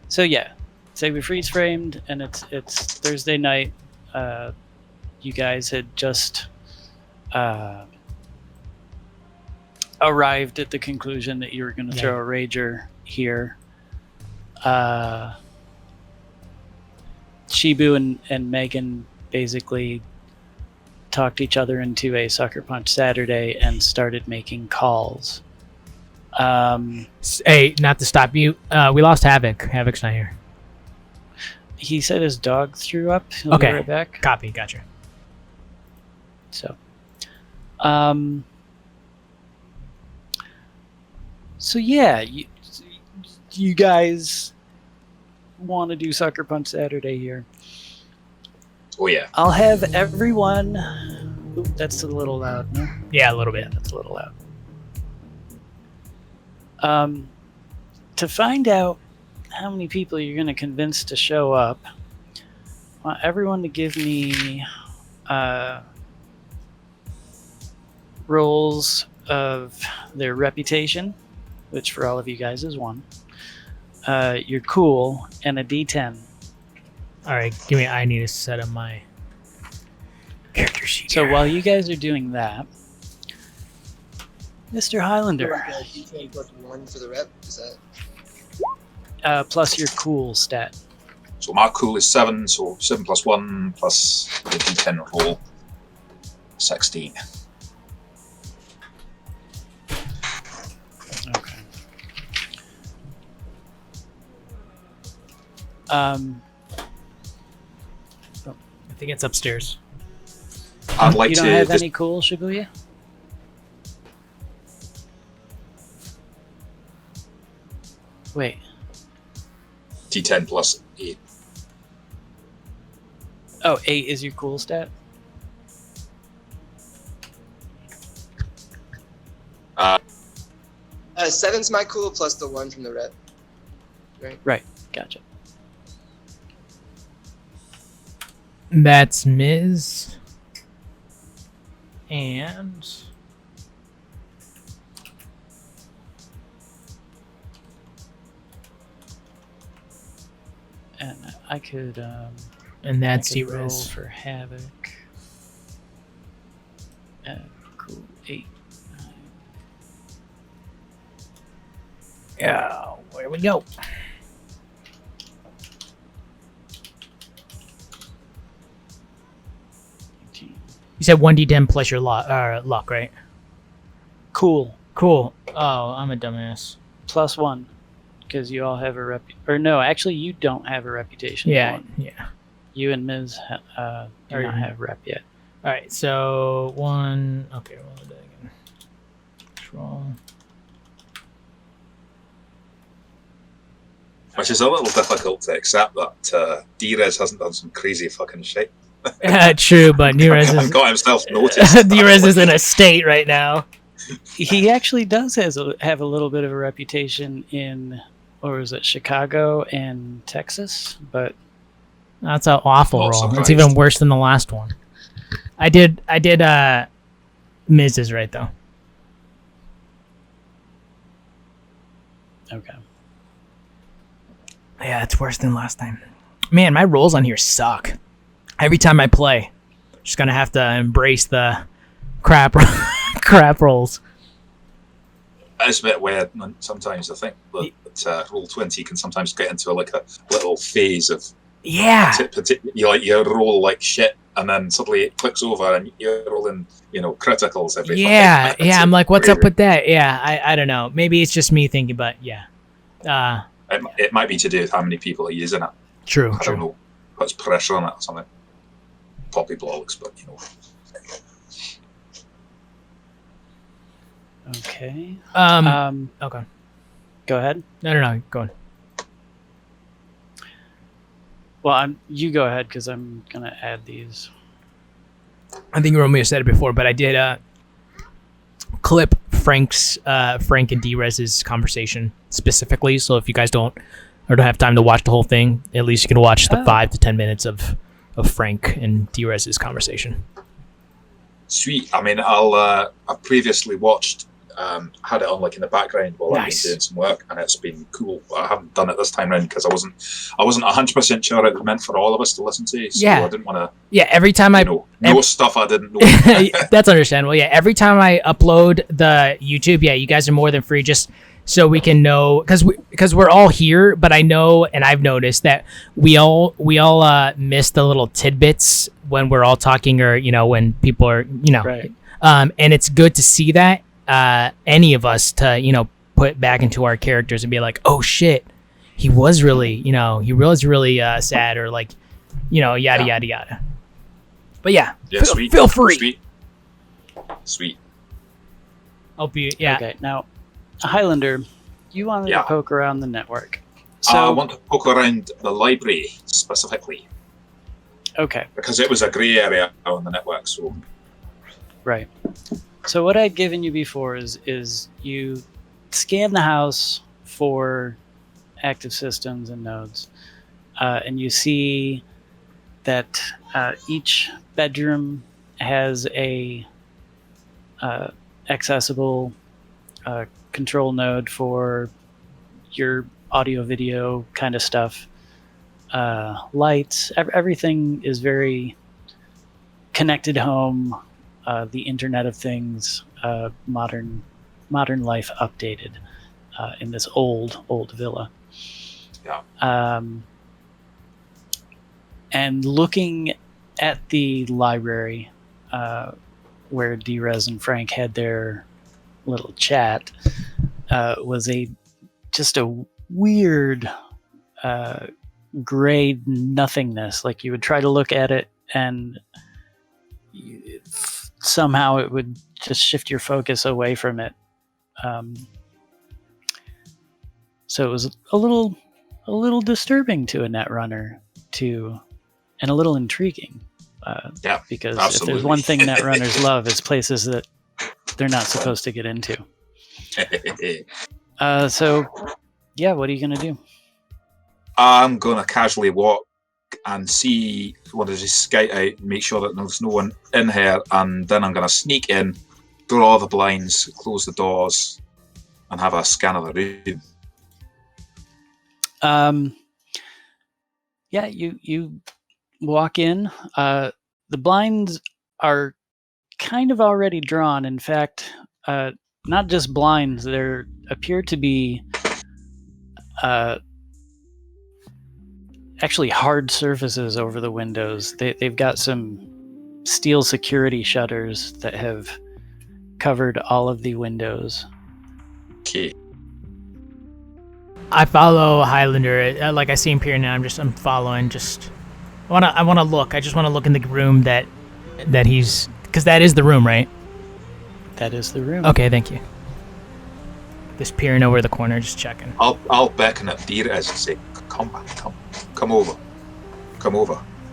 So yeah, say we freeze framed, and it's Thursday night. You guys had just arrived at the conclusion that you were going to throw a rager here. Shibu and Megan basically talked each other into a Sucker Punch Saturday and started making calls. Hey, not to stop you. We lost Havoc. Havoc's not here. He said his dog threw up. He'll Okay. be right back. Copy. Gotcha. So, so yeah, you guys want to do Sucker Punch Saturday here. Oh yeah. I'll have everyone. Oop, that's a little loud, no? Yeah, a little bit. Yeah, that's a little loud. To find out how many people you're going to convince to show up, I want everyone to give me rolls of their reputation, which for all of you guys is 1. Your cool, and a D10. All right, give me. I need to set up my character sheet. So while you guys are doing that, Mr. Highlander, D10 plus 1 for the rep. Is that? Plus your cool stat. So my cool is 7, so 7 plus 1 plus the D10 roll, 16. Okay. I think it's upstairs. I'd like you don't to have any cool, Shibuya? Wait. D10 plus 8. Oh, 8 is your cool stat? Uh, 7's my cool plus the 1 from the rep. Right. Gotcha. That's Ms. And I could and that's I could roll Zerez. for Havoc. Cool. 8. 9. Yeah, where we go? You said 1d10 plus your luck, right? Cool. Cool. Oh, I'm a dumbass. Plus 1. Because you all have a or no, actually you don't have a reputation. Yeah, 1. yeah. You and Ms. Do not have rep yet. All right, so 1. Okay, roll that again. Roll. which is a little difficult to accept that D-Rez hasn't done some crazy fucking shit. True, but Nerez is got himself noticed. Nerez is in a state right now. He actually does have a little bit of a reputation in, or is it Chicago and Texas? But That's an awful Not roll. surprised. It's even worse than the last one. I did Miz is right though. okay. Yeah, it's worse than last time. Man, my rolls on here suck. Every time I play, just gonna have to embrace the crap crap rolls. It's a bit weird sometimes, I think, that roll 20 can sometimes get into a little phase of Yeah. you roll like shit, and then suddenly it clicks over and you're rolling, criticals every Yeah, fucking yeah. I'm like, what's crazy. up with that? Yeah, I don't know. Maybe it's just me thinking, but yeah. It might be to do with how many people are using it. True. I don't know. Puts pressure on it or something. Poppy blogs, but Okay. Okay. Go ahead. No. Go on. Well, you go ahead because I'm gonna add these. I think Romeo said it before, but I did clip Frank and D-Rez's conversation specifically. So if you guys don't have time to watch the whole thing, at least you can watch the 5 to 10 minutes of Frank and D-Rez's conversation. sweet. I mean, I previously watched had it on like in the background while I've been doing some work, and it's been cool. I haven't done it this time round because I wasn't 100% sure it was meant for all of us to listen to. So I didn't want to. Yeah, every time know stuff I didn't know. That's understandable. Yeah, every time I upload the YouTube, you guys are more than free, just so we can know, because we're all here. But I know, and I've noticed that we all miss the little tidbits when we're all talking, or when people are Right. And it's good to see that any of us to put back into our characters and be like, oh shit, he was really really sad, or like yada yada yada. But feel free. Sweet. Hope you Okay, now Highlander, you wanted to poke around the network. So I want to poke around the library specifically. Okay. Because it was a grey area on the network, so. Right. So what I'd given you before is you scan the house for active systems and nodes, and you see that each bedroom has a accessible control node for your audio video kind of stuff. Lights, everything is very connected home, the Internet of Things, modern life updated in this old villa. Yeah. And looking at the library where Drez and Frank had their little chat, was just a weird gray nothingness. Like you would try to look at it and somehow it would just shift your focus away from it. So it was a little disturbing to a netrunner, and a little intriguing. Because absolutely. If there's one thing netrunners love, is places that they're not supposed to get into. So, what are you gonna do? I'm gonna casually walk and see what is this scout out and make sure that there's no one in here, and then I'm gonna sneak in, draw all the blinds, close the doors, and have a scan of the room. You walk in. The blinds are kind of already drawn. In fact, not just blinds. There appear to be actually hard surfaces over the windows. They've got some steel security shutters that have covered all of the windows. Okay. I follow Highlander. Like I see him peering now. I'm following. I want to look. I just want to look in the room that he's, because that is the room, right? That is the room. Okay, thank you. Just peering over the corner, just checking. I'll beckon at Drez and say, come over,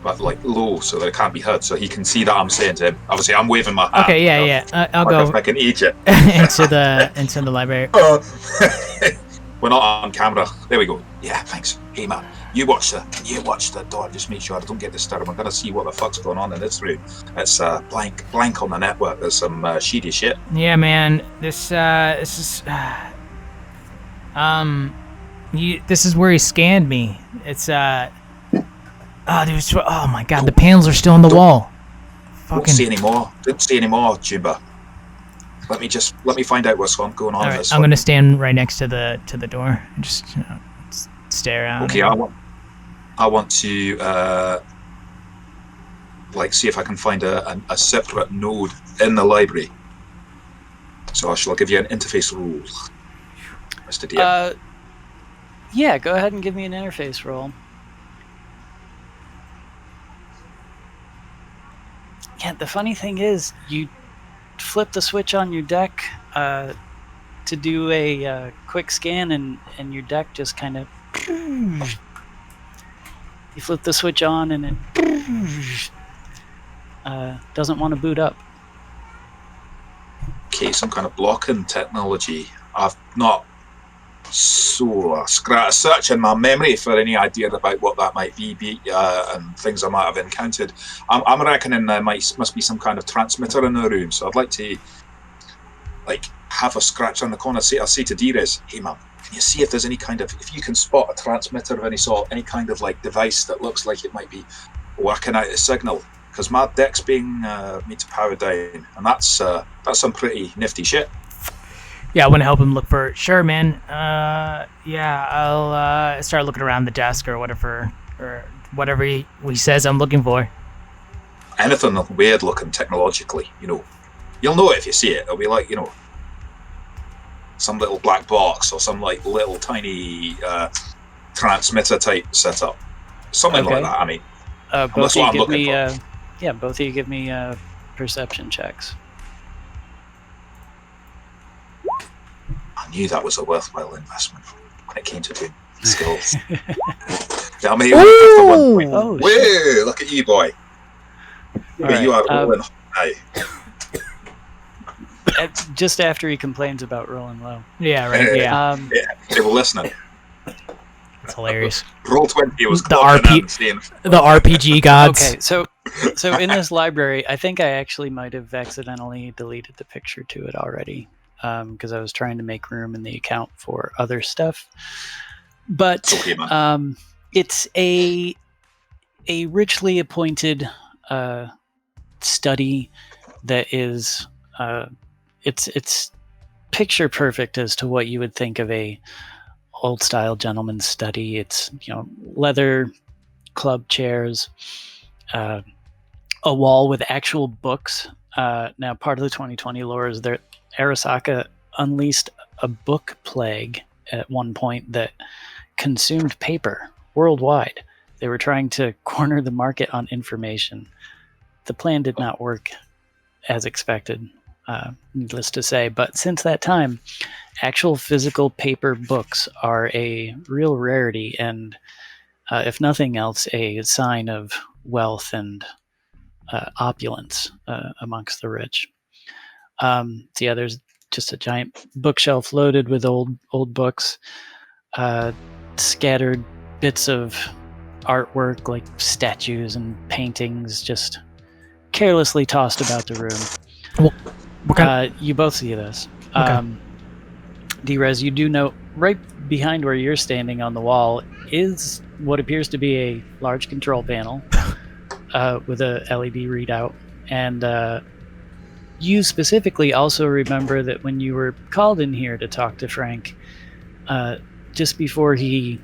but like low so that it can't be heard, so he can see that I'm saying to him. Obviously, I'm waving my hand. Okay, I'll go like an agent into the library. We're not on camera. There we go. Yeah, thanks. Hey man, you watch the door. Just make sure I don't get disturbed. I'm gonna see what the fuck's going on in this room. It's blank on the network. There's some shady shit. Yeah, man. This is this is where he scanned me. It's oh my god, the panels are still on the wall. Don't say any more. Don't say any more, Jimba. Let me find out what's going on. All right, I'm gonna stand right next to the door and just stare out. Okay, I want to see if I can find a separate node in the library. So I shall give you an interface rule, Mr. DM. Yeah, go ahead and give me an interface roll. Yeah, the funny thing is, you flip the switch on your deck to do a quick scan, and your deck just kind of... You flip the switch on, and it doesn't want to boot up. Okay, some kind of blocking technology. I've not searching my memory for any idea about what that might be, and things I might have encountered. I'm reckoning there must be some kind of transmitter in the room, so I'd like to have a scratch on the corner. I'll say to Drez, hey man, can you see if there's any kind of, if you can spot a transmitter of any sort, any kind of like device that looks like it might be working out a signal? Because my deck's being made to power down, and that's some pretty nifty shit. Yeah, I want to help him look for it. Sure, man. Yeah, I'll start looking around the desk or whatever he says I'm looking for. Anything weird looking technologically, you'll know it if you see it. It'll be like, some little black box or some like little tiny transmitter type setup. Something like that, I mean. Both of you give me perception checks. I knew that was a worthwhile investment when it came to doing skills. I mean, Oh, shit. Look at you, boy. Right, you are rolling high. Just after he complains about rolling low. Yeah, right. Yeah, Yeah, they were listening. it's hilarious. Roll 20 was The RPG gods. Okay, so in this library, I think I actually might have accidentally deleted the picture to it already, because I was trying to make room in the account for other stuff. But okay, man. It's a richly appointed study that is it's picture perfect as to what you would think of a old style gentleman's study. It's leather club chairs, a wall with actual books. Now, part of the 2020 lore is that Arasaka unleashed a book plague at one point that consumed paper worldwide. They were trying to corner the market on information. The plan did not work as expected, needless to say. But since that time, actual physical paper books are a real rarity, and if nothing else, a sign of wealth and opulence amongst the rich. There's just a giant bookshelf loaded with old books, scattered bits of artwork like statues and paintings just carelessly tossed about the room. You both see this. Okay. Drez, you do know right behind where you're standing on the wall is what appears to be a large control panel with a LED readout. And you specifically also remember that when you were called in here to talk to Frank, just before he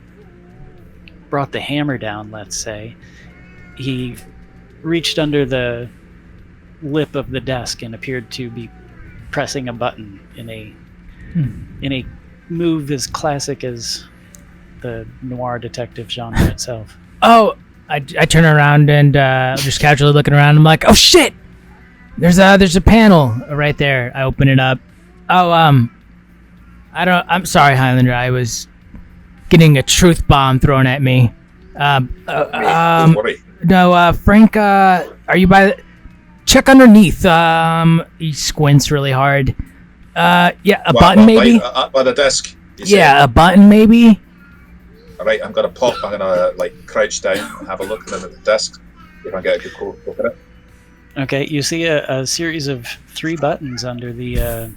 brought the hammer down, let's say, he reached under the lip of the desk and appeared to be pressing a button in a move as classic as the noir detective genre itself. Oh, I turn around and just casually looking around. I'm like, oh shit! There's a panel right there. I open it up. Oh, I'm sorry, Highlander. I was getting a truth bomb thrown at me. Don't worry. No, Frank, are you by the... Check underneath. He squints really hard. Yeah, a button maybe? By the desk. Yeah, a button maybe? Alright, I'm gonna crouch down and have a look under the desk. If I get a good look at it. Okay, you see a series of 3 buttons under the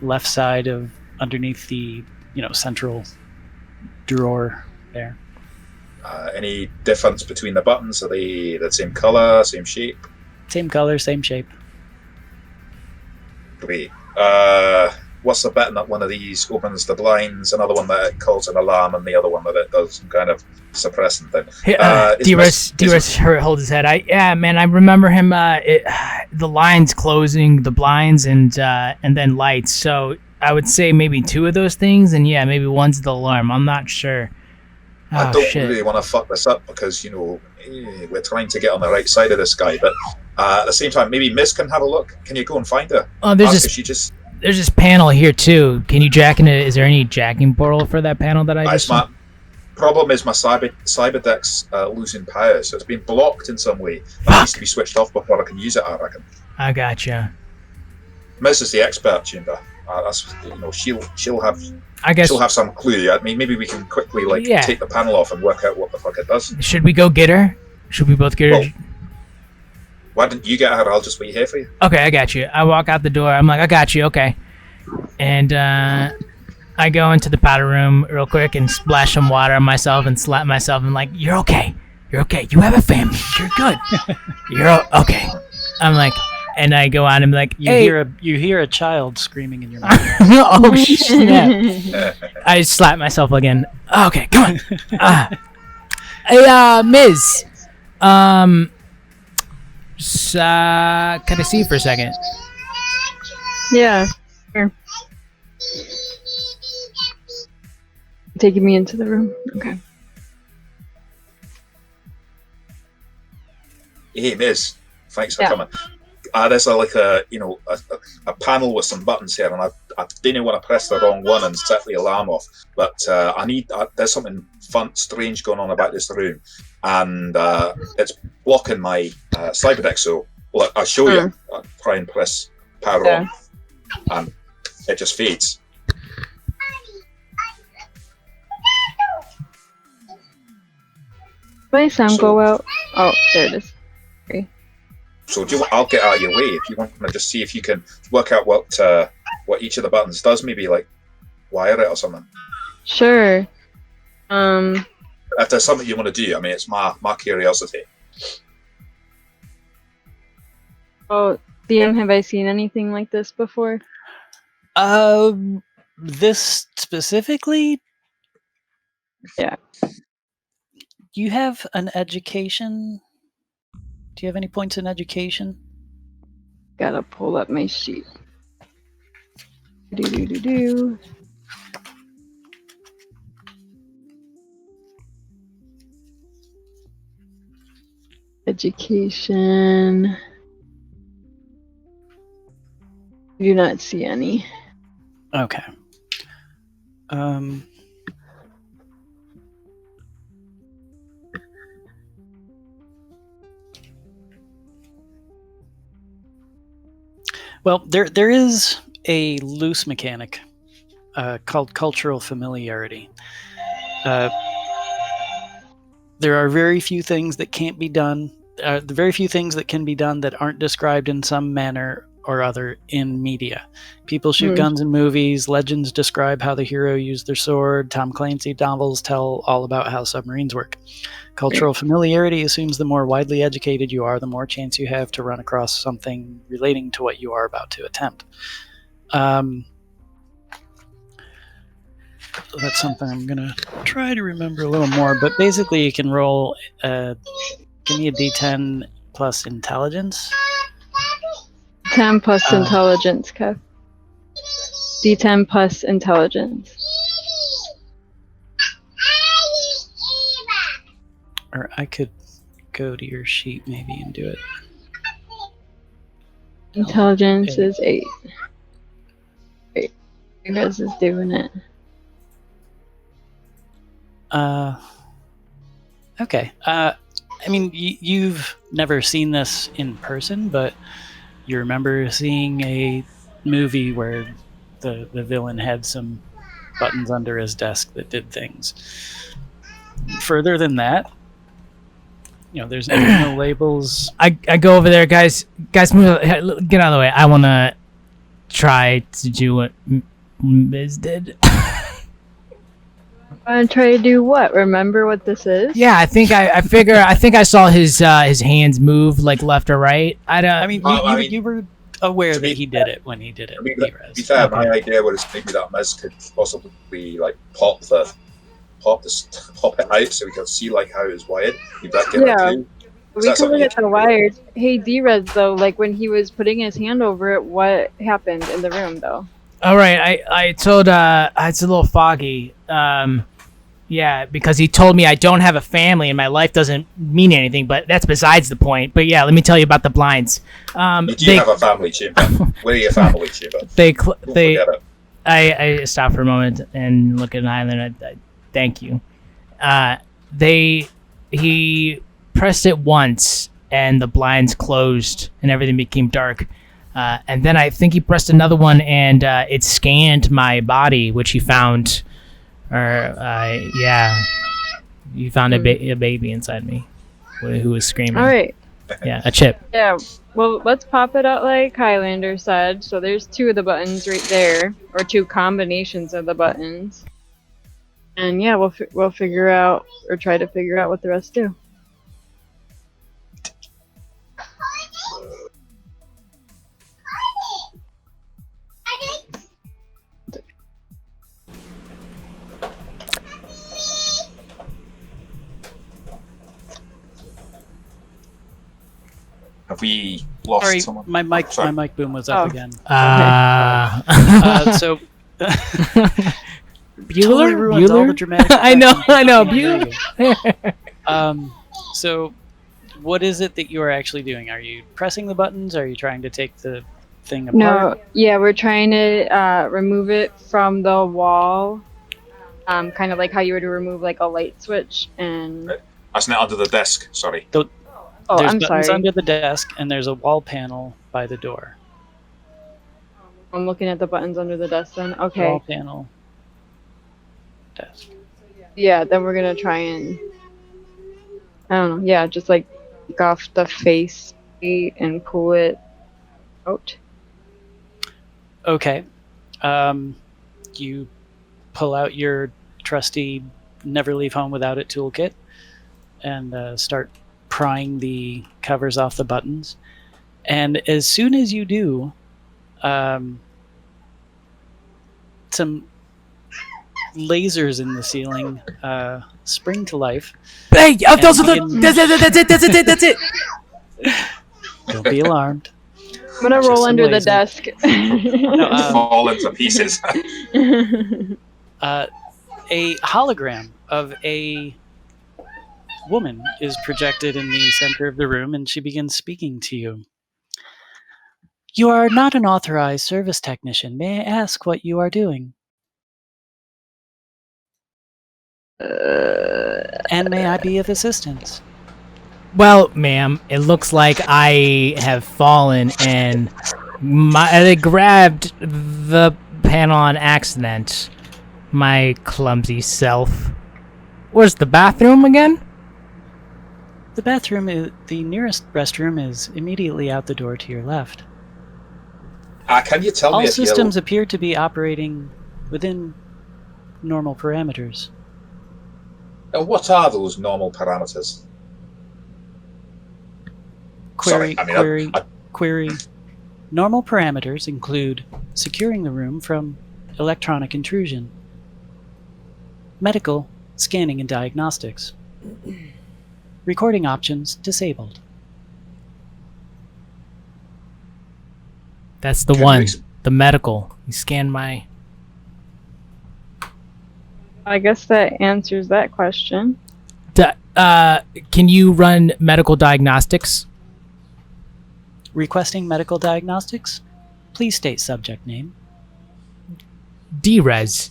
left side of underneath the central drawer there. Any difference between the buttons? Are they the same color, same shape? Same color, same shape. Great. What's the button that one of these opens the blinds, another one that calls an alarm, and the other one that it does some kind of suppressing thing? D-Rest holds his head. I remember him. The lines closing, the blinds, and then lights. So I would say maybe 2 of those things, and yeah, maybe one's the alarm. I'm not sure. I don't really want to fuck this up because we're trying to get on the right side of this guy, but at the same time, maybe Miss can have a look. Can you go and find her? Oh, there's this panel here too. Can you jack in it? Is there any jacking portal for that panel that I just? My problem is my cyber deck's losing power, so it's been blocked in some way. That needs to be switched off before I can use it. I reckon. I gotcha. Miss is the expert, Chamber. She'll have. I guess she'll have some clue. I mean, maybe we can quickly take the panel off and work out what the fuck it does. Should we go get her? Should we both get her? Why didn't you get her? I'll just wait here for you. Okay, I got you. I walk out the door. I'm like, I got you. Okay. And I go into the powder room real quick and splash some water on myself and slap myself and like, you're okay. You're okay. You have a family. You're good. Okay. I'm like, and I go on and be like, hey. You hear a child screaming in your mouth. Oh, snap. I slap myself again. Okay, come on. Hey, Ms. Can I see you for a second? Yeah. Sure. Taking me into the room. Okay. Hey, Miz. Thanks for coming. There's a panel with some buttons here, and I didn't want to press the wrong one and set the alarm off. But there's something fun, strange going on about this room, and it's blocking my cyber deck. So I'll show you. I'll try and press power on, and it just fades. My sound go out. Oh, there it is. Okay. So I'll get out of your way if you want to just see if you can work out what each of the buttons does. Maybe like wire it or something. Sure. If there's something you want to do, I mean, it's my curiosity. Oh, DM, have I seen anything like this before? This specifically? Yeah. Do you have an education? Do you have any points in education? Gotta pull up my sheet. Do. Education. I do not see any. Okay. Well, there is a loose mechanic called cultural familiarity. There are very few things that can't be done. The very few things that can be done that aren't described in some manner or other in media. People shoot guns in movies. Legends describe how the hero used their sword. Tom Clancy novels tell all about how submarines work. Cultural familiarity assumes the more widely educated you are, the more chance you have to run across something relating to what you are about to attempt. That's something I'm going to try to remember a little more, but basically you can roll, give me a d10 plus intelligence. 10 plus intelligence, Kev. D10 plus intelligence. Or I could go to your sheet maybe and do it. Intelligence is 8. Wait, you guys is doing it. Okay. I mean, you've never seen this in person, but you remember seeing a movie where the villain had some buttons under his desk that did things. Further than that, there's no labels. I go over there, guys, move, get out of the way. I want to try to do what Miz did. Want to try to do what? Remember what this is? Yeah, I think I saw his hands move like left or right. You were aware that he did it when he did it. To be fair, my idea was maybe that Miz could possibly like pop it out so we could see like how it's wired. We could look at the wires. Hey, D-Res, though, like when he was putting his hand over it, what happened in the room, though? All right, I told it's a little foggy. Yeah, because he told me I don't have a family and my life doesn't mean anything, but that's besides the point. But yeah, let me tell you about the blinds. You do have a family chamber. Where are your family chamber? I stop for a moment and look at an island. Thank you. He pressed it once and the blinds closed and everything became dark. And then I think he pressed another one and it scanned my body, which he found. You found a baby inside me who was screaming. All right. Yeah, a chip. Yeah, well, let's pop it out like Highlander said. So there's 2 of the buttons right there, or 2 combinations of the buttons. And yeah, we'll figure out, or try to figure out what the rest do. Have we lost Sorry, someone? my mic Sorry. my mic boom was up Oh. again. So totally Bueller? ruins all the Bueller? dramatic. I know, effects. I know. There Bueller. you go. So what is it that you are actually doing? Are you pressing the buttons? Are you trying to take the thing apart? No, yeah, we're trying to remove it from the wall. Kind of like how you would remove like a light switch and. Isn't it under the desk? Sorry. Oh, There's I'm buttons sorry. under the desk, and there's a wall panel by the door. I'm looking at the buttons under the desk then. Okay. Wall panel. Desk. Yeah, then we're gonna try and. I don't know. Yeah, just like take off the face and pull it out. Okay. You pull out your trusty Never Leave Home Without It toolkit and start prying the covers off the buttons. And as soon as you do, some lasers in the ceiling spring to life. Hey, And those are begin- that's it. Don't be alarmed. I'm gonna Just roll some under the laser. desk. Fall into pieces. A hologram of a woman is projected in the center of the room, and she begins speaking to you. You are not an authorized service technician. May I ask what you are doing? And may I be of assistance? Well, ma'am, it looks like I have fallen and I grabbed the panel on accident. My clumsy self. Where's the bathroom again? The bathroom, the nearest restroom is immediately out the door to your left. Can you tell All me if systems appear to be operating within normal parameters. what are those normal parameters? Query, Sorry, I mean, query, I- query. Normal parameters include securing the room from electronic intrusion, medical, scanning and diagnostics, recording options disabled. That's the Can you one. ex- The medical. You scan my. I guess that answers that question. Can you run medical diagnostics? Requesting medical diagnostics? Please state subject name. D-Res.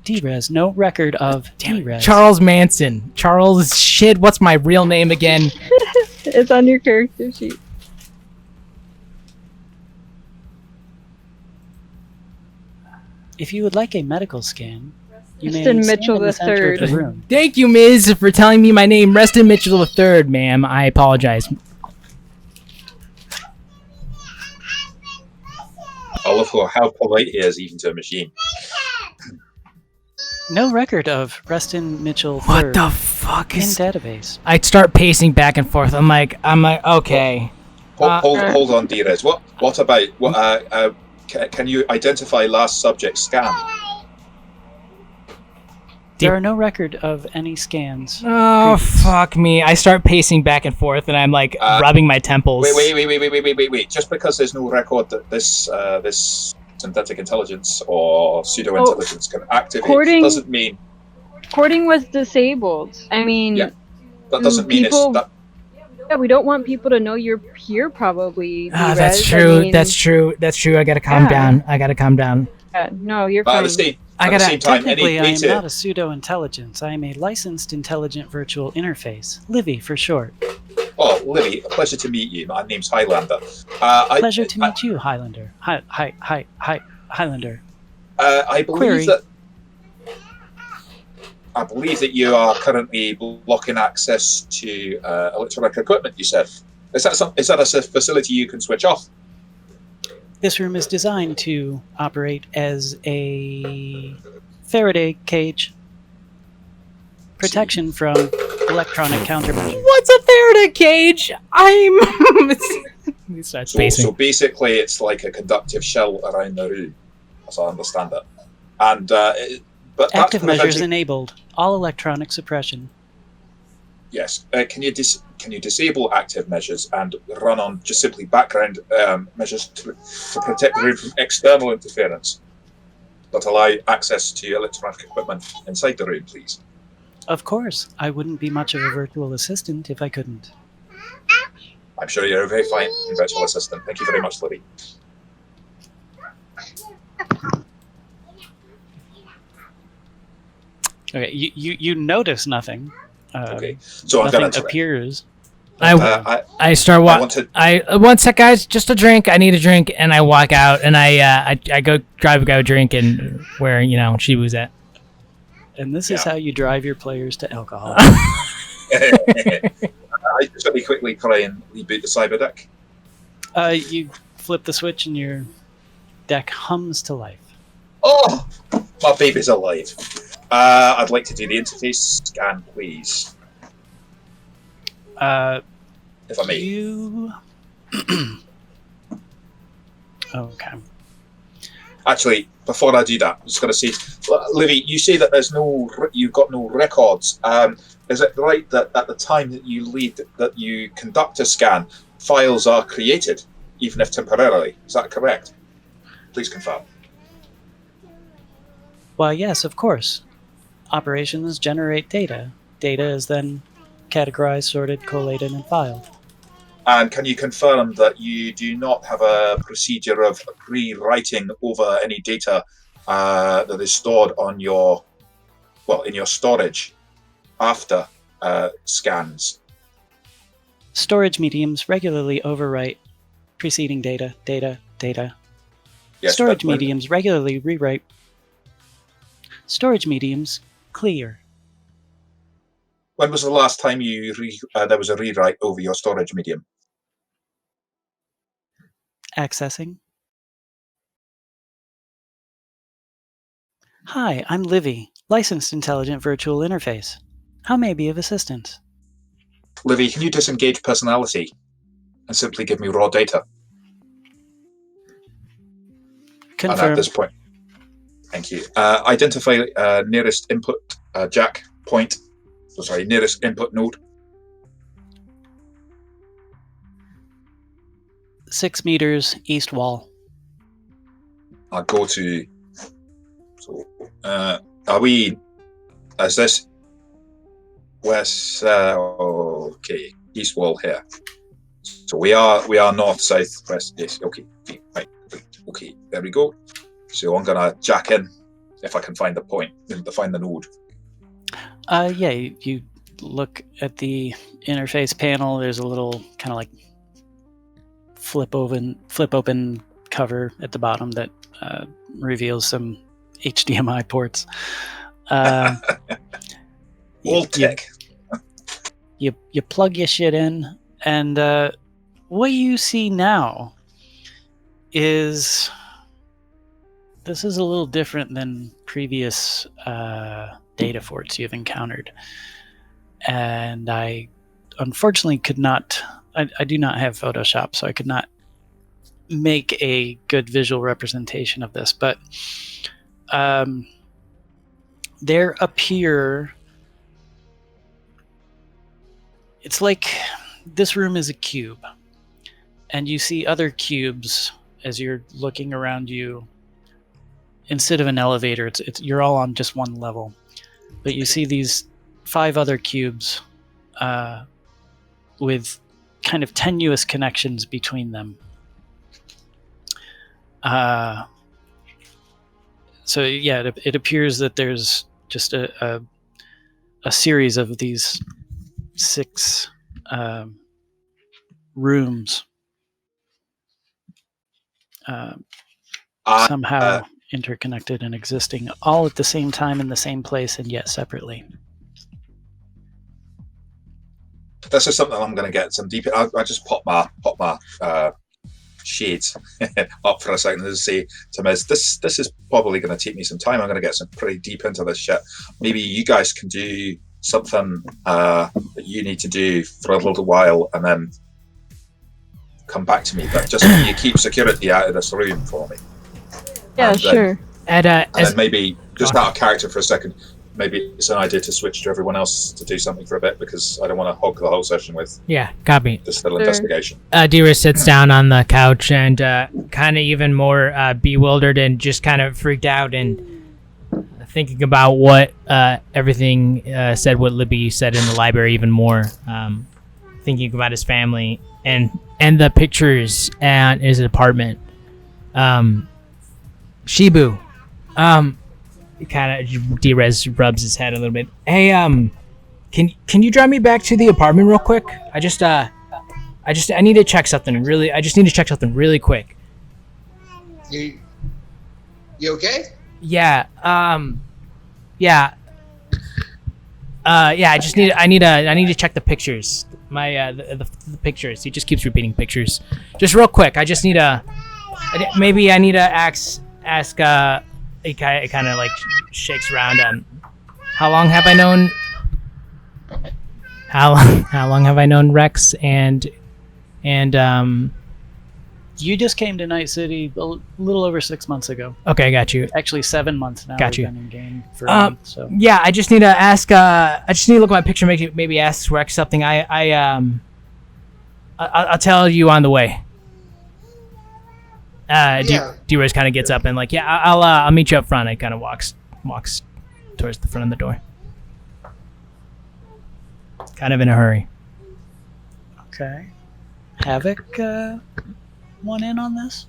D-Res. No record of Damn it. D-Res. Charles Manson. Charles shit. What's my real name again? It's on your character sheet. If you would like a medical scan, you may Preston stand Mitchell in the center of the III. room. Thank you, Ms., for telling me my name. Reston Mitchell III, ma'am. I apologize. I love how polite he is, even to a machine. No record of Reston Mitchell What III the fuck in is... database. I start pacing back and forth. I'm like, okay. Hold on, Drez. What about can you identify last subject scan? There are no record of any scans. Oh, previous. fuck me. I start pacing back and forth, and I'm like rubbing my temples. Wait. Just because there's no record that this synthetic intelligence or pseudo intelligence can activate Cording- doesn't mean Recording was disabled. I mean, Yeah. that doesn't mean people- it's that. yeah, we don't want people to know you're here. Probably. Ah, D-Res. that's I true. mean, That's true. That's true. I gotta calm Yeah. down. I gotta calm down. No, you're But at fine. the same, I at the gotta- same time, Technically, I any am way not to. a pseudo-intelligence. I am a licensed intelligent virtual interface, Livy for short. Oh, Livy, a pleasure to meet you. My name's Highlander. Pleasure to meet you, Highlander. Highlander. I believe Query. that. I believe that you are currently blocking access to electronic equipment. You said, is that a facility you can switch off? This room is designed to operate as a Faraday cage, protection from electronic countermeasures. What's a Faraday cage? I'm. He starts pacing. So basically, it's like a conductive shell around the room, as I understand it. And but Active measures enabled. All electronic suppression. Yes. Can you disable active measures and run on just simply background measures to protect the room from external interference, but allow access to electronic equipment inside the room, please? Of course, I wouldn't be much of a virtual assistant if I couldn't. I'm sure you're a very fine virtual assistant. Thank you very much, Libby. Okay, you notice nothing. Okay, so nothing appears. I start walking. One sec, guys. Just a drink. I need a drink, and I walk out, and I go grab a drink, and where Shibu's at. And this is how you drive your players to alcohol. I just let me quickly try and reboot the cyber deck. You flip the switch, and your deck hums to life. Oh, my baby's alive. I'd like to do the interface scan, please. If I may. Okay. Actually, before I do that, I'm just going to say, Livy, you say that you've got no records. Is it right that at the time that you conduct a scan, files are created, even if temporarily? Is that correct? Please confirm. Well, yes, of course. Operations generate data. Data is then categorized, sorted, collated, and filed. And can you confirm that you do not have a procedure of rewriting over any data that is stored on in your storage after scans? Storage mediums regularly overwrite preceding data. Yes, storage mediums regularly rewrite. Storage mediums clear. When was the last time there was a rewrite over your storage medium? Accessing. Hi, I'm Livy, licensed intelligent virtual interface. How may I be of assistance? Livy, can you disengage personality and simply give me raw data? Confirm. And at this point, thank you. Identify nearest input jack point. Nearest input node. 6 meters east wall. I'll go to. So, are we? Is this west? Okay, east wall here. So we are north, south, west. Yes. Okay. Right. Okay. There we go. So I'm gonna jack in if I can find the point, to find the node. Yeah. You look at the interface panel. There's a little kind of like flip open cover at the bottom that reveals some HDMI ports. Old tech. You plug your shit in, and what you see now is this is a little different than previous data forts you've encountered, and I unfortunately could not. I do not have Photoshop, so I could not make a good visual representation of this, but there appear. It's like this room is a cube, and you see other cubes as you're looking around you. Instead of an elevator, you're all on just one level, but you see these 5 other cubes with kind of tenuous connections between them. So yeah, it appears that there's just a series of these 6 rooms somehow interconnected and existing all at the same time in the same place and yet separately. This is something I'm going to get some deep. I just pop my shades up for a second and say to Miz, this is probably going to take me some time. I'm going to get some pretty deep into this shit. Maybe you guys can do something that you need to do for a little while and then come back to me. But just you keep security out of this room for me. Yeah, and sure. And then maybe just out of character for a second. Maybe it's an idea to switch to everyone else to do something for a bit because I don't want to hog the whole session with copy. this little investigation. Dira sits down on the couch and kind of even more bewildered and just kind of freaked out and thinking about what everything said, what Libby said in the library even more. Thinking about his family and the pictures and his apartment. Shibu. Kind of D-Res rubs his head a little bit. Hey, can you drive me back to the apartment real quick? I need to check something really. I just need to check something really quick. You okay? Yeah. Yeah. I need to check the pictures. My the pictures. He just keeps repeating pictures. Just real quick. I just need maybe I need to ask. He kind of like shakes around. How long have I known? How long have I known Rex and You just came to Night City a little over 6 months ago. Okay, got you. Actually, 7 months now. Got you. We've been in game for a month, so. Yeah, I just need to ask. I just need to look at my picture, maybe ask Rex something. I'll tell you on the way. D-Rose kind of gets up and like, yeah, I'll meet you up front. I kind of walks towards the front of the door. Kind of in a hurry. Okay. Havoc want in on this?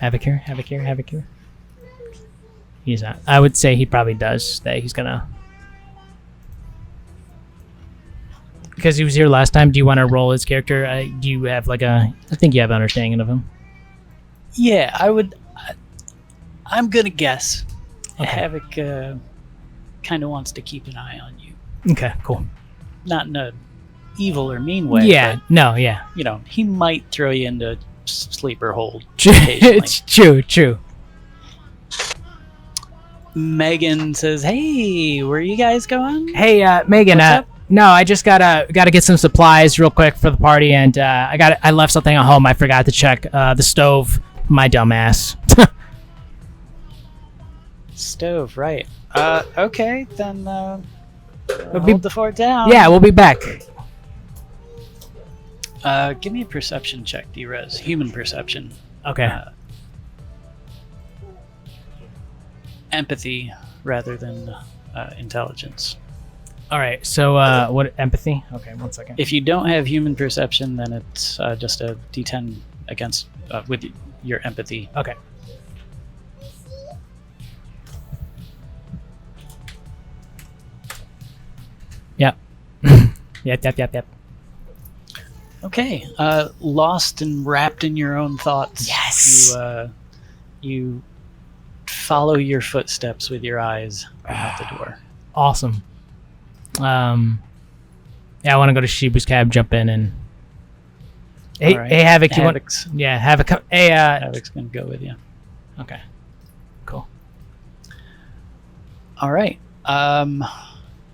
Havoc here. He's not. I would say he probably does. That he's gonna. Because he was here last time. Do you want to roll his character? Do you have like I think you have an understanding of him. Yeah, I would. I'm gonna guess. Okay. Havoc kind of wants to keep an eye on you. Okay, cool. Not in a evil or mean way. Yeah, but, no, yeah. You know, he might throw you into sleeper hold occasionally. It's true. Megan says, "Hey, where you guys going?" Hey, Megan. What's up? No, I just gotta get some supplies real quick for the party, and I left something at home. I forgot to check the stove. My dumb ass. Stove, right? Okay, then. Hold the fort down. Yeah, we'll be back. Give me a perception check, D-Res. Human perception. Okay. Empathy rather than intelligence. All right. So, what empathy? Okay, 1 second. If you don't have human perception, then it's just a D10 against with your empathy. Okay. Yep. Yep. Okay. Lost and wrapped in your own thoughts. Yes. You follow your footsteps with your eyes out the door. Awesome. Yeah, I want to go to Shibu's cab, jump in, and hey, All right. hey, Havoc, you want? Havoc's, Yeah, Havoc. Hey, Havoc's gonna go with you. Okay. Cool. All right.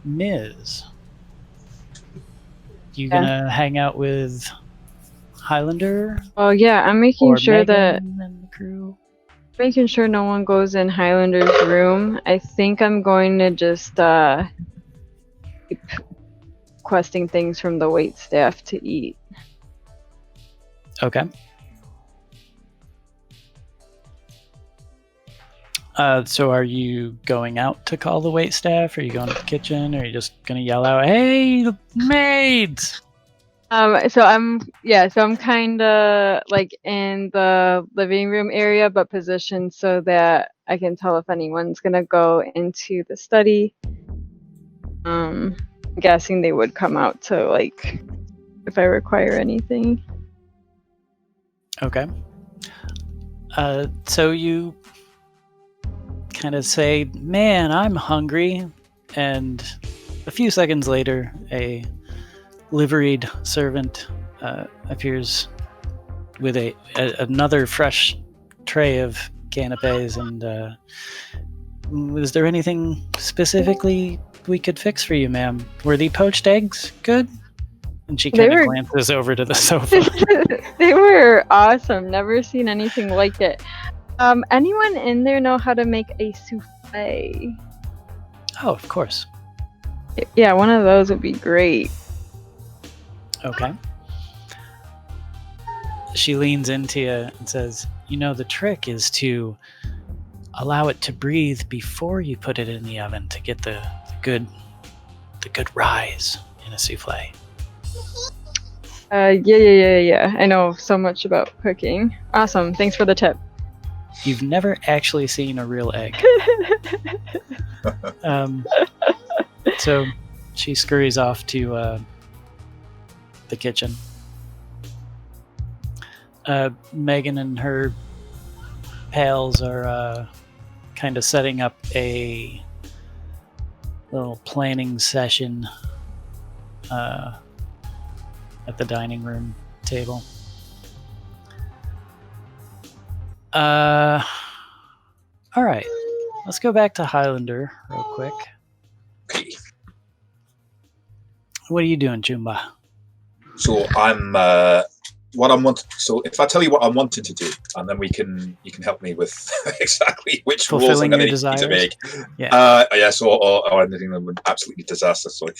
Ms. You Yeah. gonna hang out with Highlander? Oh yeah, I'm making or sure that Megan and the crew? making sure no one goes in Highlander's room. I think I'm going to just keep requesting things from the wait staff to eat. Okay. So are you going out to call the wait staff? Are you going to the kitchen? Or are you just gonna yell out, "Hey, maids!" So I'm kind of like in the living room area, but positioned so that I can tell if anyone's gonna go into the study. I'm guessing they would come out to like if I require anything. Okay. So you kind of say, "Man, I'm hungry," and a few seconds later, a liveried servant appears with another fresh tray of canapes. And was there anything specifically we could fix for you, ma'am? Were the poached eggs good? And she kind of glances over to the sofa. They were awesome. Never seen anything like it. Anyone in there know how to make a souffle? Oh, of course. Yeah, one of those would be great. Okay. She leans into you and says, the trick is to allow it to breathe before you put it in the oven to get the good rise in a souffle. Yeah. I know so much about cooking. Awesome. Thanks for the tip. You've never actually seen a real egg. So she scurries off to the kitchen. Megan and her pals are kind of setting up a little planning session at the dining room table. All right, let's go back to Highlander real quick. Okay. What are you doing, Jumba? So I'm So if I tell you what I'm wanting to do, and then you can help me with exactly which rules I'm going to need to make. Yeah. Or anything that would absolutely be disastrous. Sorry.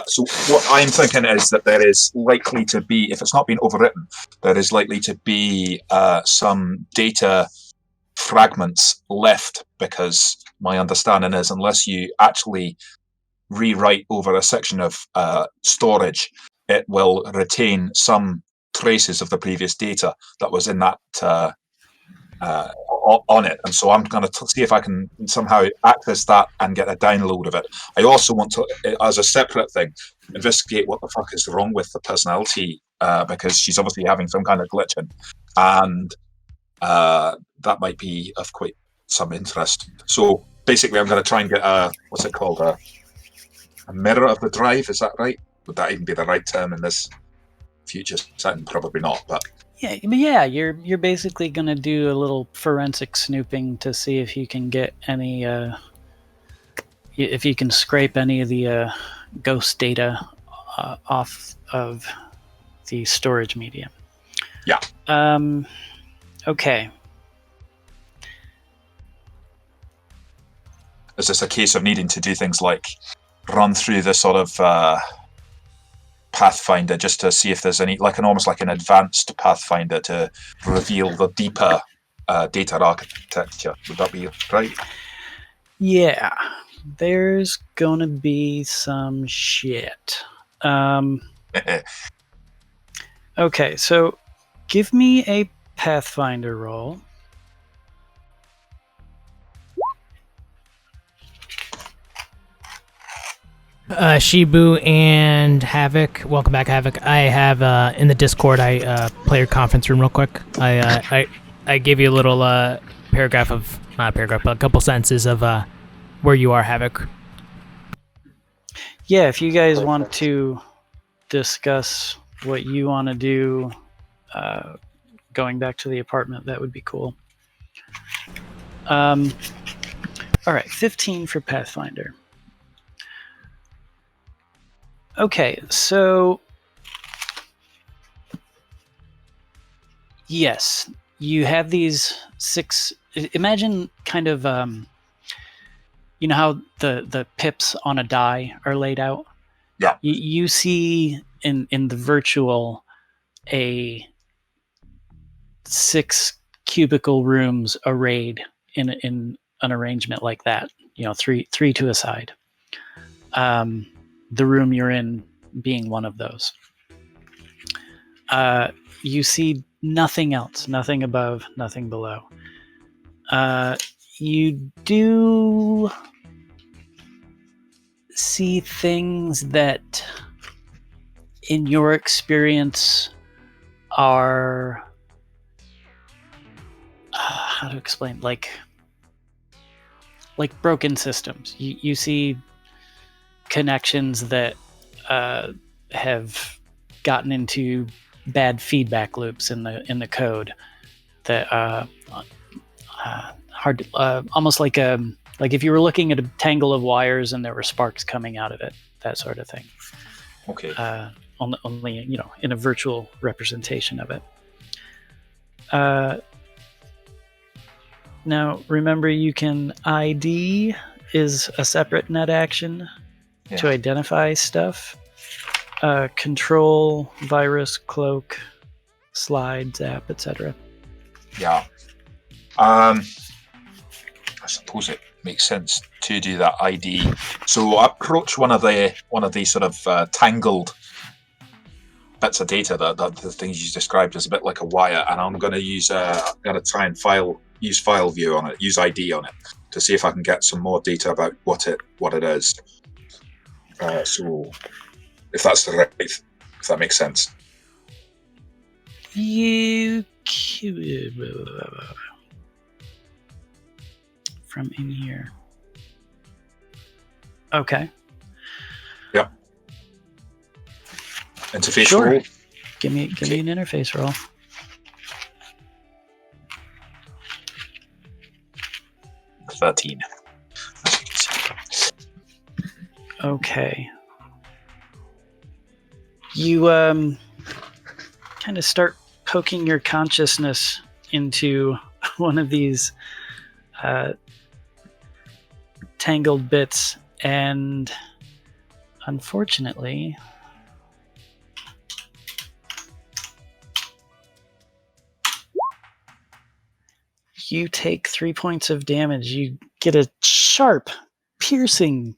So what I'm thinking is that there is likely to be, if it's not been overwritten, there is likely to be some data fragments left, because my understanding is unless you actually rewrite over a section of storage, it will retain some traces of the previous data that was in that on it. And so I'm going to see if I can somehow access that and get a download of it. I also want to, as a separate thing, investigate what the fuck is wrong with the personality, because she's obviously having some kind of glitching, and that might be of quite some interest. So basically I'm going to try and get a, what's it called, a mirror of the drive, is that right? Would that even be the right term in this future setting? Probably not, but yeah, you're basically gonna do a little forensic snooping to see if you can get any if you can scrape any of the ghost data off of the storage medium. Yeah. Okay. Is this a case of needing to do things like run through the sort of Pathfinder just to see if there's any, almost like an advanced Pathfinder to reveal the deeper data architecture? Would that be right? Yeah, there's gonna be some shit. Okay, so give me a Pathfinder roll. Shibu and Havoc, welcome back, Havoc. I have in the Discord, player conference room real quick. I gave you a little paragraph of, not a paragraph, but a couple sentences of where you are, Havoc. Yeah, if you guys want to discuss what you want to do going back to the apartment, that would be cool. All right, 15 for Pathfinder. Okay, so yes, you have these 6. Imagine kind of, you know how the pips on a die are laid out? Yeah. You see in the virtual a 6 cubicle rooms arrayed in an arrangement like that. 3 to a side. The room you're in being one of those. You see nothing else, nothing above, nothing below. You do see things that, in your experience, are how to explain, like like broken systems. You see connections that have gotten into bad feedback loops in the code that hard to, almost like if you were looking at a tangle of wires and there were sparks coming out of it, that sort of thing. Okay. Only in a virtual representation of it. Now remember, you can ID is a separate net action to identify stuff. Control, virus, cloak, slide, zap, etc. Yeah. I suppose it makes sense to do that ID. So approach one of the sort of tangled bits of data that the things you described as a bit like a wire, and I'm going to try and use file view on it, use ID on it to see if I can get some more data about what it is. So if that's the right, if that makes sense. From in here. Okay. Yep. Interface Sure. roll. Give me an interface roll. $13. Okay. You kind of start poking your consciousness into one of these tangled bits, and unfortunately, you take 3 points of damage. You get a sharp, piercing,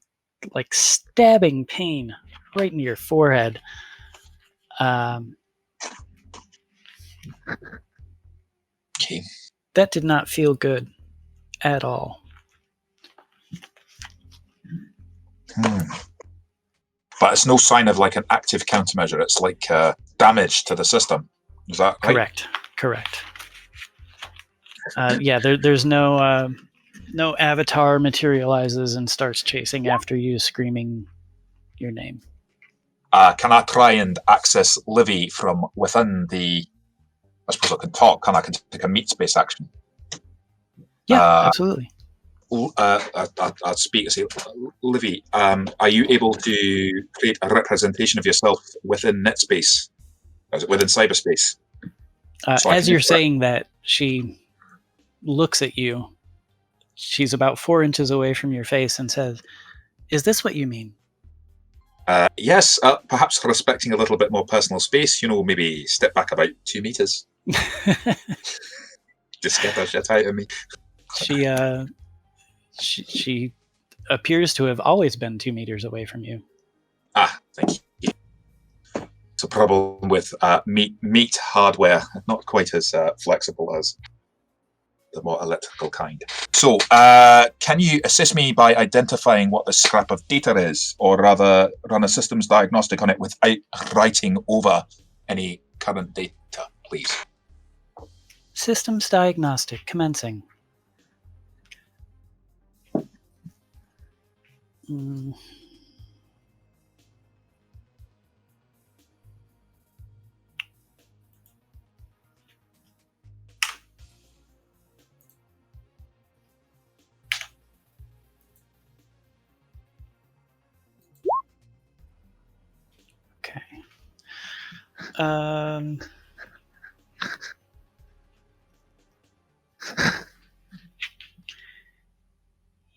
like stabbing pain right into your forehead. Okay. That did not feel good at all. But it's no sign of like an active countermeasure. It's like damage to the system. Is that right? Correct. Yeah, there's no avatar materializes and starts chasing after you, screaming your name. Can I try and access Livy from within the? I suppose I can talk. I can take a meat space action. Yeah, absolutely. I'd speak and say, Livy, are you able to create a representation of yourself within NetSpace, within cyberspace? So as you're saying that, she looks at you. She's about 4 inches away from your face and says, "Is this what you mean?" Yes, perhaps respecting a little bit more personal space. Maybe step back about 2 meters. Just get that shit out of me. She appears to have always been 2 meters away from you. Thank you. It's a problem with meat hardware, not quite as flexible as the more electrical kind. So, can you assist me by identifying what the scrap of data is, or rather run a systems diagnostic on it without writing over any current data, please? Systems diagnostic commencing. Okay.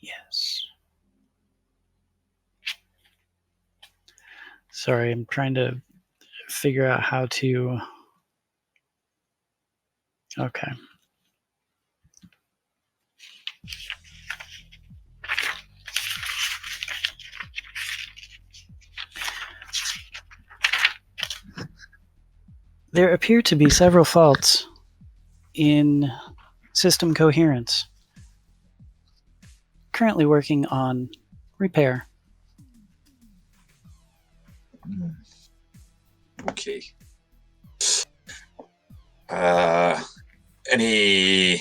Yes. Sorry, I'm trying to figure out how to. Okay. There appear to be several faults in system coherence. Currently working on repair. Okay. Any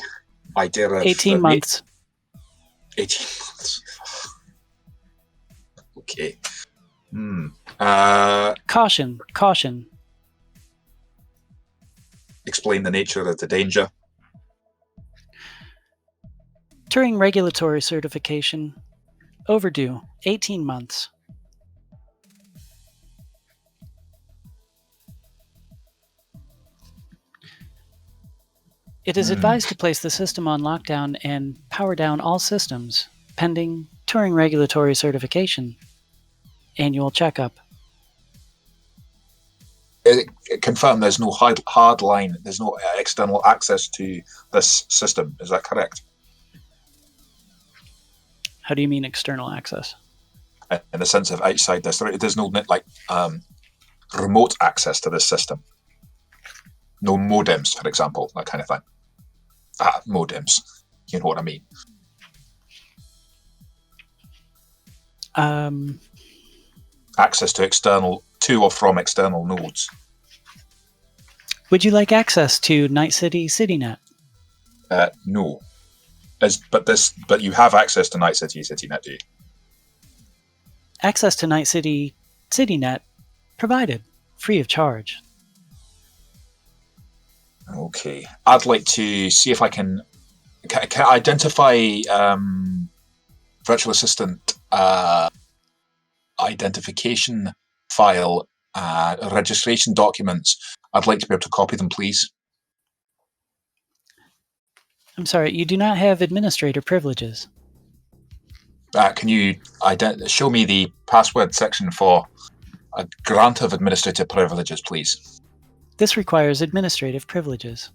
idea of 18 months. 18 months. Okay. Caution. Explain the nature of the danger. Turing regulatory certification. Overdue. 18 months. It is advised to place the system on lockdown and power down all systems, pending Turing regulatory certification. Annual checkup. Confirm there's no hard line, there's no external access to this system. Is that correct? How do you mean external access? In the sense of outside this, there's no remote access to this system. No modems, for example, that kind of thing. Modems. You know what I mean? Access to or from external nodes. Would you like access to Night City CityNet? No. But you have access to Night City CityNet, do you? Access to Night City CityNet provided, free of charge. Okay. I'd like to see if I can identify virtual assistant identification file registration documents. I'd like to be able to copy them, please. I'm sorry, you do not have administrator privileges. Can you show me the password section for a grant of administrative privileges, please? This requires administrative privileges.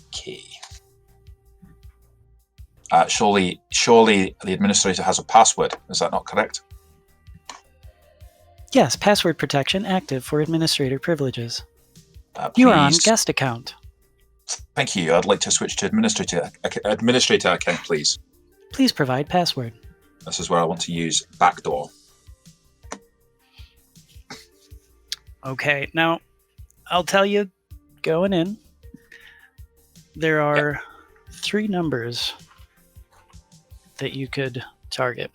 Okay. Surely the administrator has a password. Is that not correct? Yes, password protection active for administrator privileges. You are on guest account. Thank you. I'd like to switch to administrator account, please. Please provide password. This is where I want to use backdoor. Okay, now I'll tell you, going in, there are 3 numbers that you could target.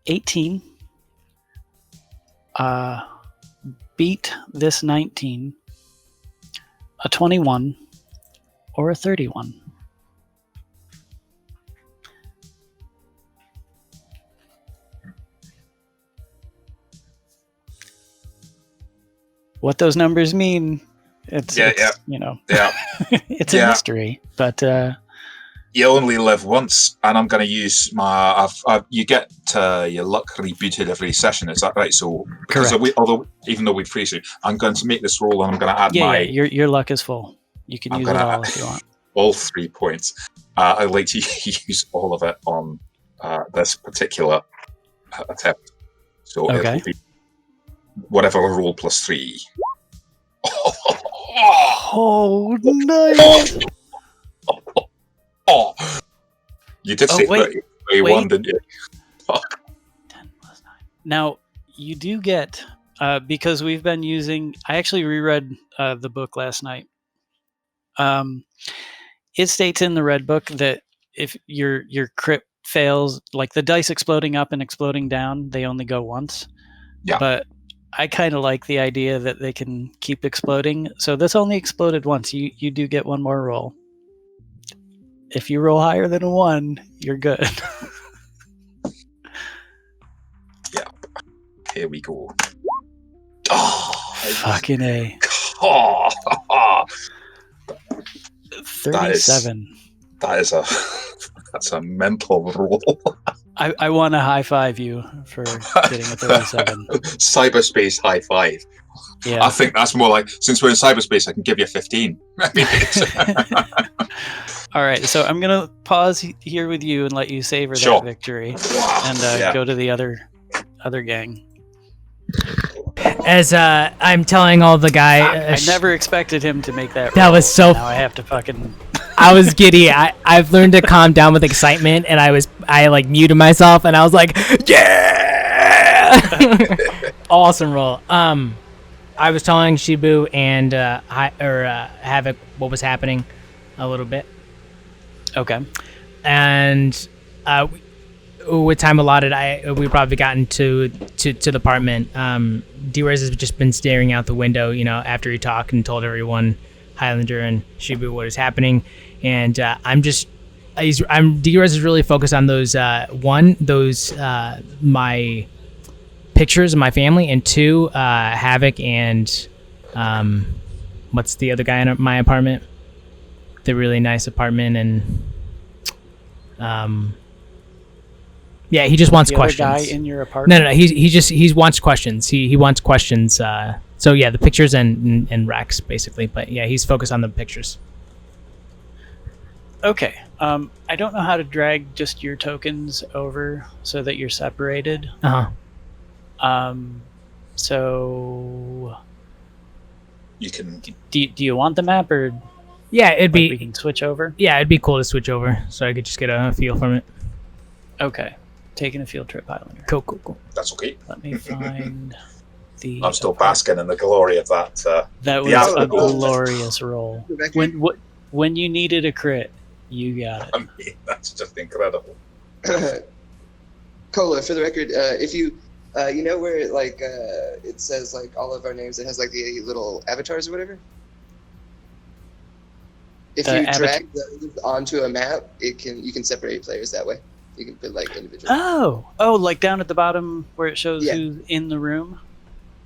18. Beat this 19. A 21 or a 31. What those numbers mean, it's you know, it's a mystery. But you only live once, and I'm going to use my. You get your luck rebooted every session. Is that right? So, because even though we freeze you, I'm going to make this roll, and I'm going to add my. Yeah, your luck is full. You can use it all if you want. All 3 points. I'd like to use all of it on this particular attempt. So it'll be whatever I roll plus 3. Oh, nice! Oh, you did say 31, didn't you? 10 plus 9. Now, you do get, because we've been using, I actually reread the book last night. It states in the red book that if your crit fails, like the dice exploding up and exploding down, they only go once. Yeah. But I kind of like the idea that they can keep exploding. So this only exploded once. You do get one more roll. If you roll higher than a 1, you're good. Yeah. Here we go. Oh, fucking A. Oh, 37. That's a mental roll. I want to high five you for getting a 37. Cyberspace high five. Yeah. I think that's more like, since we're in cyberspace, I can give you 15. All right, so I'm gonna pause here with you and let you savor that victory, and go to the other gang. As I'm telling all the guy, I never expected him to make that. That was so. Now I have to fucking. I was giddy. I've learned to calm down with excitement, and I like muted myself, and I was like, yeah, awesome roll. I was telling Shibu and Havoc what was happening a little bit, Okay. and with time allotted, we probably gotten to the apartment. D-Rez has just been staring out the window, after he talked and told everyone, Highlander and Shibu, what is happening, and D-Rez is really focused on those my pictures of my family, and two, Havoc and what's the other guy in my apartment? The really nice apartment, and yeah, he just wants The questions. other guy in your apartment? No. He wants questions. He wants questions. So yeah, the pictures and Rex basically. But yeah, he's focused on the pictures. Okay. I don't know how to drag just your tokens over so that you're separated. So You can. do you want the map, or Yeah, it'd we be can switch over? it'd be cool to switch over so I could just get a feel from it. Okay. Taking a field trip, Highlander. Cool. That's okay. Let me find the. I'm still basking in the glory of that. That was the a afterglow. glorious roll. When you needed a crit, you got it. I mean, that's just incredible. Cola, for the record, if you know where it says like all of our names, it has like the little avatars or whatever. If The you drag those onto a map, you can separate players that way. You can put like individual. Oh, like down at the bottom where it shows Yeah. who's in the room.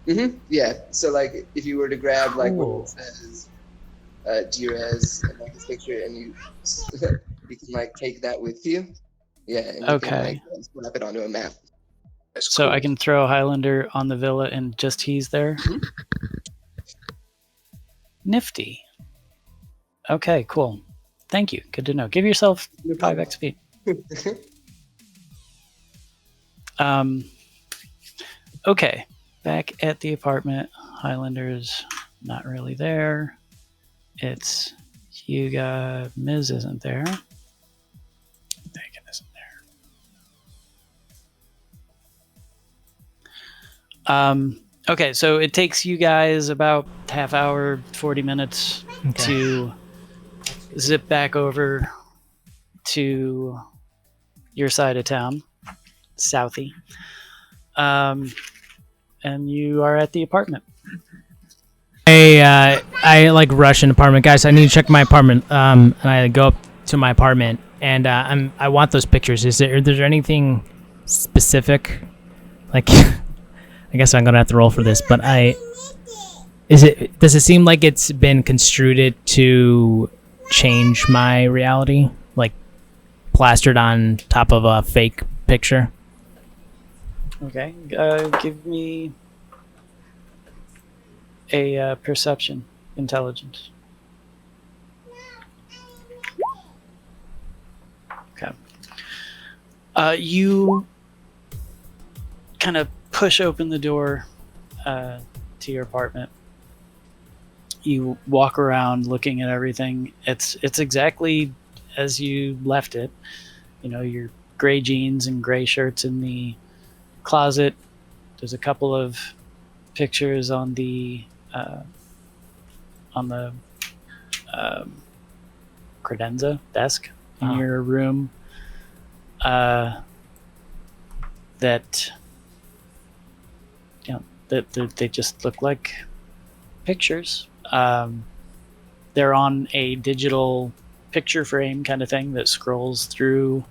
Yeah. So like, if you were to grab like Cool. what it says, Drez and like his picture, and you you can like take that with you. Yeah. And you Okay. can, like, slap it onto a map. It's So cool. I can throw Highlander on the villa and just he's there. Mhm. Nifty. Okay, cool. Thank you. Good to know. Give yourself 5 XP. Okay. Back at the apartment. Highlander's not really there. It's Hugo. Miz isn't there. Megan isn't there. Okay, so it takes you guys about half hour, 40 minutes to zip back over to your side of town, Southie. And you are at the apartment. I like rush an apartment, guys. I need to check my apartment. And I go up to my apartment, and I want those pictures. Is there anything specific? Like, I guess I'm gonna have to roll for this, but does it seem like it's been construed to change my reality, like plastered on top of a fake picture? Okay, give me a perception, intelligence. Okay. You kind of push open the door to your apartment. You walk around looking at everything. It's exactly as you left it. You know, your gray jeans and gray shirts in the closet. There's a couple of pictures on the credenza desk in your room that they just look like pictures. They're on a digital picture frame kind of thing that scrolls through.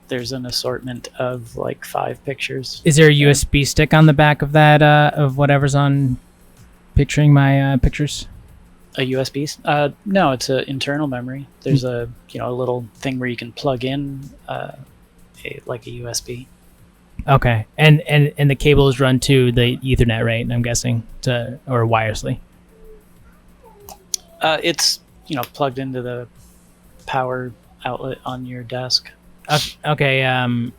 There's an assortment of like 5 pictures. Is there a USB stick on the back of that of whatever's on picturing my pictures? A USB? No, it's an internal memory. There's a little thing where you can plug in like a USB. Okay, and the cable is run to the Ethernet, right? I'm guessing or wirelessly. It's plugged into the power outlet on your desk. Okay. I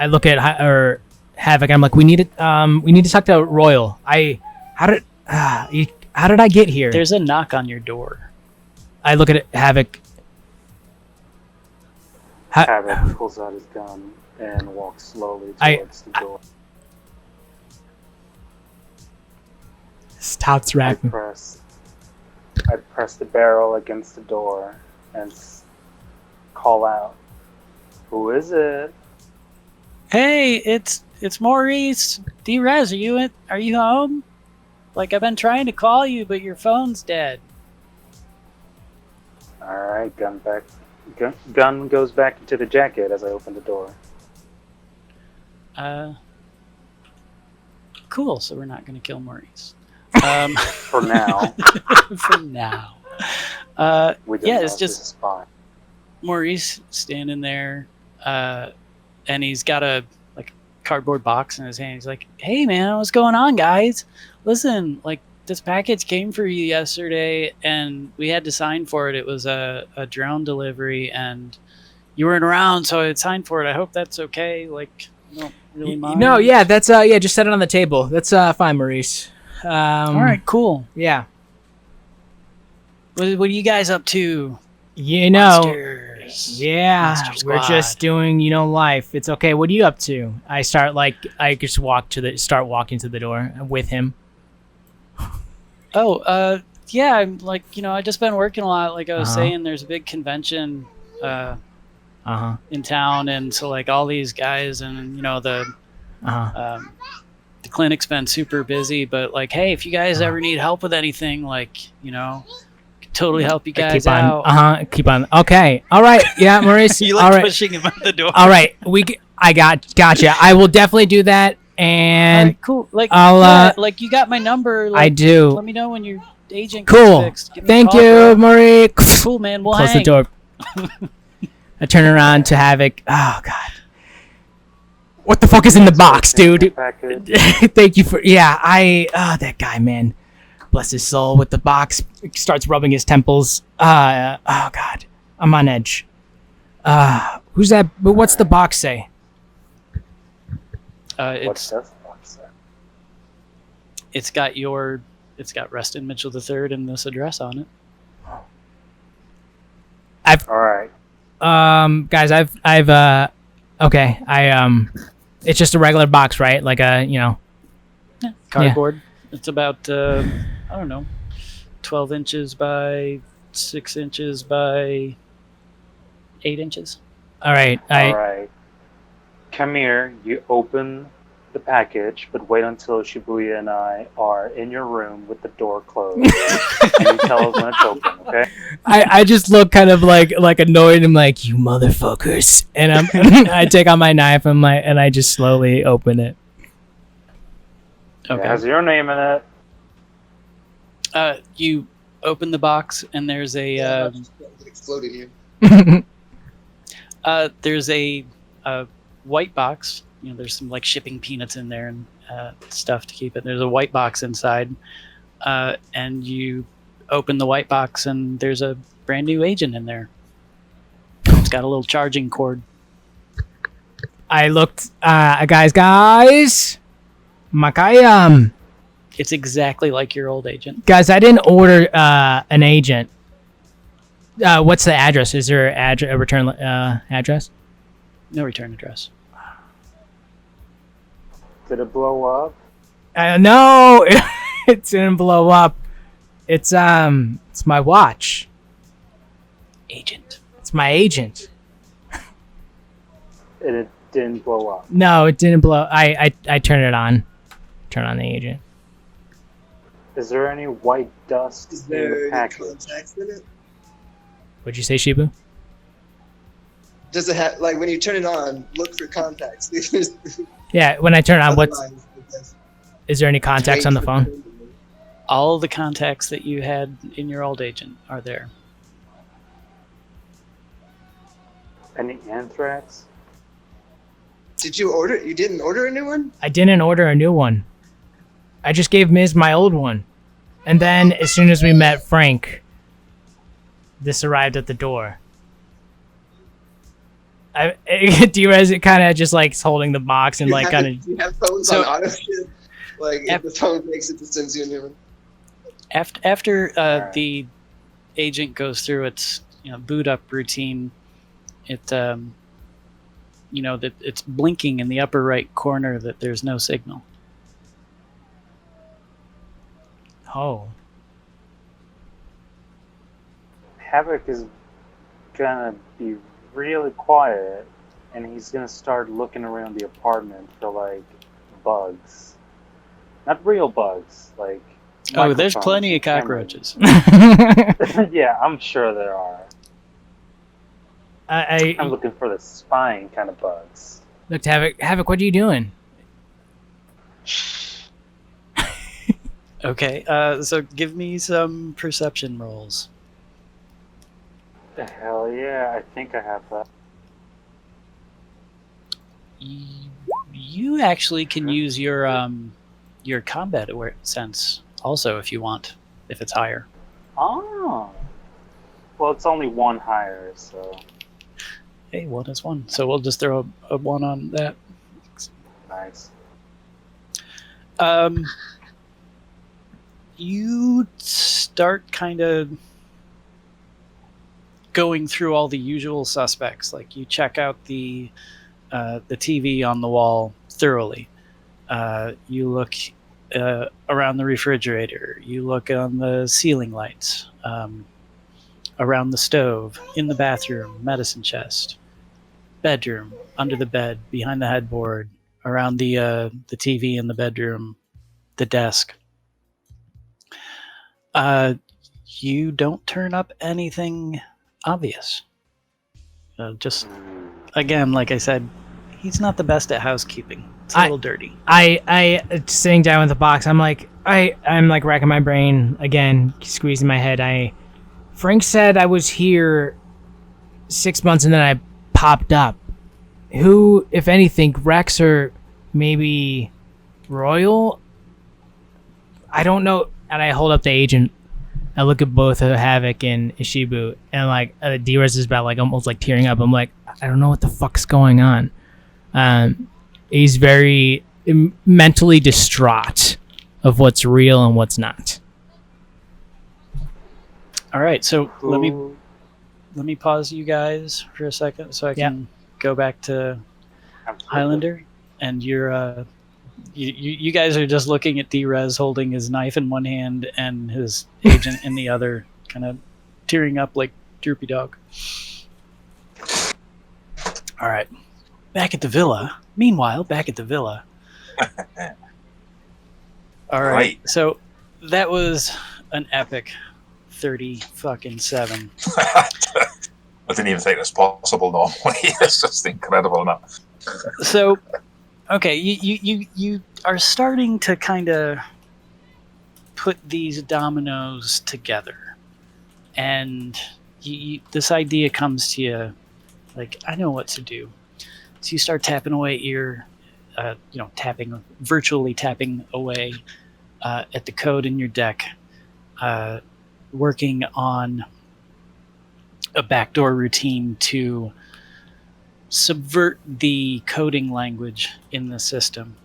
look at Havoc. I'm like, we need to talk to Royal. How did I get here? There's a knock on your door. I look at Havoc. Havoc pulls out his gun and walk slowly I- towards the door. Stop I rapping. press the barrel against the door and call out, "Who is it?" Hey, it's Maurice. D-Rez, are you home? Like, I've been trying to call you, but your phone's dead. All right, gun goes back into the jacket as I open the door. Cool. So we're not going to kill Maurice. For now. For now. We don't Yeah, know it's if just this is fine. Maurice standing there, and he's got a cardboard box in his hand. He's like, "Hey man, what's going on, guys? Listen, like, this package came for you yesterday, and we had to sign for it. It was a drone delivery, and you weren't around, so I signed for it. I hope that's okay. Like, you don't really mind." No, yeah, that's yeah. Just set it on the table. That's fine, Maurice. All right, cool. Yeah. What are you guys up to? You know. Monsters. Yeah, Monster we're just Squad. doing, life. It's okay. What are you up to? I start just start walking to the door with him. Oh, yeah. I'm like, I just been working a lot. Like I was Uh-huh. saying, there's a big convention Uh-huh. in town, and so like all these guys, and the Uh-huh. clinic's been super busy. But like, hey, if you guys ever need help with anything, like, could totally help you guys keep on. out. Keep on. Okay. All right. Yeah, Maurice. You All like right. pushing him out the door. All right. Gotcha. I will definitely do that. All And right, cool. Like, I'll, like you got my number. Like, I do. Let me know when your agent Cool. gets fixed. Give me a Thank call, you, bro. Maurice. Cool, man. We'll Close hang. the door. I turn around to Havoc. Oh God. What the fuck is in the box, dude? Package. Thank you for that guy, man. Bless his soul. With the box, starts rubbing his temples. Oh God, I'm on edge. Who's that? But what's the box say? What's It's this box say? it's got Reston Mitchell III and this address on it. All right. Guys, okay, it's just a regular box, right? Like Yeah, cardboard. It's about I don't know, 12 inches by 6 inches by 8 inches. All right, All right. Come here. You open the package, but wait until Shibuya and I are in your room with the door closed. And you tell us when it's open, okay? I just look kind of like annoyed. I'm like, you motherfuckers, and I take out my knife and I just slowly open it. It Okay. has your name in it. You open the box, and there's a It exploded here. there's a white box. There's some like shipping peanuts in there and stuff to keep it. There's a white box inside, and you open the white box, and there's a brand new agent in there. It's got a little charging cord. I looked, guys, Makayam. It's exactly like your old agent. Guys, I didn't order an agent. What's the address? Is there a return address? No return address. Did it blow up? No, it didn't blow up. It's my watch. Agent. It's my agent. And it didn't blow up. No, it didn't blow. I turn it on. Turn on the agent. Is there any white dust Is in there the any package? contacts in it? What'd you say, Shibu? Does it have, like, when you turn it on, look for contacts? Yeah, when I turn it on, Otherwise, is there any contacts wait on the for phone? it. All the contacts that you had in your old agent are there. Any anthrax? Did you order? You didn't order a new one? I didn't order a new one. I just gave Miz my old one. And then, as soon as we met Frank, this arrived at the door. D-Rez kind of just like holding the box and like kind of. You have phones So- on auto ship. Like, if the phone breaks, it just sends you a new one. After Alright. the agent goes through its boot up routine, it that it's blinking in the upper right corner that there's no signal. Oh. Havoc is gonna be really quiet, and he's gonna start looking around the apartment for like bugs. Not real bugs, like. Oh, there's microphones plenty of and cameras. cockroaches. Yeah, I'm sure there are. I'm I looking for the spying kind of bugs. looked Havoc. What are you doing? Okay, so give me some perception rolls. The hell yeah, I think I have that. You actually can use your combat sense also if you want, if it's higher. Oh. Well, it's only one higher, so. Hey, one is one, so we'll just throw a one on that. Nice. You start kind of going through all the usual suspects. Like you check out the TV on the wall thoroughly. You look around the refrigerator. You look on the ceiling lights, around the stove, in the bathroom, medicine chest, bedroom, under the bed, behind the headboard, around the TV in the bedroom, the desk. You don't turn up anything obvious. Just again, like I said, he's not the best at housekeeping. It's a little dirty. I sitting down with the box. I'm like racking my brain again, squeezing my head. Frank said I was here 6 months and then I popped up. Who, if anything, Rex or maybe Royal? I don't know. And I hold up the agent. I look at both Havoc and Ishibu, and like D-Rez is about like almost like tearing up. I'm like, I don't know what the fuck's going on. He's very mentally distraught of what's real and what's not. All right, so let me pause you guys for a second so I can go back to Highlander, and you're you guys are just looking at D-Rez holding his knife in one hand and his agent in the other, kind of tearing up like droopy dog. All right, back at the villa. Meanwhile, back at the villa. All right, so that was an epic 30-7. I didn't even think it was possible normally. It's just incredible enough. So, okay, you are starting to kind of put these dominoes together, and this idea comes to you, like, I know what to do. So you start tapping away at your, virtually tapping away at the code in your deck, working on a backdoor routine to subvert the coding language in the system.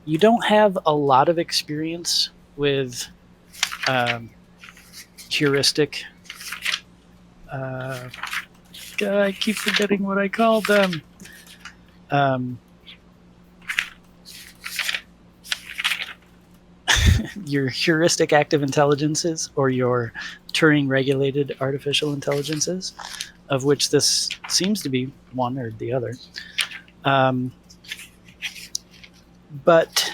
You don't have a lot of experience with heuristic. God, I keep forgetting what I called them. Your heuristic active intelligences, or your Turing regulated artificial intelligences, of which this seems to be one or the other. But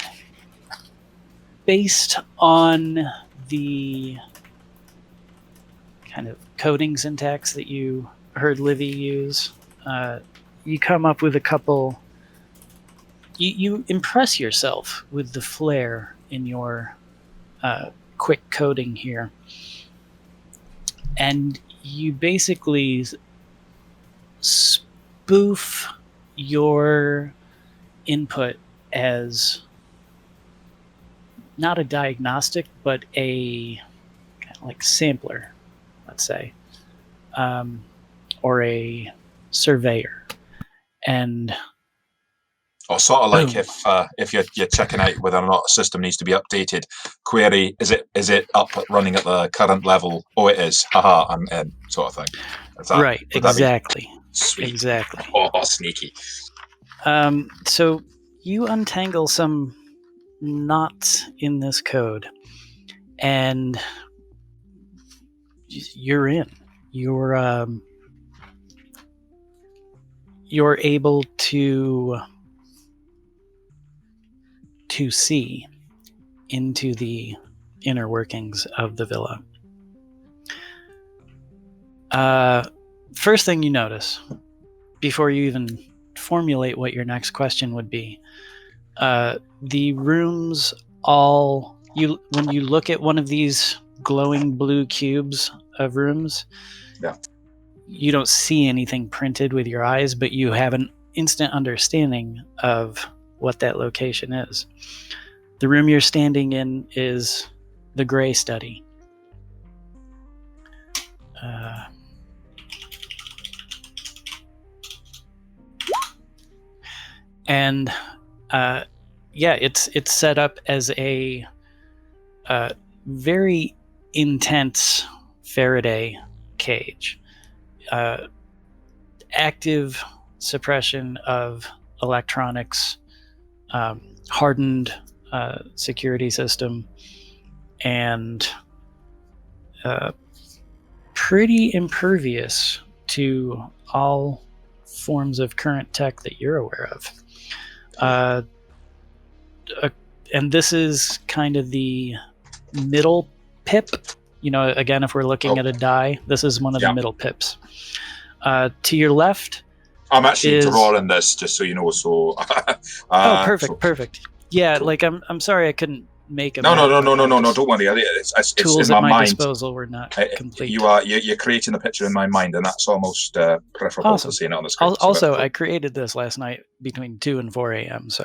based on the kind of coding syntax that you heard Livy use, you come up with a couple. You impress yourself with the flair in your quick coding here. And you basically spoof your input as not a diagnostic, but a kind of like sampler, let's say, or a surveyor. And sort of like if you're checking out whether or not a system needs to be updated, query, is it up running at the current level? Oh, it is. Haha, I'm in, sort of thing. Right, exactly. Sweet. Exactly. Oh, sneaky. So you untangle some knots in this code, and you're in. You're able to see into the inner workings of the villa. First thing you notice, before you even formulate what your next question would be, the rooms all when you look at one of these glowing blue cubes of rooms, Yeah. you don't see anything printed with your eyes, but you have an instant understanding of what that location is. The room you're standing in is the gray study. And it's set up as a very intense Faraday cage. Active suppression of electronics, hardened security system, and pretty impervious to all forms of current tech that you're aware of. And this is kind of the middle pip. Again, if we're looking at a die, this is one of the middle pips. To your left, I'm actually drawing this, just so you know. So, perfect. Yeah, cool. Like I'm sorry I couldn't make a no. Don't worry. It's tools in at my my mind. disposal were not complete. You're creating a picture in my mind, and that's almost preferable awesome. to seeing it on the screen. Also, I created this last night between 2 and 4 a.m. So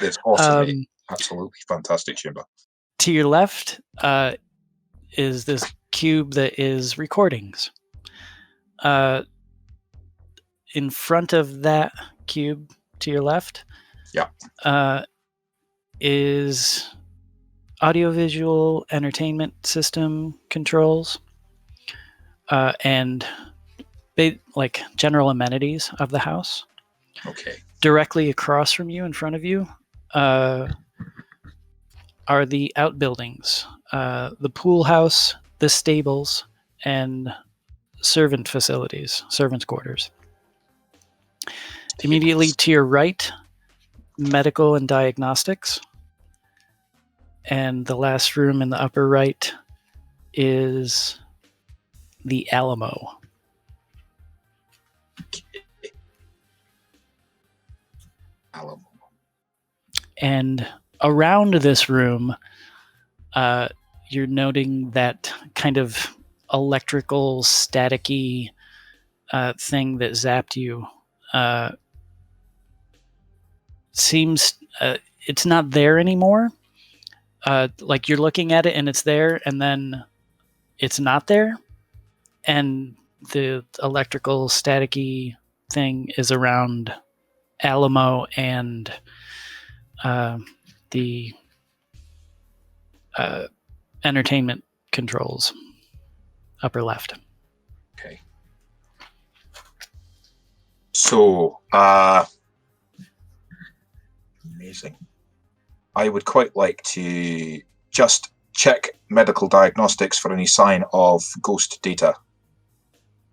it's awesome. Absolutely fantastic chamber. To your left is this cube that is recordings. In front of that cube to your left, is audiovisual entertainment system controls and like general amenities of the house. Okay. Directly across from you, in front of you, are the outbuildings, the pool house, the stables, and servant facilities, servants' quarters. Immediately to your right, medical and diagnostics. And the last room in the upper right is the Alamo. Alamo. And around this room, you're noting that kind of electrical, staticky thing that zapped you. Seems it's not there anymore. Like you're looking at it and it's there, and then it's not there, and the electrical staticky thing is around Alamo and the entertainment controls, upper left. Okay. So, amazing. I would quite like to just check medical diagnostics for any sign of ghost data.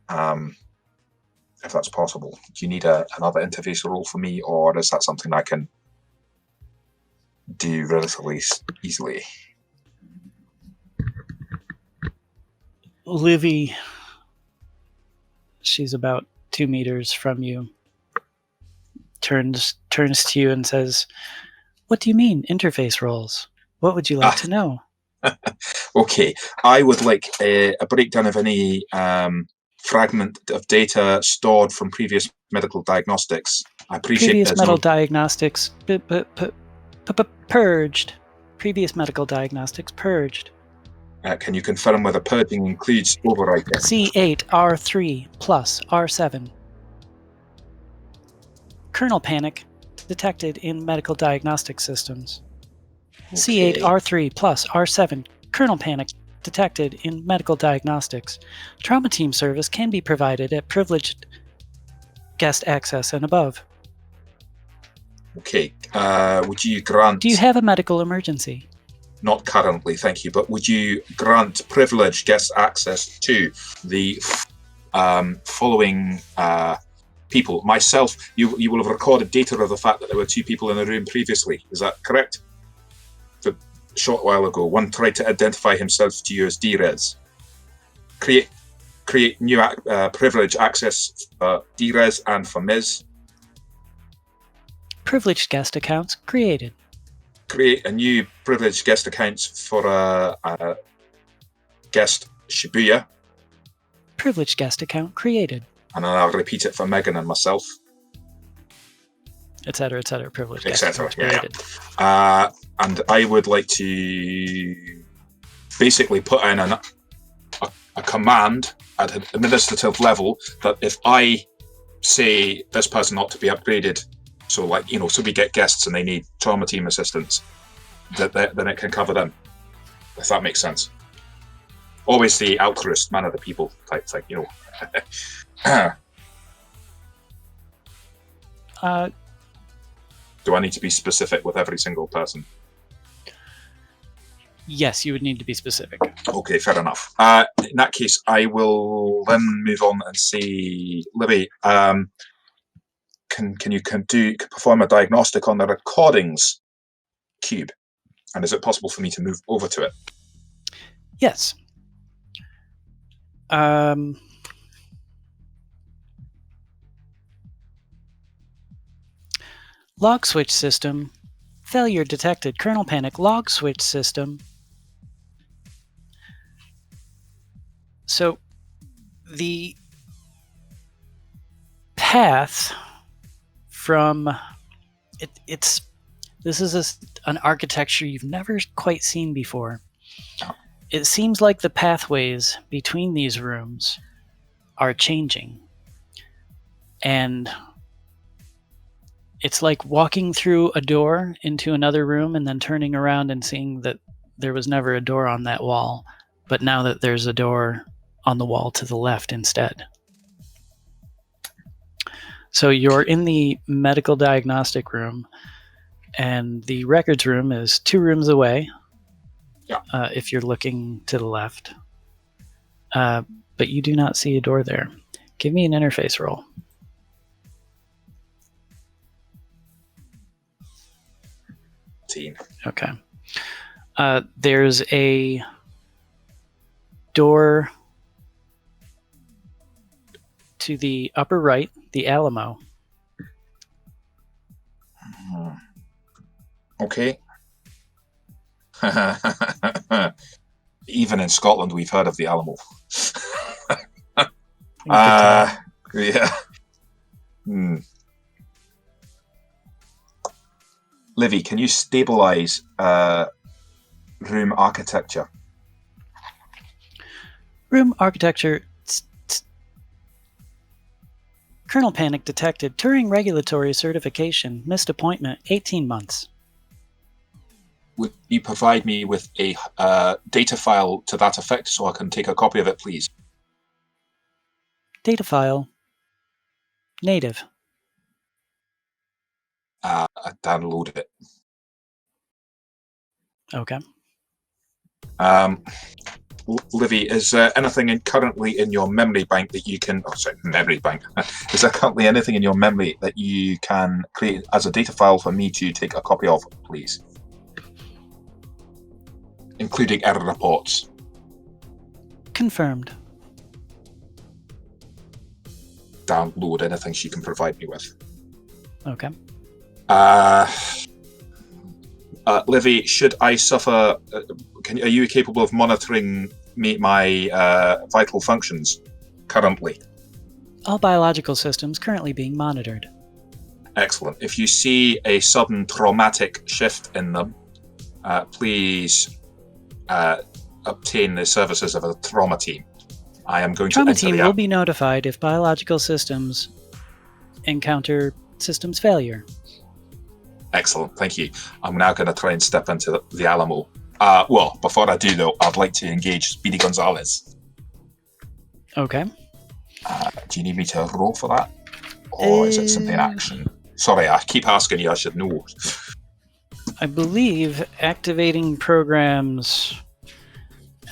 If that's possible. Do you need another interface role for me, or is that something I can do relatively easily? Livy, she's about 2 meters from you, turns to you and says, "What do you mean, interface roles? What would you like to know?" Okay, I would like a breakdown of any fragment of data stored from previous medical diagnostics. I appreciate previous medical diagnostics purged. Previous medical diagnostics purged. Can you confirm whether purging includes overwriting? C8R3 plus R7. Kernel panic detected in medical diagnostic systems. Okay. C8R3 plus R7. Kernel panic detected in medical diagnostics. Trauma team service can be provided at privileged guest access and above. Okay. Would you grant... Do you have a medical emergency? Not currently, thank you, but would you grant privileged guest access to the following people? Myself, you will have recorded data of the fact that there were 2 people in the room previously. Is that correct? A short while ago. One tried to identify himself to you as Drez. Create new privilege access for Drez and for Ms. Privileged guest accounts created. Create a new privileged guest accounts for guest Shibuya. Privileged guest account created. And then I'll repeat it for Megan and myself. Etc. Etc. Privileged guest Etc. accounts Yeah. created. And I would like to basically put in a command at an administrative level that if I say this person ought to be upgraded, so like, you know, so we get guests and they need trauma team assistance, then it can cover them, if that makes sense. Always the altruist, man of the people type thing, you know. Do I need to be specific with every single person? Yes, you would need to be specific. Okay, fair enough. In that case, I will then move on and say, Libby, can you perform a diagnostic on the recordings cube? And is it possible for me to move over to it? Yes. Log switch system. Failure detected. Kernel panic. Log switch system. So the path from this is an architecture you've never quite seen before. It seems like the pathways between these rooms are changing. And it's like walking through a door into another room and then turning around and seeing that there was never a door on that wall, but now that there's a door on the wall to the left instead. So you're in the medical diagnostic room, and the records room is 2 rooms away. Yeah. If you're looking to the left. But you do not see a door there. Give me an interface roll. Okay. There's a door to the upper right, the Alamo. Okay. Even in Scotland, we've heard of the Alamo. Yeah. Livy, can you stabilize room architecture? Room architecture. Kernel panic detected. Turing regulatory certification. Missed appointment. 18 months. Would you provide me with a data file to that effect so I can take a copy of it, please? Data file. Native. I downloaded it. Okay. Livy, is there anything currently in your memory bank that you can... Oh, sorry, memory bank. Is there currently anything in your memory that you can create as a data file for me to take a copy of, please? Including error reports. Confirmed. Download anything she can provide me with. Okay. Livy, should I suffer... are you capable of monitoring my vital functions currently? All biological systems currently being monitored. Excellent. If you see a sudden traumatic shift in them, please obtain the services of a trauma team. I am going Trauma to enter team the will app. be notified if biological systems encounter systems failure. Excellent, thank you. I'm now going to try and step into the Alamo. Well, before I do though, I'd like to engage Speedy Gonzalez. Okay. Do you need me to roll for that? Or is it simply an action? Sorry, I keep asking you. I should know. I believe activating programs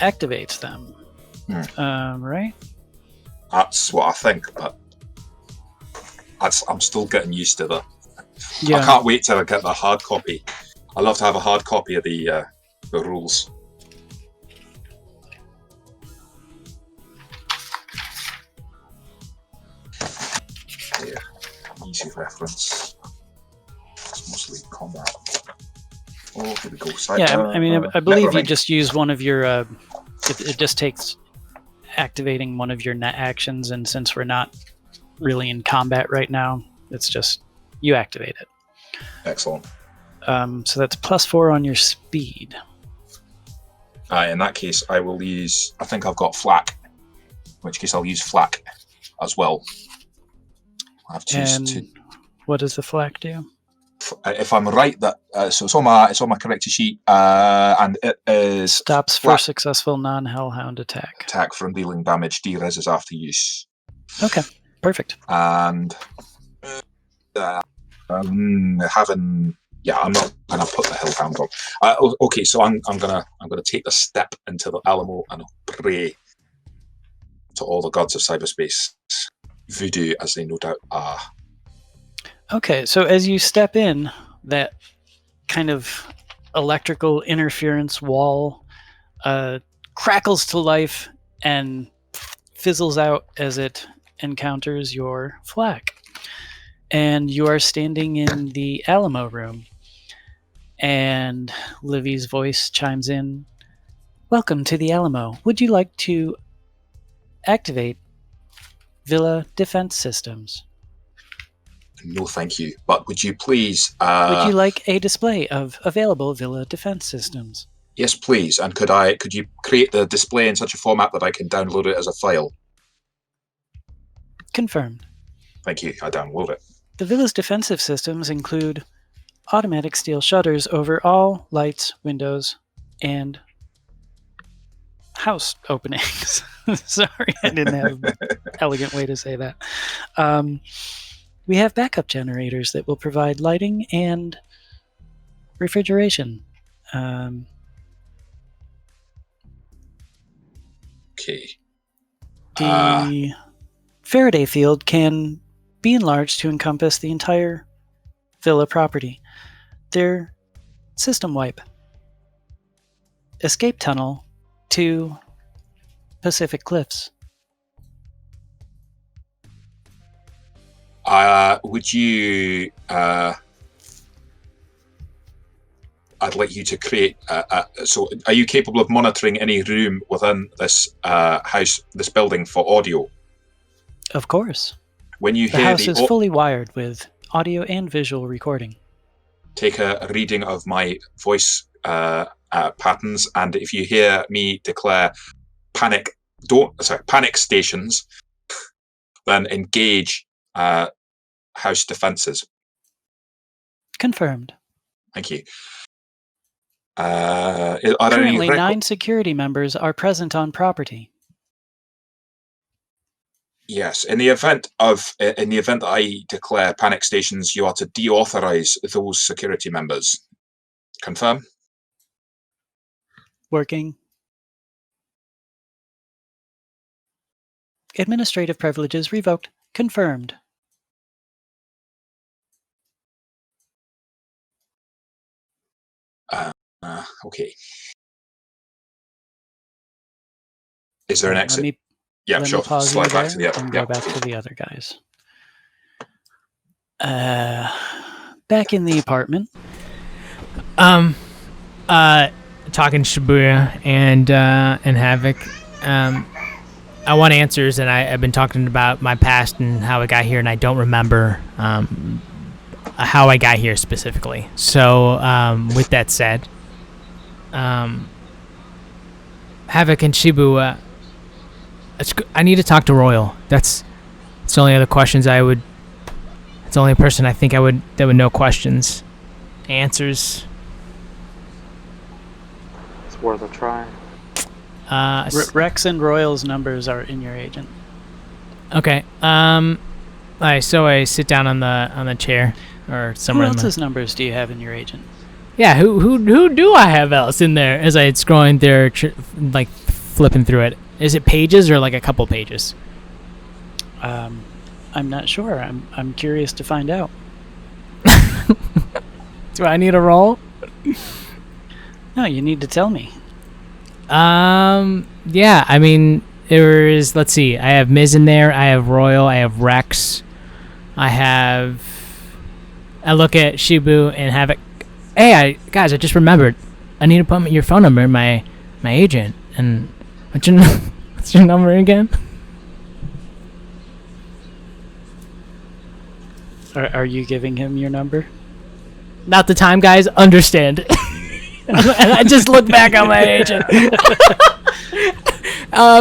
activates them. Right? That's what I think, but I'm still getting used to that. Yeah. I can't wait till I get the hard copy. I love to have a hard copy of the rules. Yeah, easy reference. It's mostly combat. Oh, here we go. I believe you just use one of your. It just takes activating one of your net actions, and since we're not really in combat right now, it's just you activate it. Excellent. So that's +4 on your speed. In that case, I will use. I think I've got flak. In which case, I'll use flak as well. And what does the flak do? If I'm right, that so it's on my character sheet, and it is stops flak. For successful non-hellhound attack. Attack from dealing damage. Dereses after use. Okay, perfect. And having. Yeah, I'm not gonna put the hellhound on. Okay, so I'm gonna take a step into the Alamo and I'll pray to all the gods of cyberspace, voodoo as they no doubt are. Okay, so as you step in, that kind of electrical interference wall crackles to life and fizzles out as it encounters your flak. And you are standing in the Alamo room. And Livy's voice chimes in. Welcome to the Alamo. Would you like to activate Villa defense systems? No, thank you. But would you please... would you like a display of available Villa defense systems? Yes, please. And could you create the display in such a format that I can download it as a file? Confirmed. Thank you. I download it. The Villa's defensive systems include automatic steel shutters over all lights, windows, and house openings. Sorry, I didn't have an elegant way to say that. We have backup generators that will provide lighting and refrigeration. Okay. The Faraday field can be enlarged to encompass the entire Villa property. Their system wipe. Escape tunnel to Pacific Cliffs. Would you... I'd like you to create... so are you capable of monitoring any room within this house, this building for audio? Of course. When you the hear house is fully wired with audio and visual recording. Take a reading of my voice patterns, and if you hear me declare panic stations, then engage house defenses. Confirmed. Thank you. Currently, 9 security members are present on property. Yes, in the event that I declare panic stations, you are to deauthorize those security members. Confirm? Working. Administrative privileges revoked. Confirmed. Okay. Is there an exit? Yeah, Let sure. me pause Slide you back there to the other. and Yeah. go back to the other guys. Back in the apartment. Talking Shibuya and Havoc. I want answers, and I've been talking about my past and how I got here, and I don't remember how I got here specifically. So, with that said, Havoc and Shibuya. I need to talk to Royal. That's the only other questions I would. It's the only person I think that would know questions, answers. It's worth a try. Rex and Royal's numbers are in your agent. Okay. Alright, so I sit down on the chair. or Who somewhere. else's numbers do you have in your agent? Yeah, who do I have else in there? As I scrolling there, like flipping through it. Is it pages or like a couple pages? I'm not sure. I'm curious to find out. Do I need a roll? No, you need to tell me. Yeah, I mean, there's, let's see, I have Miz in there, I have Royal, I have Rex, I look at Shibu and Havoc. Hey, guys, I just remembered, I need to put your phone number in my agent, and what's your number again? Are you giving him your number? Not the time, guys, understand. And I just look back on my agent.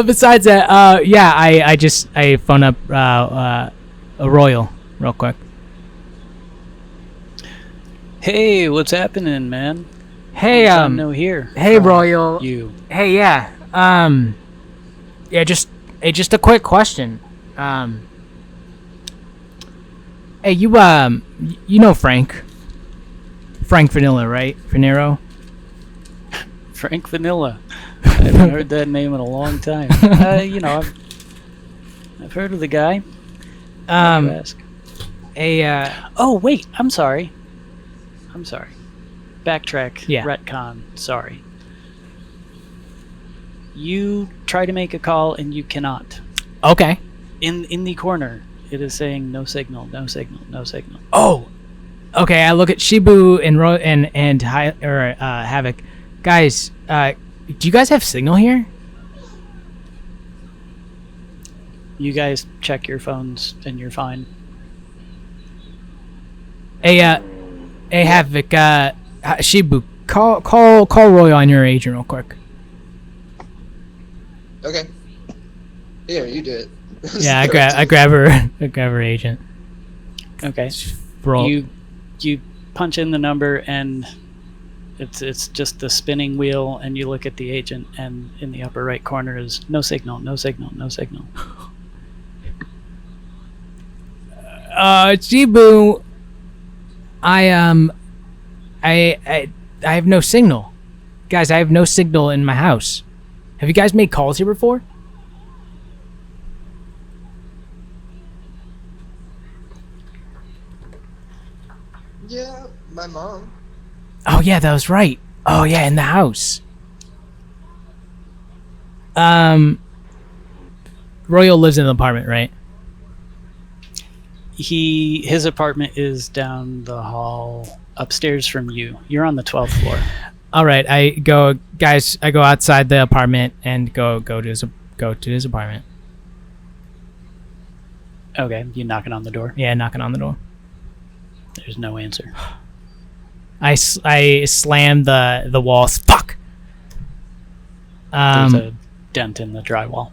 Besides that, yeah, I phone up a Royal real quick. Hey, what's happening, man? Hey, Long time no here. hey, from Royal. You. Hey, yeah. Yeah, just a quick question. Hey, you know Frank Vanilla, right? Finero? Frank Vanilla. I haven't heard that name in a long time. You know, I've heard of the guy. Why'd you ask? Oh, wait, I'm sorry. Backtrack. Yeah. Retcon. Sorry. You try to make a call and you cannot. okay. In the corner, it is saying no signal, no signal, no signal. Oh, okay. I look at Shibu and Havoc. Guys, do you guys have signal here? You guys check your phones and you're fine. Hey, Havoc, Shibu, call Roy on your agent real quick. Okay. Here, you do it. Yeah, I grab her agent. Okay. Roll. You punch in the number and it's just the spinning wheel, and you look at the agent, and in the upper right corner is no signal, no signal, no signal. Shibu, I have no signal. Guys, I have no signal in my house. Have you guys made calls here before? Yeah, my mom. Oh yeah, that was right. Oh yeah, in the house. Royal lives in an apartment, right? His apartment is down the hall upstairs from you. You're on the 12th floor. All right, I go outside the apartment and go to his apartment. Okay, you knocking on the door. Yeah, knocking on the door. There's no answer. I slam the walls. Fuck. There's a dent in the drywall.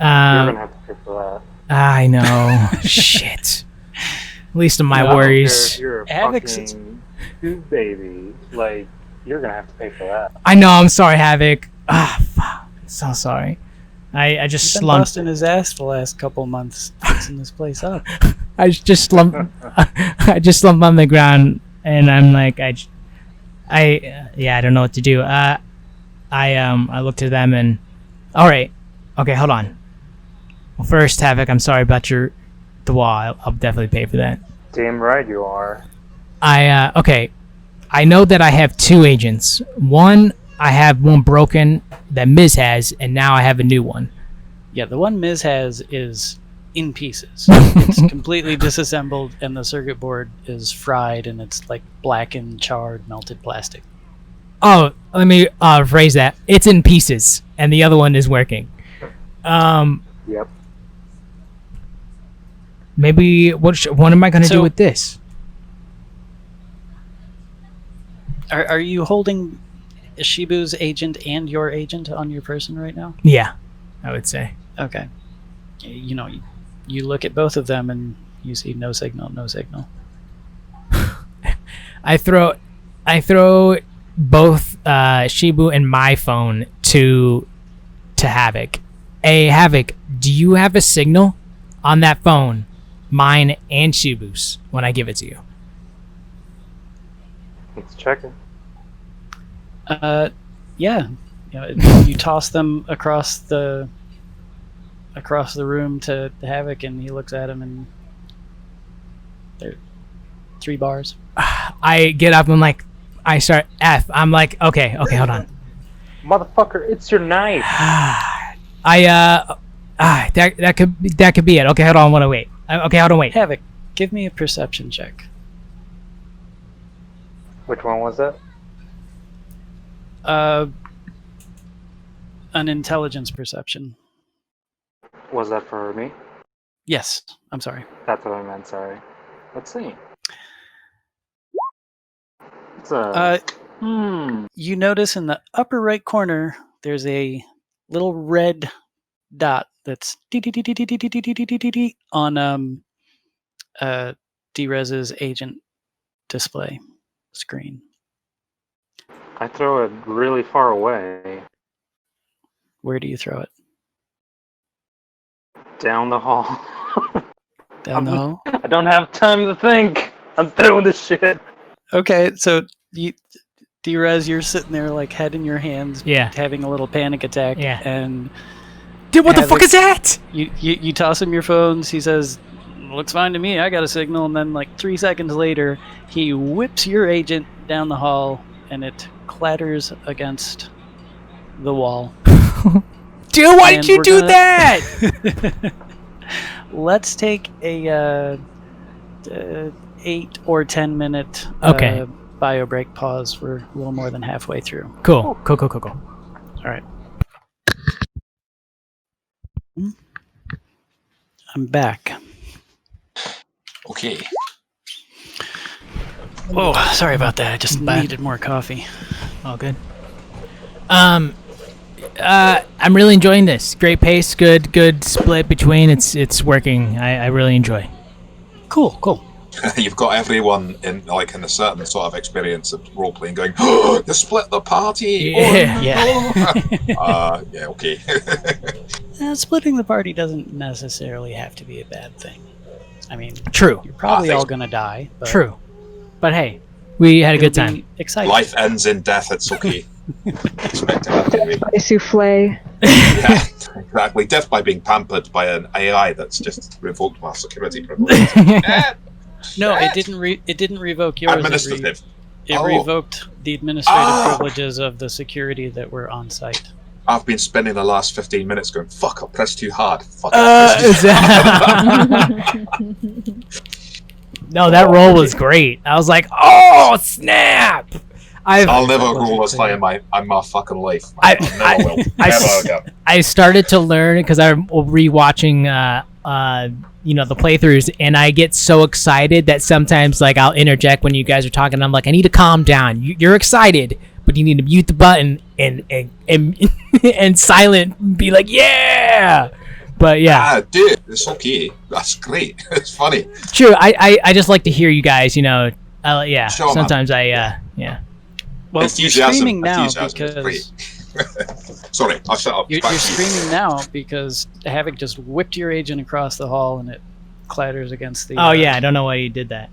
You're gonna have to pay for that. I know. Shit. Least of my I don't care worries. if you're a Havoc's- fucking tooth baby, like, you're gonna have to pay for that. I know. I'm sorry, Havoc. Fuck. So sorry. I just He's been slumped. busting his ass the last couple months fixing this place up. I just slumped. I just slumped on the ground, and I'm like, I don't know what to do. I looked to them and, all right, okay, hold on. Well, first, Havoc, I'm sorry about the wall. I'll definitely pay for that. Damn right you are. Okay, I know that I have two agents. One, I have one broken that Miz has, and now I have a new one. Yeah, the one Miz has is in pieces. It's completely disassembled, and the circuit board is fried, and it's like blackened, charred, melted plastic. Oh, let me phrase that. It's in pieces, and the other one is working. Yep. Maybe what am I gonna do So- with this? Are you holding Shibu's agent and your agent on your person right now? Yeah, I would say. Okay. You know, you look at both of them and you see no signal, no signal. I throw both Shibu and my phone to Havoc. Hey, Havoc, do you have a signal on that phone? mine and Shibu's when I give it to you. Let's check it. Yeah. You toss them across the room to Havoc, and he looks at him, and they're 3 bars. I get up and like, I start F. I'm like, okay, hold on. Motherfucker, it's your knife. That could be it. Okay, hold on, wait. Okay, hold on, wait. Havoc, give me a perception check. Which one was that? An intelligence perception. Was that for me? Yes, I'm sorry. That's what I meant, sorry. Let's see. It's a... You notice in the upper right corner, there's a little red dot that's on Drez's agent display screen. I throw it really far away. Where do you throw it? Down the hall. Down the hall? I don't have time to think. I'm throwing this shit. Okay, so Drez, you're sitting there like head in your hands, Yeah. having a little panic attack. Yeah. And Dude, what the fuck is that? you toss him your phones. He says, "Looks fine to me. I got a signal." And then like 3 seconds later, he whips your agent down the hall, and it clatters against the wall. Dude, why And did you we're do gonna- that? Let's take a 8 or 10 minute Okay. bio break pause. We're a little more than halfway through. Cool. All right. I'm back. Okay. Oh, sorry about that. I just needed more coffee. All good. I'm really enjoying this. Great pace, good split between. It's working. I really enjoy. Cool. You've got everyone in a certain sort of experience of role playing going, "Oh, you split the party." Yeah. Yeah, okay. Splitting the party doesn't necessarily have to be a bad thing. I mean, True. you're probably I all think- gonna die. But True. But hey, we had a good it'll time. be exciting. Life ends in death, it's okay. Expecting that to be. A souffle. Yeah, exactly. Death by being pampered by an AI that's just revoked my security privilege. No, it didn't revoke yours. Administrative. It Oh. revoked the administrative Ah. privileges of the security that were on site. I've been spending the last 15 minutes going, fuck, I pressed too hard. Fuck, I pressed too hard. No, that roll was great. I was like, oh snap! I'll never roll as high in my fucking life. I- never will. Never again. I started to learn because I'm rewatching, the playthroughs, and I get so excited that sometimes, like, I'll interject when you guys are talking. I'm like, I need to calm down. You're excited, but you need to mute the button and and silent. Be like, yeah. But yeah, Dude, it's okay. That's great. It's funny. true. I just like to hear you guys. Yeah. Sure, man. Sometimes yeah. Well, you're Enthusiasm- screaming now enthusiasm is because Sorry, I'll shut up. you're Back to you. screaming now because Havoc just whipped your agent across the hall and it clatters against the. Oh yeah, I don't know why you did that.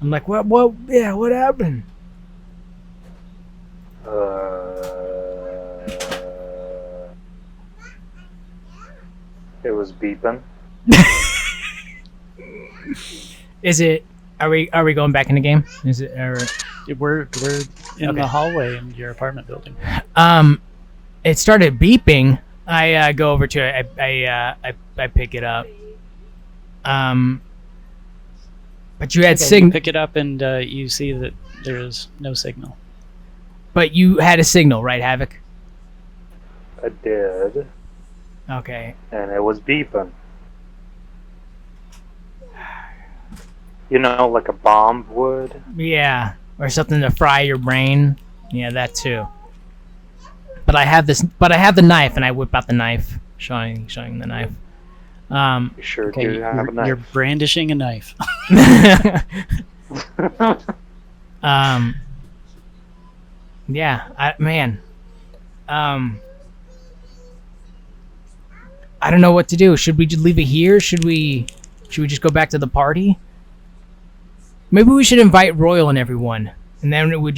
I'm like, what? Yeah, what happened? It was beeping. Is it? Are we going back in the game? Is it? We're in Okay. the hallway in your apartment building. It started beeping. I go over to it. I pick it up. But you had Okay, you signal. pick it up and you see that there's no signal. But you had a signal, right, Havoc? I did. Okay. And it was beeping. You know, like a bomb would. Yeah, or something to fry your brain. Yeah, that too. But I have this. But I have the knife, and I whip out the knife, showing the knife. You sure Okay, do have a you're knife. brandishing a knife. Yeah, I don't know what to do. Should we just leave it here? Should we Should we just go back to the party? Maybe we should invite Royal and everyone, and then we'll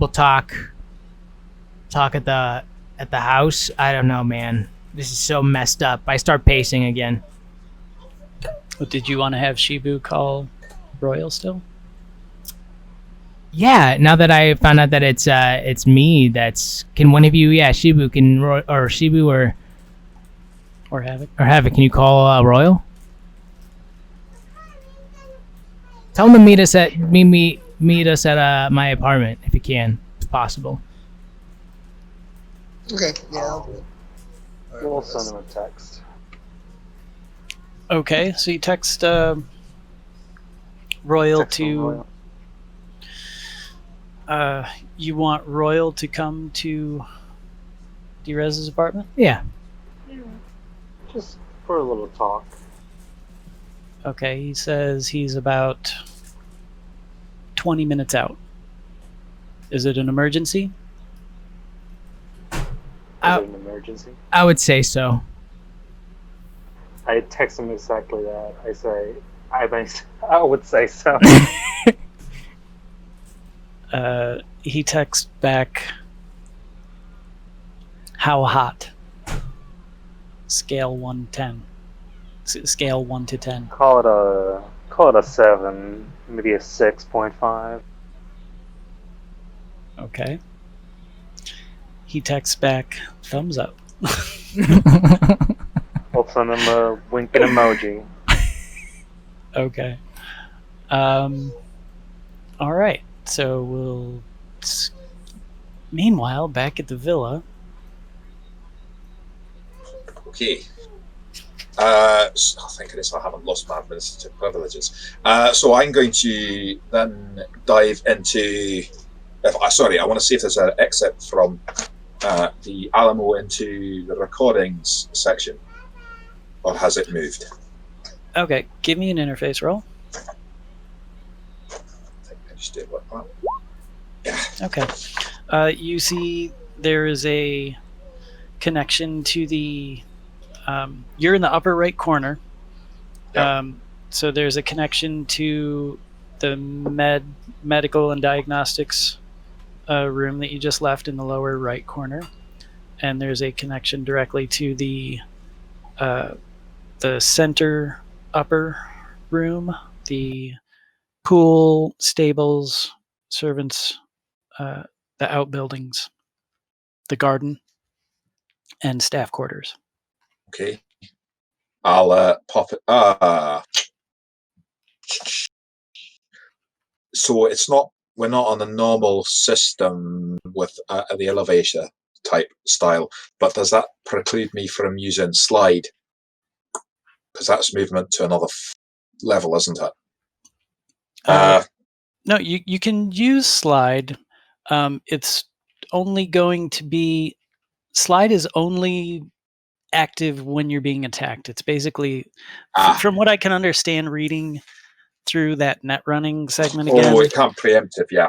talk at the house. I don't know, man. This is so messed up. I start pacing again. But did you want to have Shibu call Royal still? Yeah, now that I found out that it's me, can one of you, Shibu, or Shibu Or Havoc? or Havoc, can you call Royal? Tell him to meet us at my apartment if you can, if possible. Okay, yeah, I'll do it. All right, We'll let's- send him a text. Okay, so you text Royal Text from to. Royal. You want Royal to come to Drez's apartment? Yeah. Just for a little talk. Okay, he says he's about 20 minutes out. Is it an emergency? Is Uh, it an emergency? I would say so. I text him exactly that. I would say so. He texts back, how hot? Scale 1 to 10. Scale 1 to 10. Call it a 7, maybe a 6.5. Okay. He texts back, thumbs up. We'll send him a winking emoji. Okay. All right. So we'll. Meanwhile, back at the villa. Okay. Thank goodness I haven't lost my administrative privileges. So I'm going to then dive into. I want to see if there's an exit from the Alamo into the recordings section, or has it moved? Okay, give me an interface roll. I think I just do it like that. Yeah. Okay. You see there is a connection to the. You're in the upper right corner. Yeah. So there's a connection to the medical and diagnostics room that you just left in the lower right corner, and there's a connection directly to the center upper room, the pool, stables, servants, the outbuildings, the garden, and staff quarters. Okay. I'll pop it. So it's not. We're not on a normal system with the elevator type style, but does that preclude me from using slide? Because that's movement to another level, isn't it? No, you can use slide. It's only going to be slide is only active when you're being attacked. It's basically, from what I can understand, reading through that net running segment again. Oh, it can't preemptive, yeah.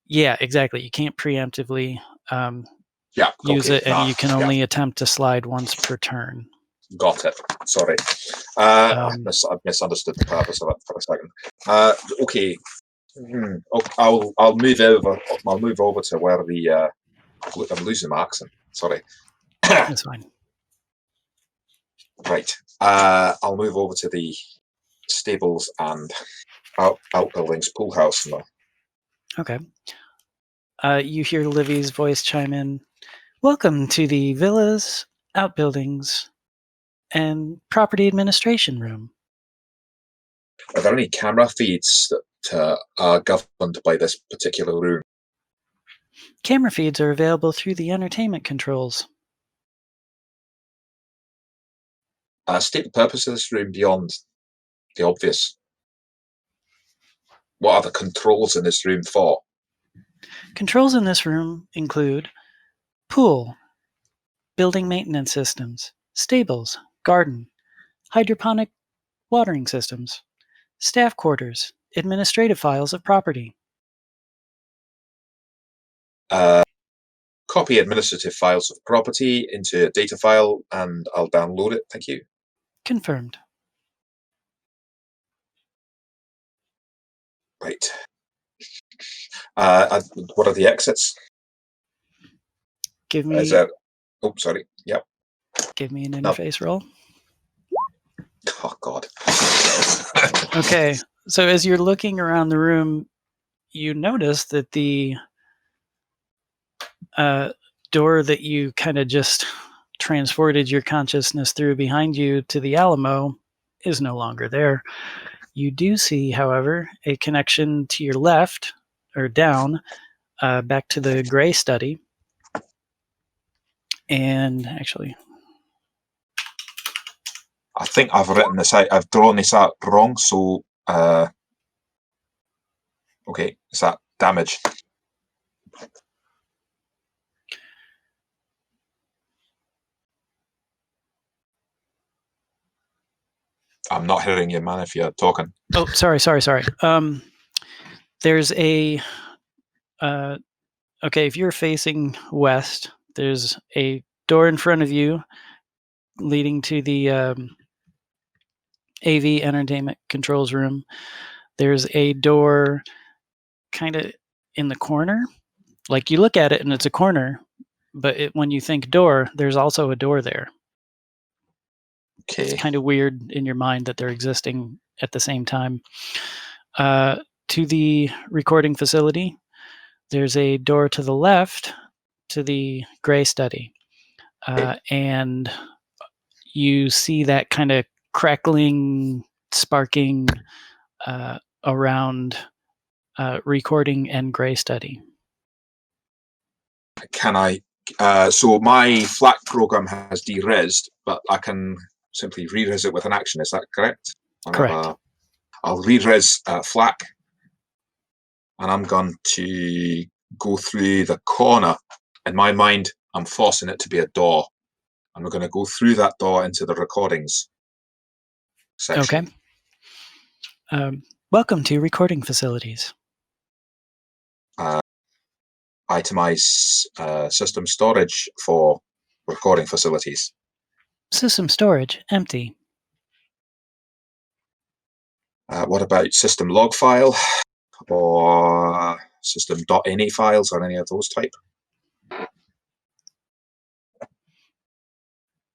Yeah, exactly. You can't preemptively Yeah, use okay, it, and nah, you can yeah, only attempt to slide once per turn. got it. Sorry, I misunderstood the purpose of it for a second. Okay, I'll move over. I'll move over to where the I'm losing my accent. Sorry. That's fine. Right. I'll move over to the stables and outbuildings, pool house, and Okay. You hear Livy's voice chime in. Welcome to the villas, outbuildings, and property administration room. are there any camera feeds that are governed by this particular room? Camera feeds are available through the entertainment controls. State the purpose of this room beyond the obvious. What are the controls in this room for? Controls in this room include pool, building maintenance systems, stables, garden, hydroponic watering systems, staff quarters, administrative files of property. Copy administrative files of property into a data file and I'll download it. Thank you. Confirmed. Right. What are the exits? Give Is me that? Oh, sorry. Yep. give me an No. interface roll. Oh God. Okay, so as you're looking around the room, you notice that the door that you kind of just transported your consciousness through behind you to the Alamo is no longer there. You do see, however, a connection to your left or down back to the gray study. And actually, I think I've written this out. I've drawn this out wrong. So, okay, is that damage? I'm not hearing you, man, if you're talking. oh, sorry. There's a okay, if you're facing west, there's a door in front of you leading to the AV entertainment controls room. There's a door kind of in the corner. Like you look at it and it's a corner, but when you think door, there's also a door there. Okay. It's kind of weird in your mind that they're existing at the same time. To the recording facility, there's a door to the left to the gray study. And you see that kind of crackling, sparking around recording and gray study. Can I? So my FLAC program has de-resed, but I can simply re-res it with an action. Is that correct? Correct. I'll re-res FLAC, and I'm going to go through the corner. In my mind, I'm forcing it to be a door. And we're going to go through that door into the recordings section. Okay. Welcome to recording facilities. Itemize system storage for recording facilities. System storage empty. What about system log file or system.ini files or any of those type?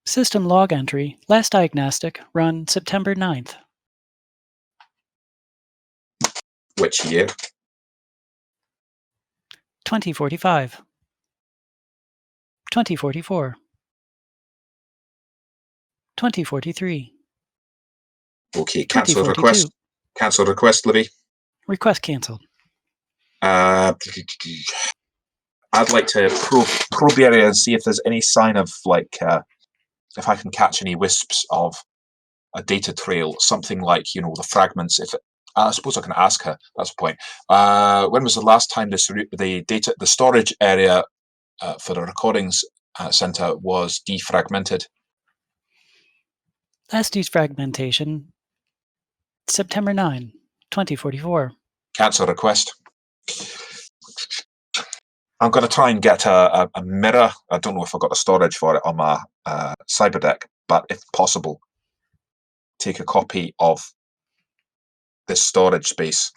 System log entry. Last diagnostic run September 9th. Which year? 2045. 2044. 2043. Okay, cancel request. Cancel request, Libby. Request cancelled. I'd like to probe the area and see if there's any sign of, like, if I can catch any wisps of a data trail, something like, you know, the fragments. If I suppose I can ask her. That's the point. When was the last time the storage area for the recordings center was defragmented? Last defragmentation September 9, 2044. Cancel request. I'm going to try and get a mirror. I don't know if I've got the storage for it on my cyberdeck, but if possible, take a copy of this storage space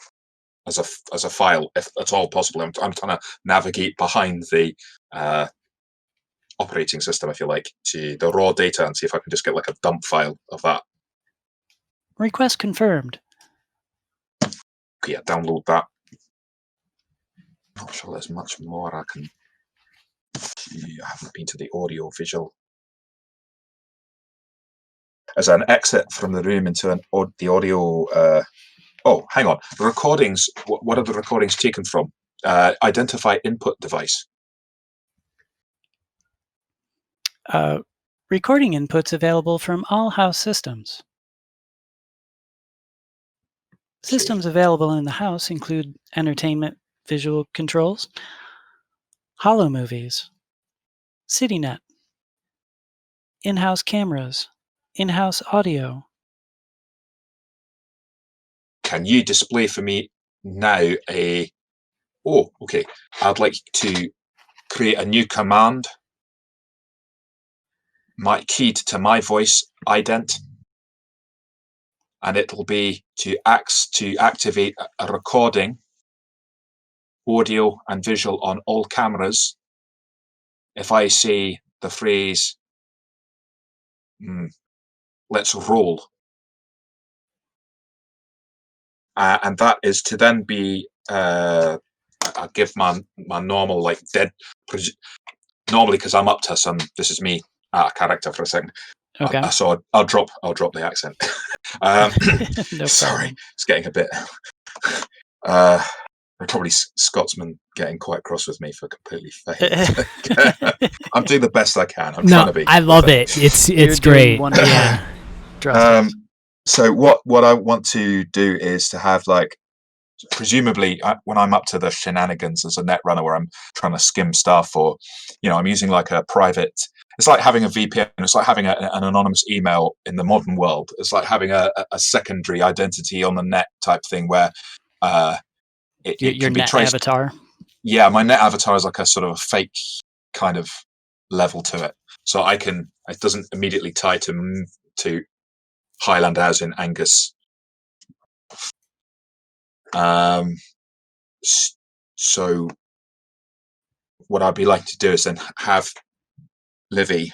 as a file, if at all possible. I'm trying to navigate behind the operating system, if you like, to the raw data and see if I can just get like a dump file of that. Request confirmed. Okay, yeah, download that. Not sure there's much more I can do. I haven't been to the audio visual. As an exit from the room into the audio. Oh, hang on. The recordings. What are the recordings taken from? Identify input device. Recording inputs available from all house systems. Systems available in the house include entertainment visual controls, Holo Movies, CityNet, in-house cameras, in-house audio. Can you display for me now oh, okay. I'd like to create a new command, keyed to my voice ident. and it'll be to activate a recording, audio and visual on all cameras. If I say the phrase, let's roll, and that is to then be, I give my normal like dead, normally because I'm up to some, this is me out of character for a second. Okay. So I'll drop the accent. No Sorry, problem. it's getting a bit. Probably Scotsman getting quite cross with me for completely failing. I'm doing the best I can. I'm trying to be. I love it. It's You're great. doing wonderful. Yeah. Trust me. So what I want to do is to have like, presumably when I'm up to the shenanigans as a net runner where I'm trying to skim stuff, or I'm using like a private, it's like having a VPN, it's like having an anonymous email in the modern world. It's like having a secondary identity on the net type thing where it Your can be net traced. avatar. Yeah, my net avatar is like a sort of a fake kind of level to it, so it doesn't immediately tie to Highland House in Angus. So what I'd be like to do is then have Livy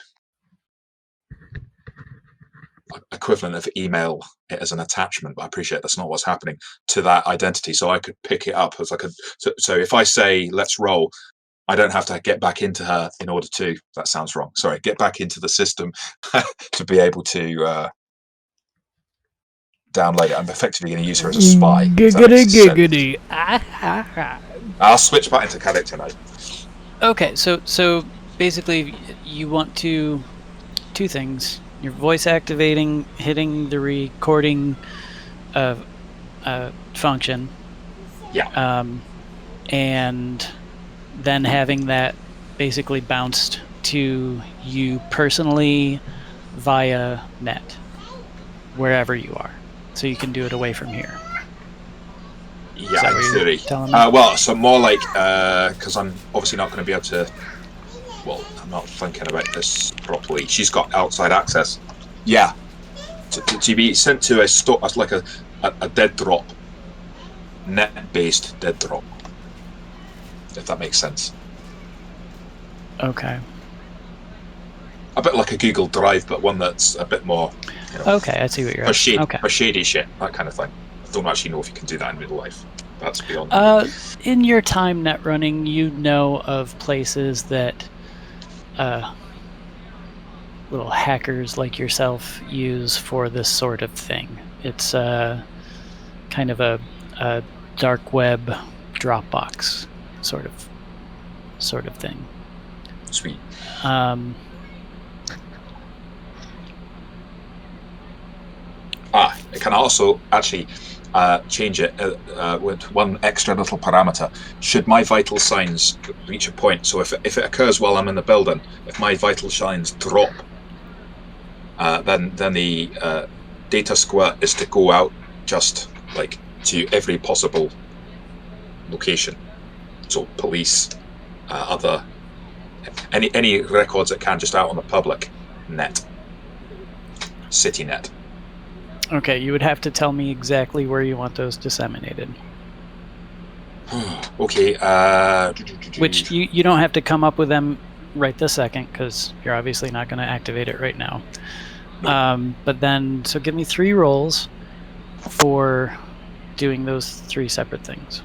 equivalent of email it as an attachment, but I appreciate that's not what's happening, to that identity, so I could pick it up as like so if I say let's roll, I don't have to get back into her in order to, that sounds wrong, sorry, get back into the system to be able to download it. I'm effectively going to use her as a spy. Giggity. I'll switch back into character now. Okay, so basically you want two things. You're voice activating, hitting the recording function. Yeah. And then having that basically bounced to you personally via net, wherever you are. So you can do it away from here. Yeah, in theory. Well, so more like, because I'm obviously not going to be able to, well, I'm not thinking about this properly. She's got outside access. Yeah. To be sent to like a dead drop, net-based dead drop, if that makes sense. Okay. A bit like a Google Drive, but one that's a bit more, Okay, I see what you're saying. Okay. For shady shit, that kind of thing. I don't actually know if you can do that in real life. That's beyond. In your time net running, you know of places that little hackers like yourself use for this sort of thing. It's kind of a dark web Dropbox sort of thing. Sweet. It can also actually change it with one extra little parameter. Should my vital signs reach a point, so if it occurs while I'm in the building, if my vital signs drop, then the data squirt is to go out just like to every possible location. So police, other any records that can, just out on the public net, city net. Okay, you would have to tell me exactly where you want those disseminated. Okay. Which you don't have to come up with them right this second, because you're obviously not going to activate it right now. No. But then, so give me 3 rolls for doing those 3 separate things.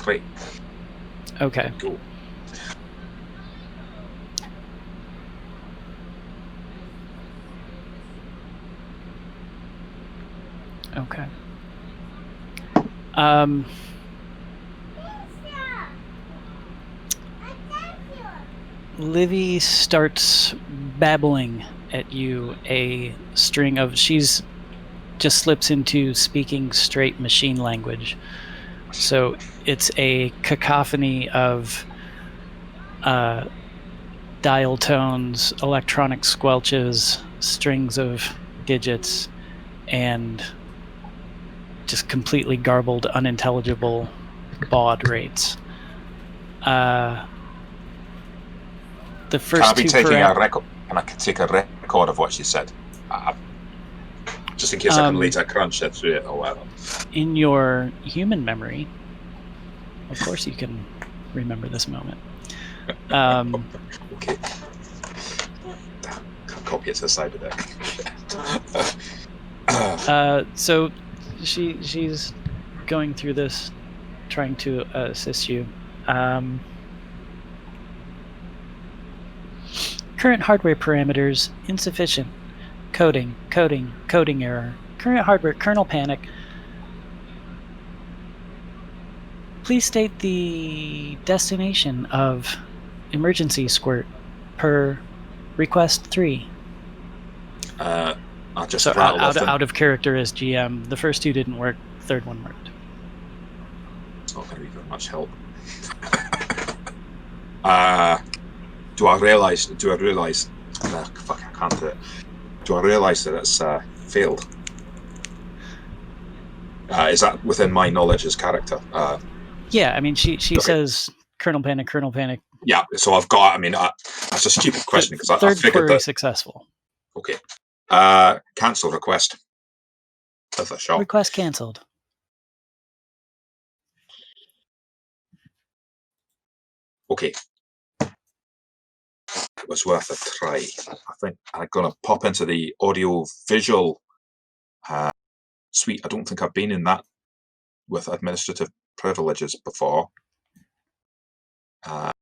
Great. Okay. Cool. Okay. Livy starts babbling at you a string of, she's just slips into speaking straight machine language. So it's a cacophony of dial tones, electronic squelches, strings of digits, and just completely garbled, unintelligible baud rates. The The Can I first be two taking a param- record? Can I take a record of what she said? Just in case I can later crunch it through it or whatever. in your human memory, of course, you can remember this moment. Okay. Can't copy it to the side of it. So she's going through this, trying to assist you. Current hardware parameters insufficient. Coding error. Current hardware kernel panic. Please state the destination of emergency squirt per request 3. I'll just So rattle off out of character as GM. The first 2 didn't work. Third one worked. It's not going to be very much help. Do I realise? Fuck, I can't do it. Do I realise that it's failed? Is that within my knowledge as character? Yeah, I mean, she Okay. says kernel panic. Yeah, so I've got. I mean, that's a stupid question because I Third figured query that. successful. Okay. Cancel request. With a shot. Request cancelled. Okay. It was worth a try. I think I'm going to pop into the audio visual suite. I don't think I've been in that with administrative privileges before. Don't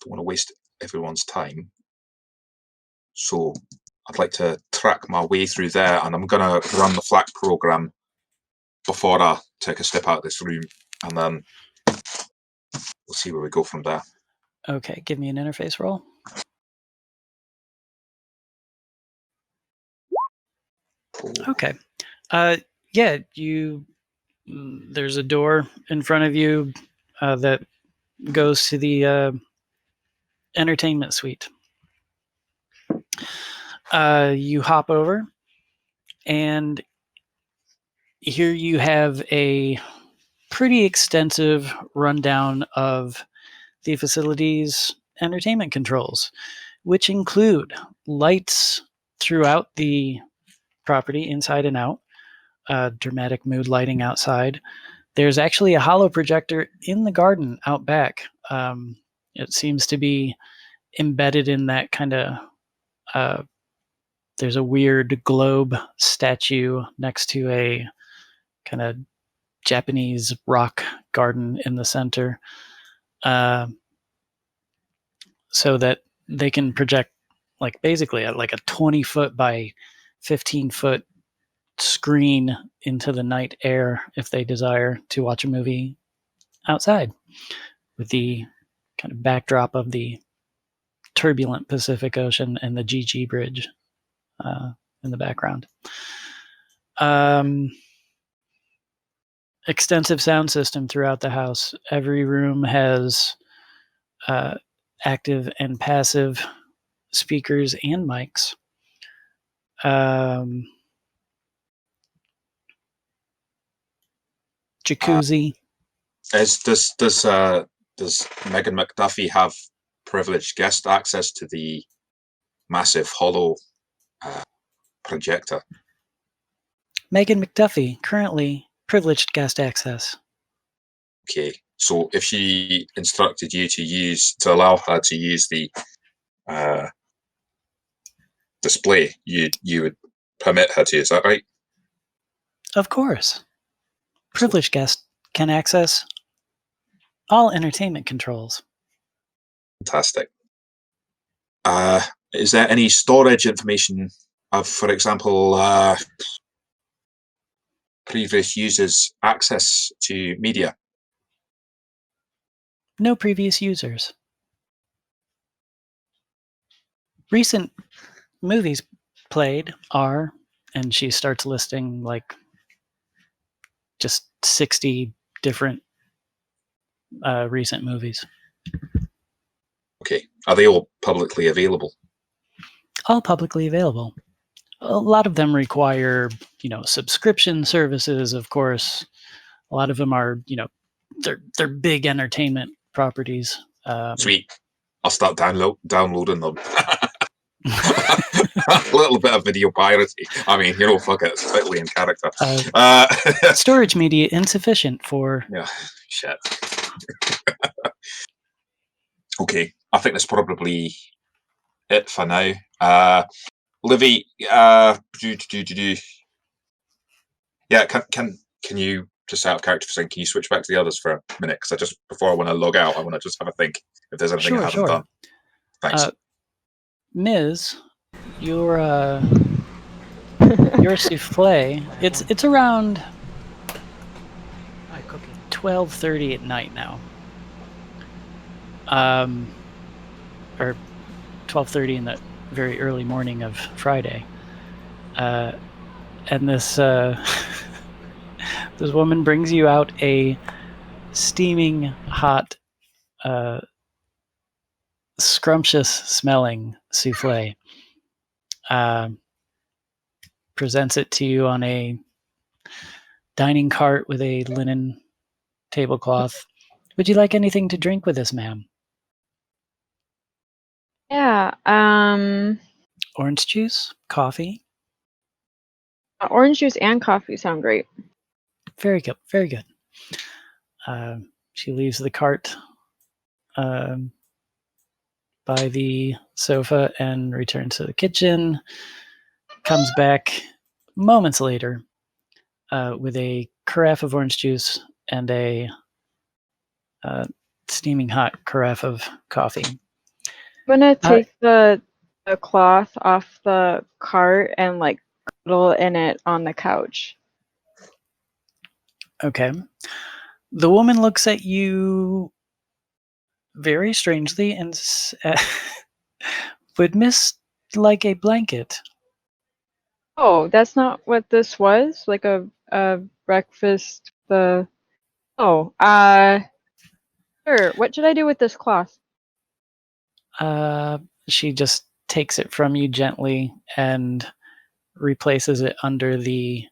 want to waste everyone's time. So I'd like to track my way through there, and I'm going to run the FLAC program before I take a step out of this room, and then we'll see where we go from there. Okay, give me an interface roll. Okay. Yeah, there's a door in front of you that goes to the entertainment suite. You hop over, and here you have a pretty extensive rundown of the facility's entertainment controls, which include lights throughout the property, inside and out, dramatic mood lighting outside. There's actually a holo projector in the garden out back. It seems to be embedded in that kind of. There's a weird globe statue next to a kind of Japanese rock garden in the center, so that they can project basically like a 20-foot by 15-foot screen into the night air if they desire to watch a movie outside, with the kind of backdrop of the turbulent Pacific Ocean and the GG Bridge in the background. Extensive sound system throughout the house. Every room has active and passive speakers and mics. Jacuzzi. Does Megan McDuffie have privileged guest access to the massive holo projector? Megan McDuffie, currently privileged guest access. Okay, so if she instructed you to allow her to use the display, you would permit her to, is that right? Of course. Privileged guests can access all entertainment controls. Fantastic. Is there any storage information of, for example, previous users' access to media? No previous users. Recent movies played are, and she starts listing just 60 different recent movies. Okay. Are they all publicly available? All publicly available. A lot of them require, subscription services, of course. A lot of them are, they're big entertainment properties. Sweet. I'll start downloading them. A little bit of video piracy. I mean, fuck it, it's totally in character. Storage media insufficient for... Yeah, shit. Okay, I think that's probably it for now. Livy, yeah, can you, just out of character for a second, can you switch back to the others for a minute? Because before I want to log out, I want to just have a think if there's anything I haven't done. Thanks. Ms., your souffle, it's around 12:30 at night now. Or 12:30 in the very early morning of Friday. And this this woman brings you out a steaming hot, scrumptious smelling souffle. Presents it to you on a dining cart with a linen tablecloth. Would you like anything to drink with this, ma'am? Yeah. Orange juice? Coffee? Orange juice and coffee sound great. Very good. Very good. She leaves the cart by the sofa and returns to the kitchen. Comes back moments later with a carafe of orange juice and a steaming hot carafe of coffee. I'm gonna take the cloth off the cart and like cuddle in it on the couch. Okay. The woman looks at you very strangely and would miss like a blanket. Oh, that's not what this was? Like a breakfast, sure. What should I do with this cloth? She just takes it from you gently and replaces it under the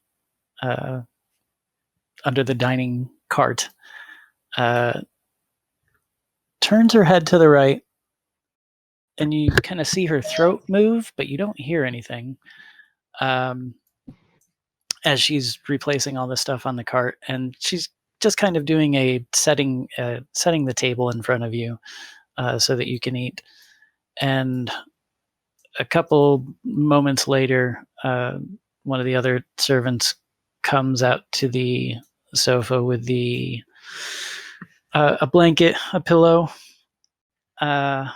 dining cart. Turns her head to the right, and you kind of see her throat move, but you don't hear anything. As she's replacing all the stuff on the cart, and she's just kind of doing a setting the table in front of you so that you can eat. And a couple moments later, one of the other servants comes out to the sofa with a blanket, a pillow, and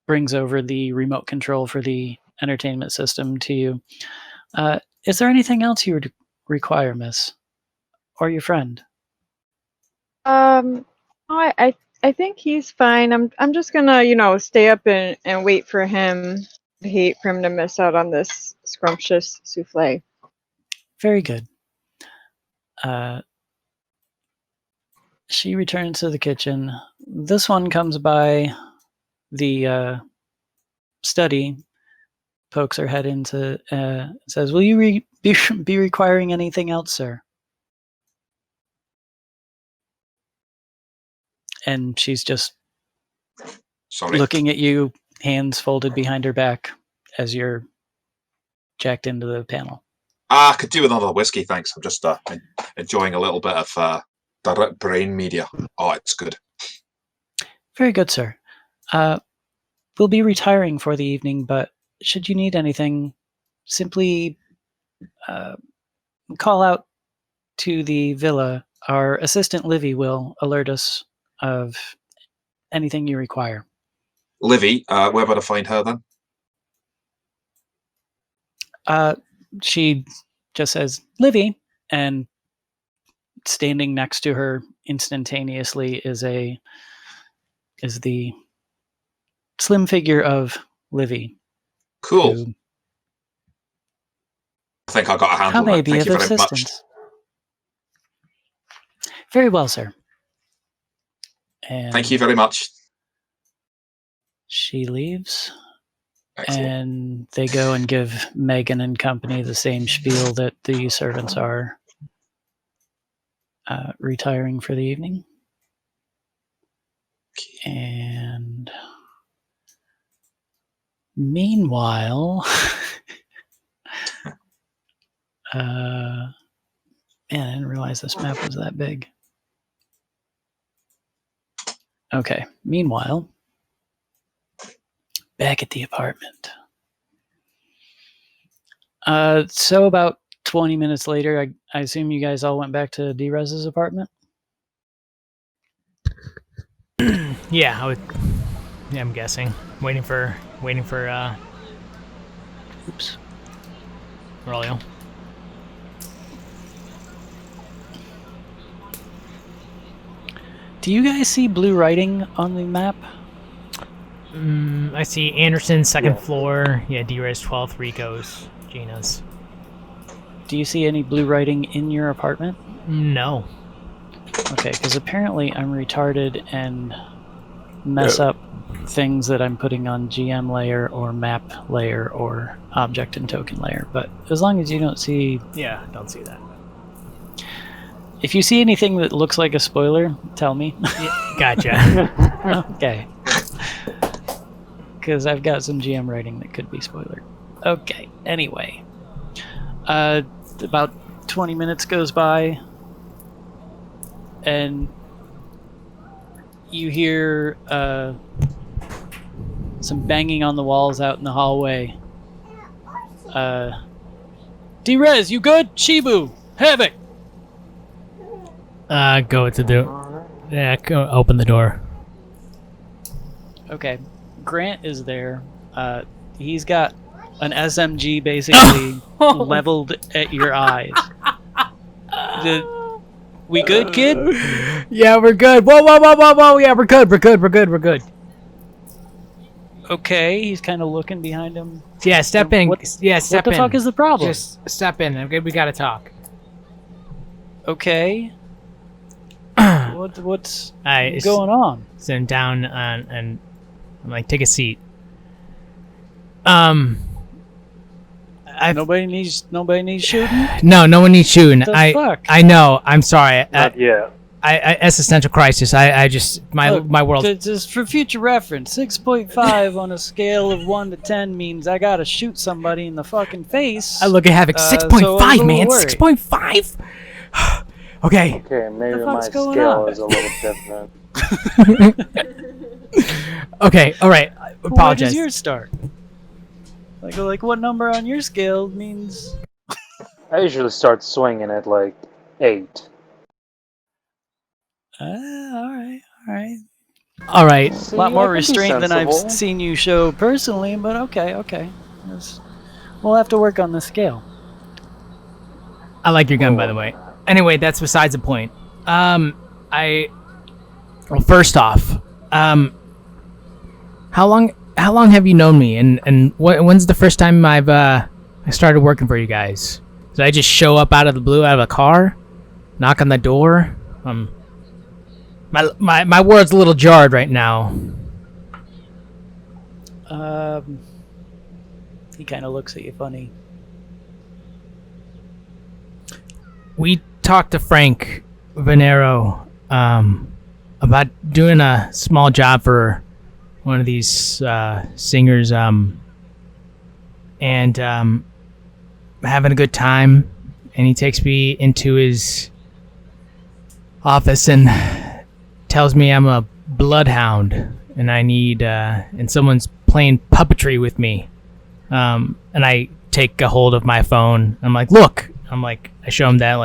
brings over the remote control for the entertainment system to you. Is there anything else you would require, miss? Or your friend? I think he's fine. I'm just gonna, stay up and wait for him. I hate for him to miss out on this scrumptious souffle. Very good. She returns to the kitchen. This one comes by the study, pokes her head into, says, "Will you be requiring anything else, sir?" And she's just looking at you, hands folded behind her back, as you're jacked into the panel. I could do another whiskey, thanks. I'm just enjoying a little bit of direct brain media. Oh, it's good. Very good, sir. We'll be retiring for the evening, but should you need anything, simply call out to the villa. Our assistant Livy will alert us of anything you require. Livy, where about to find her then? She just says, "Livy," and standing next to her instantaneously is the slim figure of Livy. Cool. Who, I think I got a handle. How may I be of assistance? Very well, sir. And thank you very much. She leaves. Excellent. And they go and give Megan and company the same spiel that the servants are retiring for the evening. And meanwhile, man, I didn't realize this map was that big. Okay, meanwhile, back at the apartment. So about 20 minutes later, I assume you guys all went back to D-Rez's apartment? Yeah, I would. Yeah, I'm guessing. Waiting for Oops. Aurelio. Do you guys see blue writing on the map? I see Anderson's second Yeah. floor. Yeah, D-Rez 12th, Rico's, Gina's. Do you see any blue writing in your apartment? No. Okay, because apparently I'm retarded and mess up things that I'm putting on GM layer or map layer or object and token layer. But as long as you don't see... Yeah, don't see that. If you see anything that looks like a spoiler, tell me. Gotcha. Okay. Because I've got some GM writing that could be spoiler. Okay, anyway. About 20 minutes goes by, and you hear some banging on the walls out in the hallway. D-Rez, you good? Shibu! Havoc! Go to the... Yeah, go open the door. Okay. Grant is there. He's got an SMG basically leveled at your eyes. We good, kid? Yeah, we're good. Whoa. Yeah, we're good. Okay, he's kind of looking behind him. Yeah, step in. Yeah, step in. What the fuck is the problem? Just step in. Okay, we gotta talk. Okay. What's I going on? sit him down and I'm like, take a seat. Nobody needs shooting. No one needs shooting. The fuck? I know. I'm sorry. Not yet. I existential crisis. I just my world. Just for future reference, 6.5 on a scale of 1 to 10 means I gotta shoot somebody in the fucking face. I look at Havoc. so 6.5, I'm a man. little worried. 6.5. Okay. Okay, maybe my fuck's going scale on? is a little different. Okay. All right. Where Apologize. does yours start? Like what number on your scale means? I usually start swinging at like 8. All right. All right. See, A lot I more can be restraint than I've sensible. seen you show personally, but okay. We'll have to work on the scale. I like your gun, by the way. Anyway, that's besides the point. Well, first off, how long have you known me, and when's the first time I started working for you guys? Did I just show up out of the blue, out of a car, knock on the door? My world's a little jarred right now. He kind of looks at you funny. We talked to Frank Venero about doing a small job for one of these singers, and having a good time. And he takes me into his office and tells me I'm a bloodhound, and I need and someone's playing puppetry with me. And I take a hold of my phone. I'm like, look. I show him that,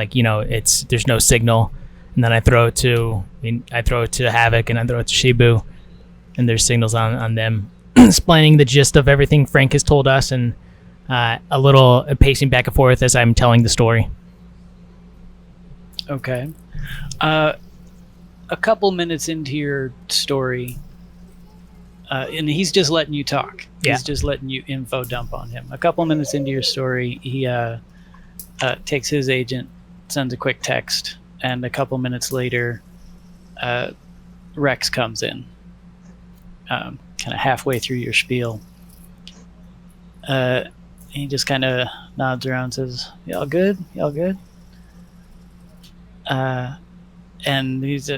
there's no signal, and then I throw it to Havoc, and I throw it to Shibu, and there's signals on them, explaining the gist of everything Frank has told us, and a little pacing back and forth as I'm telling the story. Okay. A couple minutes into your story, and he's just letting you talk. Yeah. He's just letting you info dump on him. A couple minutes into your story, he takes his agent, sends a quick text, and a couple minutes later, Rex comes in, kind of halfway through your spiel. He just kind of nods around and says, y'all good? And he's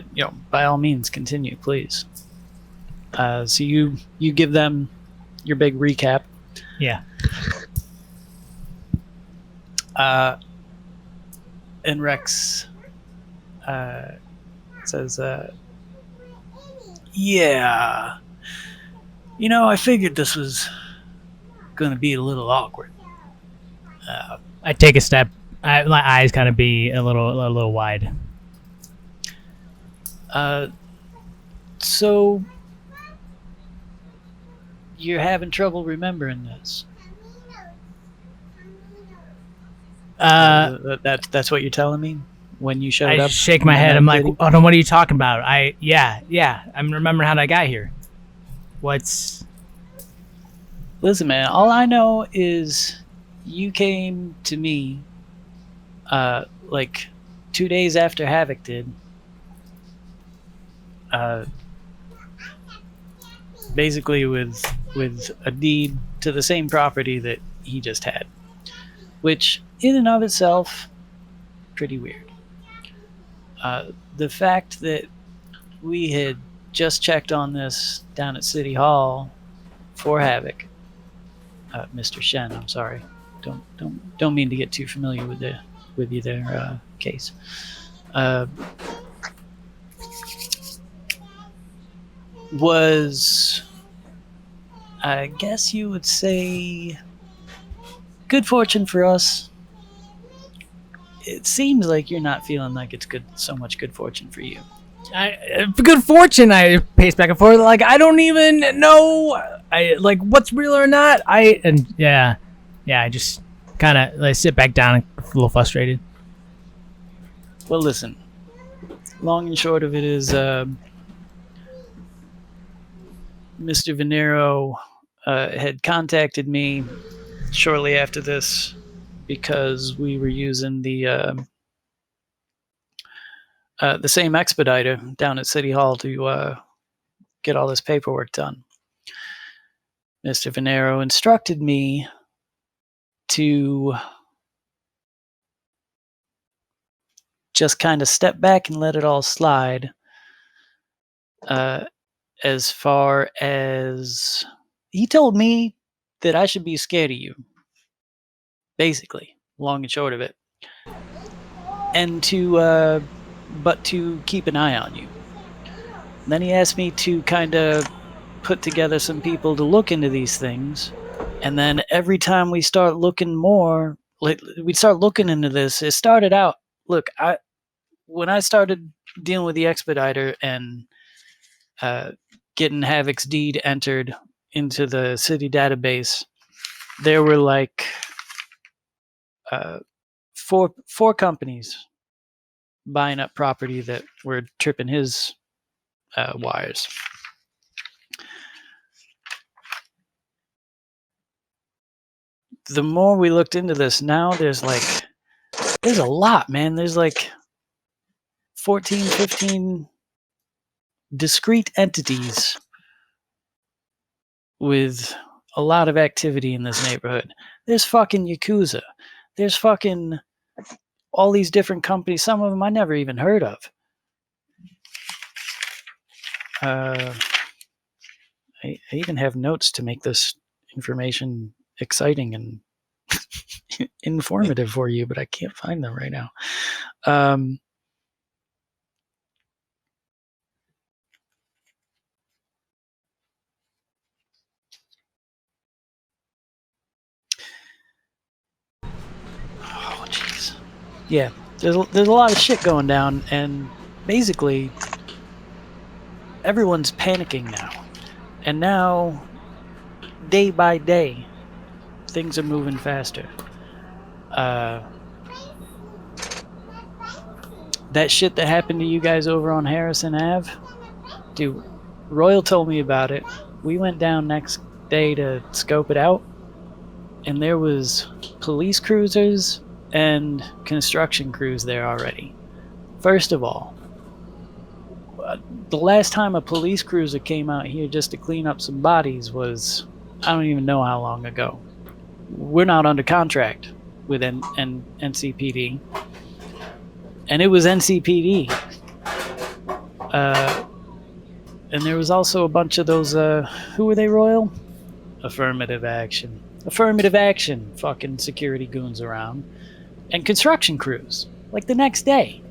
by all means, continue, please. So you give them your big recap. Yeah. And Rex says, yeah, I figured this was going to be a little awkward. I take a step. My eyes kind of be a little wide. So you're having trouble remembering this? That's what you're telling me when you showed I up. shake my head. I'm like, City? oh, no, what are you talking about? Yeah. I'm remembering how I got here. What's... Listen, man, all I know is you came to me like 2 days after Havoc did. Basically with a deed to the same property that he just had, which in and of itself, pretty weird. The fact that we had just checked on this down at City Hall for Havoc, Mr. Shen, I'm sorry, don't mean to get too familiar with you there, Case. Was, I guess you would say, good fortune for us. It seems like you're not feeling like it's so much good fortune for you. Good fortune. I pace back and forth. Like, I don't even know. What's real or not. I just kind of sit back down, a little frustrated. Well, listen. Long and short of it is, Mr. Venero had contacted me shortly after this because we were using the same expediter down at City Hall to get all this paperwork done. Mr. Venero instructed me to just kind of step back and let it all slide. As far as he told me that I should be scared of you, basically, long and short of it, and to keep an eye on you. And then he asked me to kind of put together some people to look into these things, and then every time we start looking more, we'd start looking into this. It started out, look, when I started dealing with the expediter and getting Havoc's deed entered into the city database, there were like four companies buying up property that were tripping his wires. The more we looked into this, now there's a lot, man. There's like 14, 15 discrete entities with a lot of activity in this neighborhood. There's fucking Yakuza. There's fucking all these different companies. Some of them I never even heard of. I even have notes to make this information exciting and informative for you, but I can't find them right now. Oh, jeez. Yeah, there's a lot of shit going down, and basically everyone's panicking now. And now, day by day, things are moving faster. That shit that happened to you guys over on Harrison Ave, dude, Royal told me about it. We went down next day to scope it out, and there was police cruisers and construction crews there already. First of all, the last time a police cruiser came out here just to clean up some bodies was, I don't even know how long ago. We're not under contract with NCPD. And it was NCPD. And there was also a bunch of those, who were they, Royal? Affirmative action. Affirmative action fucking security goons around. And construction crews. Like the next day.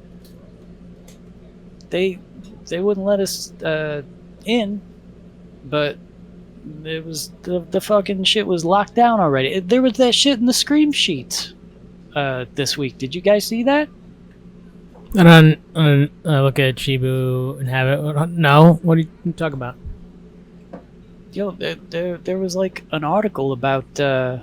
They wouldn't let us in, but it was the fucking shit was locked down already. There was that shit in the scream sheets this week. Did you guys see that? And then look at Shibu and have it. No, what are you talking about? Yo, there was like an article about the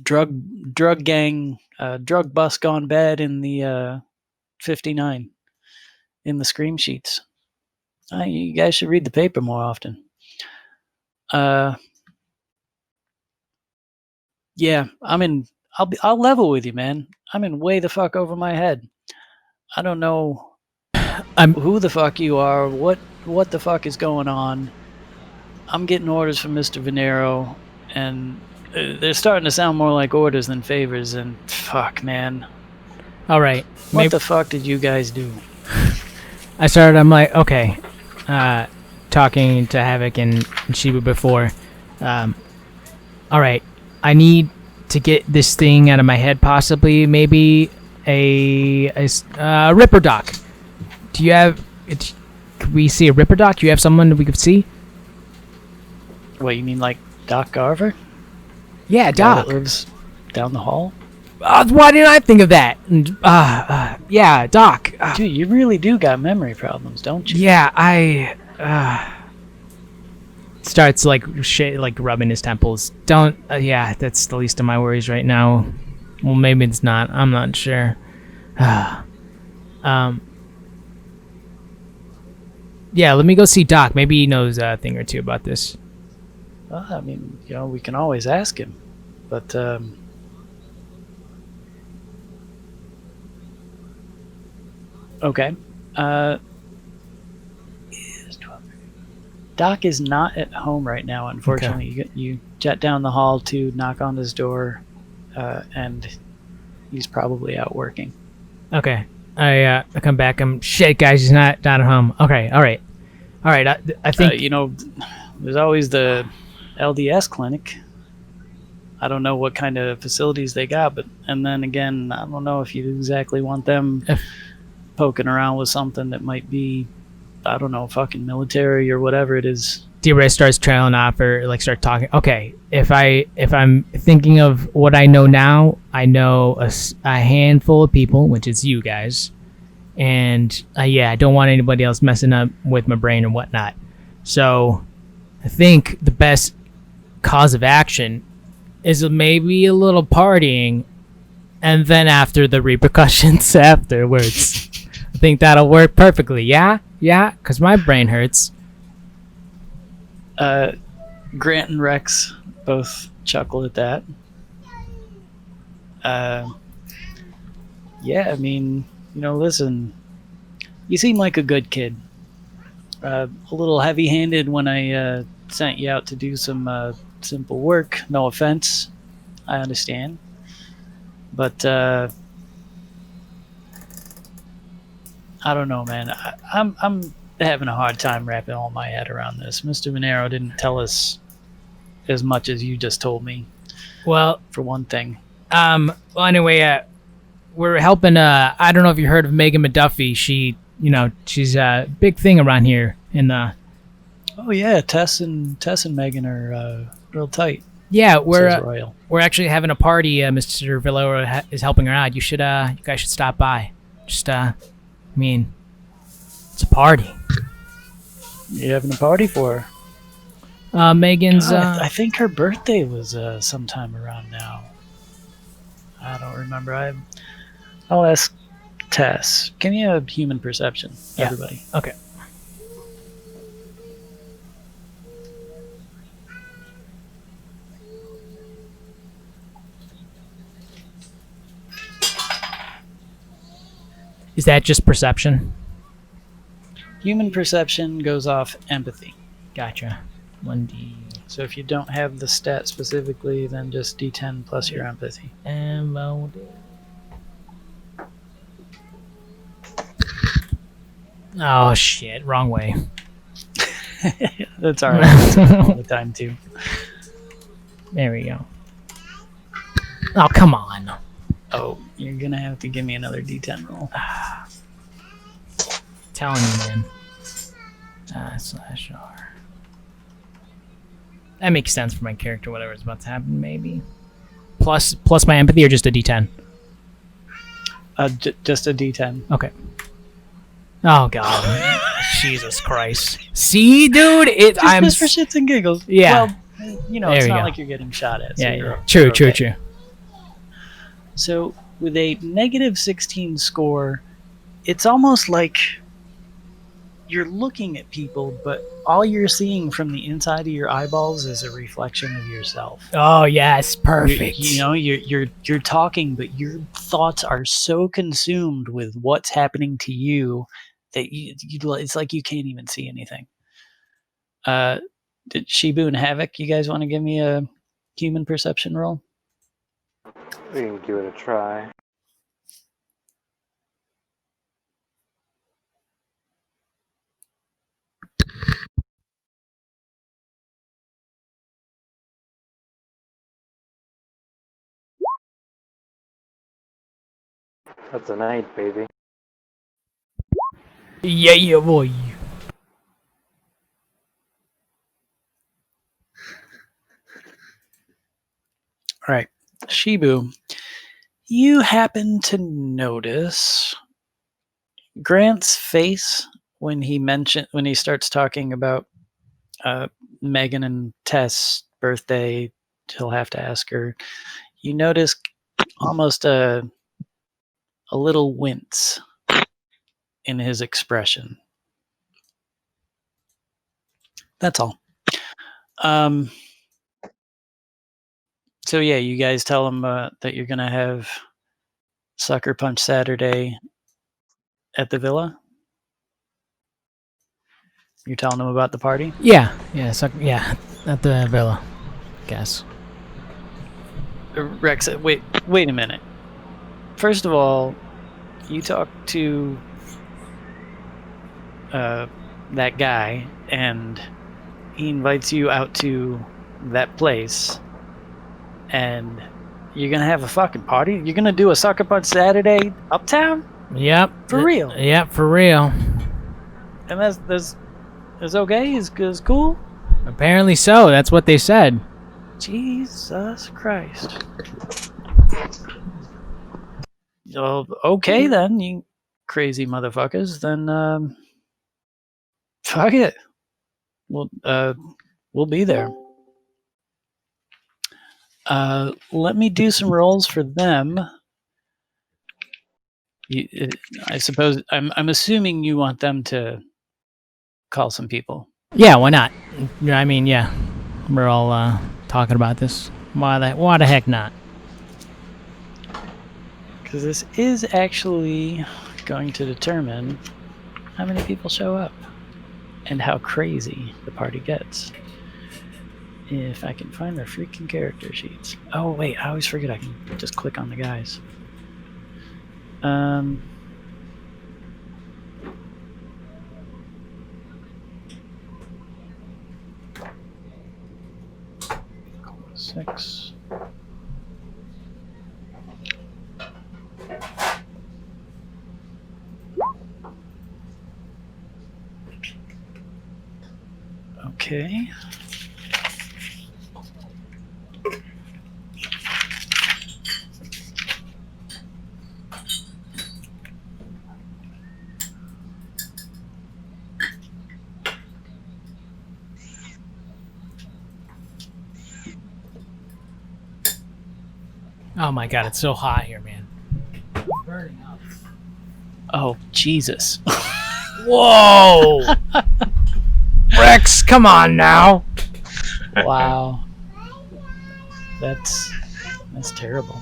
drug gang, drug bust gone bad in the 59 in the scream sheets. You guys should read the paper more often. Yeah, I'll level with you, man. I'm in way the fuck over my head. I don't know who the fuck you are, what the fuck is going on. I'm getting orders from Mr. Venero, and they're starting to sound more like orders than favors, and fuck, man. All right. What the fuck did you guys do? I'm like, okay. Talking to Havoc and Shibu before. All right. I need to get this thing out of my head, possibly. Maybe a Ripper Doc. Do you have... Could we see a Ripper Doc? Do you have someone that we could see? What, you mean like Doc Garver? Yeah, Doc. That lives down the hall? Why didn't I think of that? Yeah, Doc. Dude, you really do got memory problems, don't you? Yeah, starts like rubbing his temples. Don't. Yeah, that's the least of my worries right now. Well, maybe it's not. I'm not sure. Yeah, let me go see Doc. Maybe he knows a thing or two about this. Well, I mean, we can always ask him, but okay. Doc is not at home right now, unfortunately. Okay. You jet down the hall to knock on his door, and he's probably out working. Okay. I come back. Shit, guys, he's not at home. Okay, all right. I think... there's always the LDS clinic. I don't know what kind of facilities they got, and then again, I don't know if you exactly want them poking around with something that might be, I don't know, fucking military or whatever it is. D-Ray starts trailing off or start talking. Okay, if I'm thinking of what I know now, I know a handful of people, which is you guys, and I don't want anybody else messing up with my brain and whatnot. So I think the best cause of action is maybe a little partying, and then after the repercussions afterwards. I think that'll work perfectly. Yeah, because my brain hurts. Grant and Rex both chuckle at that. Yeah, I mean, listen, you seem like a good kid. A little heavy-handed when I sent you out to do some simple work. No offense, I understand. But I don't know, man. I'm having a hard time wrapping all my head around this. Mr. Venero didn't tell us as much as you just told me. Well, for one thing. Well, anyway, we're helping. I don't know if you heard of Megan McDuffie. She's a big thing around here in the... Oh yeah, Tess and Megan are real tight. Yeah, we're actually having a party. Mr. Villora is helping her out. You guys should stop by. Just it's a party. You having a party for her? Megan's. I think her birthday was sometime around now. I don't remember. I'll ask Tess. Give me a human perception, everybody. Okay. Is that just perception? Human perception goes off empathy. Gotcha. 1D. So if you don't have the stat specifically, then just D10 plus your empathy. And Oh shit! Wrong way. That's all right. That's all the time too. There we go. Oh come on! Oh, you're gonna have to give me another D10 roll. Telling you, man. /R. That makes sense for my character. Whatever's about to happen, maybe. Plus my empathy, or just a D10. Just a D10. Okay. Oh god. Jesus Christ. See, dude, I'm Just for shits and giggles. Yeah. Well, you know, There it's we not go. like you're getting shot at. So yeah, you're, yeah. True, you're true, okay. true. So with a negative 16 score, it's almost like you're looking at people, but all you're seeing from the inside of your eyeballs is a reflection of yourself. Oh yes, perfect. You're talking, but your thoughts are so consumed with what's happening to you that it's like you can't even see anything. Did Shibu and Havoc, you guys want to give me a human perception roll? We can give it a try. That's an 8, baby. Yeah, boy. All right, Shibu, you happen to notice Grant's face when he starts talking about Megan and Tess' birthday. He'll have to ask her. You notice almost a little wince in his expression. That's all. So yeah, you guys tell him that you're gonna have Sucker Punch Saturday at the villa. You're telling him about the party. Yeah, at the villa, guess. Rex, wait a minute. First of all, you talk to that guy, and he invites you out to that place, and you're gonna have a fucking party. You're gonna do a Sucker Punch Saturday uptown. Yep. For real. Yep, for real. And that's okay. Is cool. Apparently so. That's what they said. Jesus Christ. Oh, okay then, you crazy motherfuckers. Then fuck it. We'll be there. Let me do some rolls for them. I suppose I'm assuming you want them to call some people. Yeah, why not? I mean, yeah, we're all talking about this. Why the heck not? Because this is actually going to determine how many people show up and how crazy the party gets. If I can find their freaking character sheets. Oh wait, I always forget I can just click on the guys. Six. Okay. Oh my god, it's so hot here, man. Burning up. Oh, Jesus. Whoa! Rex, come on now. Wow. That's terrible.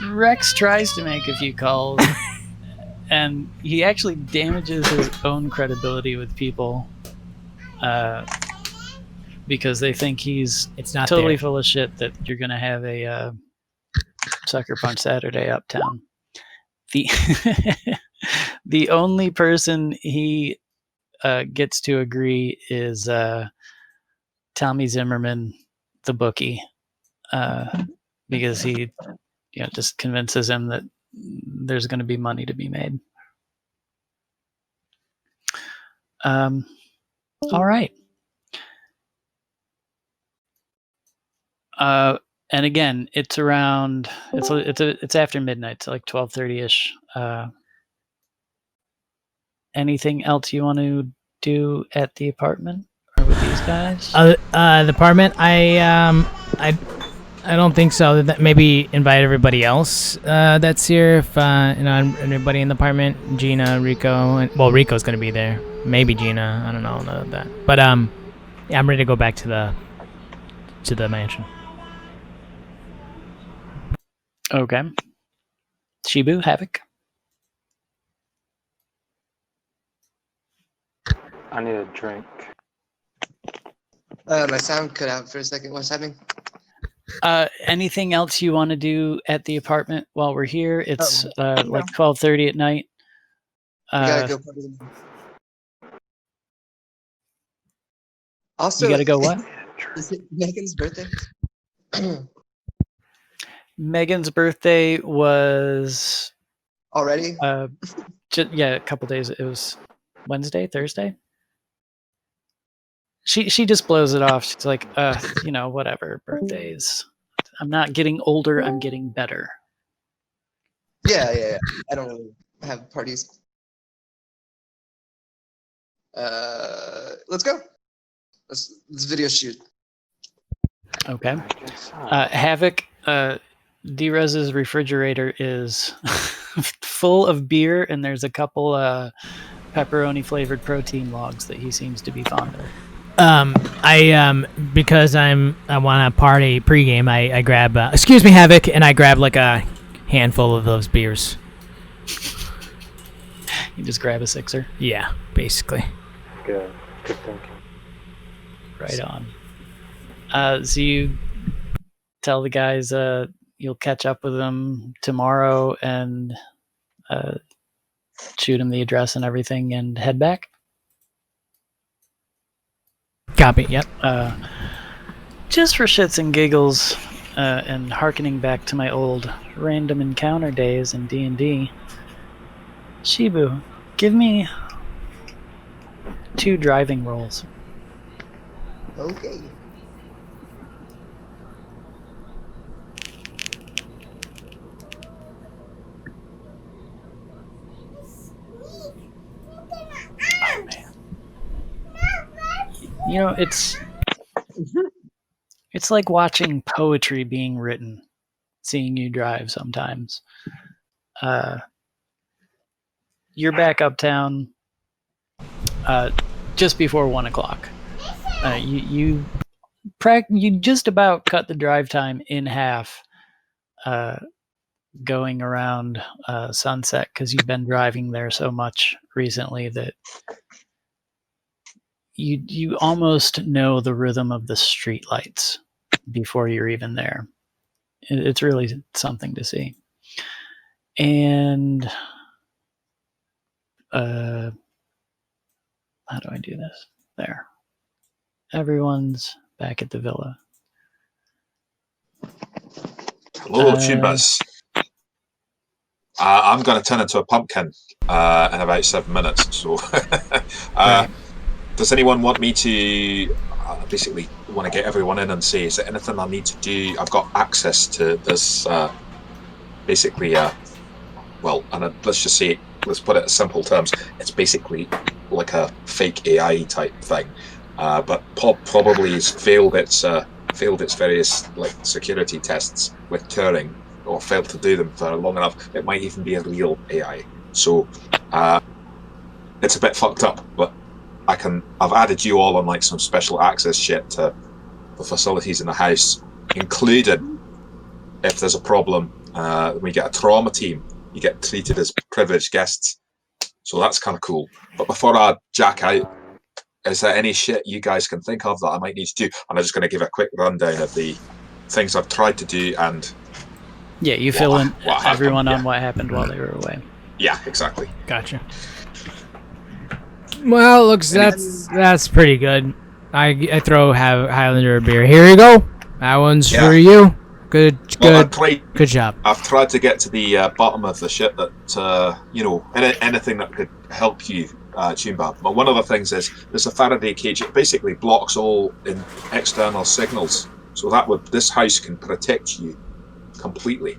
Rex tries to make a few calls, and he actually damages his own credibility with people because they think he's It's not totally there. full of shit that you're going to have a Sucker Punch Saturday uptown. The The only person he gets to agree is Tommy Zimmerman, the bookie, because he just convinces him that there's going to be money to be made. All right. And again, it's around. It's after midnight, so like 12:30ish. Anything else you want to do at the apartment or with these guys? The apartment. I don't think so. Maybe invite everybody else that's here. If everybody in the apartment, Gina, Rico, Rico's gonna be there. Maybe Gina. I don't know that. But yeah, I'm ready to go back to the mansion. Okay. Shibu, Havoc. I need a drink. My sound cut out for a second. What's happening? Anything else you want to do at the apartment while we're here? It's like 12:30 at night. I gotta go. Also, you gotta go what? Is it Megan's birthday? Megan's birthday was already. A couple days. It was Wednesday, Thursday. She just blows it off. She's like, whatever, birthdays. I'm not getting older. I'm getting better. Yeah. I don't really have parties. Let's go. Let's video shoot. Okay. Havoc. D-Rez's refrigerator is full of beer, and there's a couple pepperoni flavored protein logs that he seems to be fond of. Because I want to party pregame, I grab excuse me, Havoc, and I grab like a handful of those beers. You just grab a sixer. Yeah, basically. Good thinking. Right on. So you tell the guys you'll catch up with them tomorrow and shoot them the address and everything and head back? Copy, yep. Just for shits and giggles and hearkening back to my old random encounter days in D&D, Shibu, give me 2 driving rolls. Okay. Oh, man. It's like watching poetry being written, seeing you drive sometimes. You're back uptown just before 1 o'clock. You just about cut the drive time in half going around Sunset because you've been driving there so much recently that you almost know the rhythm of the street lights before you're even there. It's really something to see. And how do I do this? There. Everyone's back at the villa. Hello, Tubas. I'm going to turn into a pumpkin in about 7 minutes. So, Right. Does anyone want me to basically want to get everyone in and say, is there anything I need to do? I've got access to this, basically, let's just say, let's put it in simple terms. It's basically like a fake AI type thing, but probably has failed its various like security tests with Turing, or failed to do them for long enough. It might even be a real AI. So it's a bit fucked up, but I've added you all on like some special access shit to the facilities in the house, including if there's a problem, we get a trauma team. You get treated as privileged guests. So that's kind of cool. But before I jack out, is there any shit you guys can think of that I might need to do? And I'm just going to give a quick rundown of the things I've tried to do and Yeah, you fill in what everyone happened, on what happened while they were away. Yeah, exactly. Gotcha. Well, looks that's pretty good. I throw Highlander a beer. Here you go. That one's for you. Good. Well, Good job. I've tried to get to the bottom of the shit that anything that could help you, Tunebab. But one of the things is there's a Faraday cage. It basically blocks all external signals, so this house can protect you completely.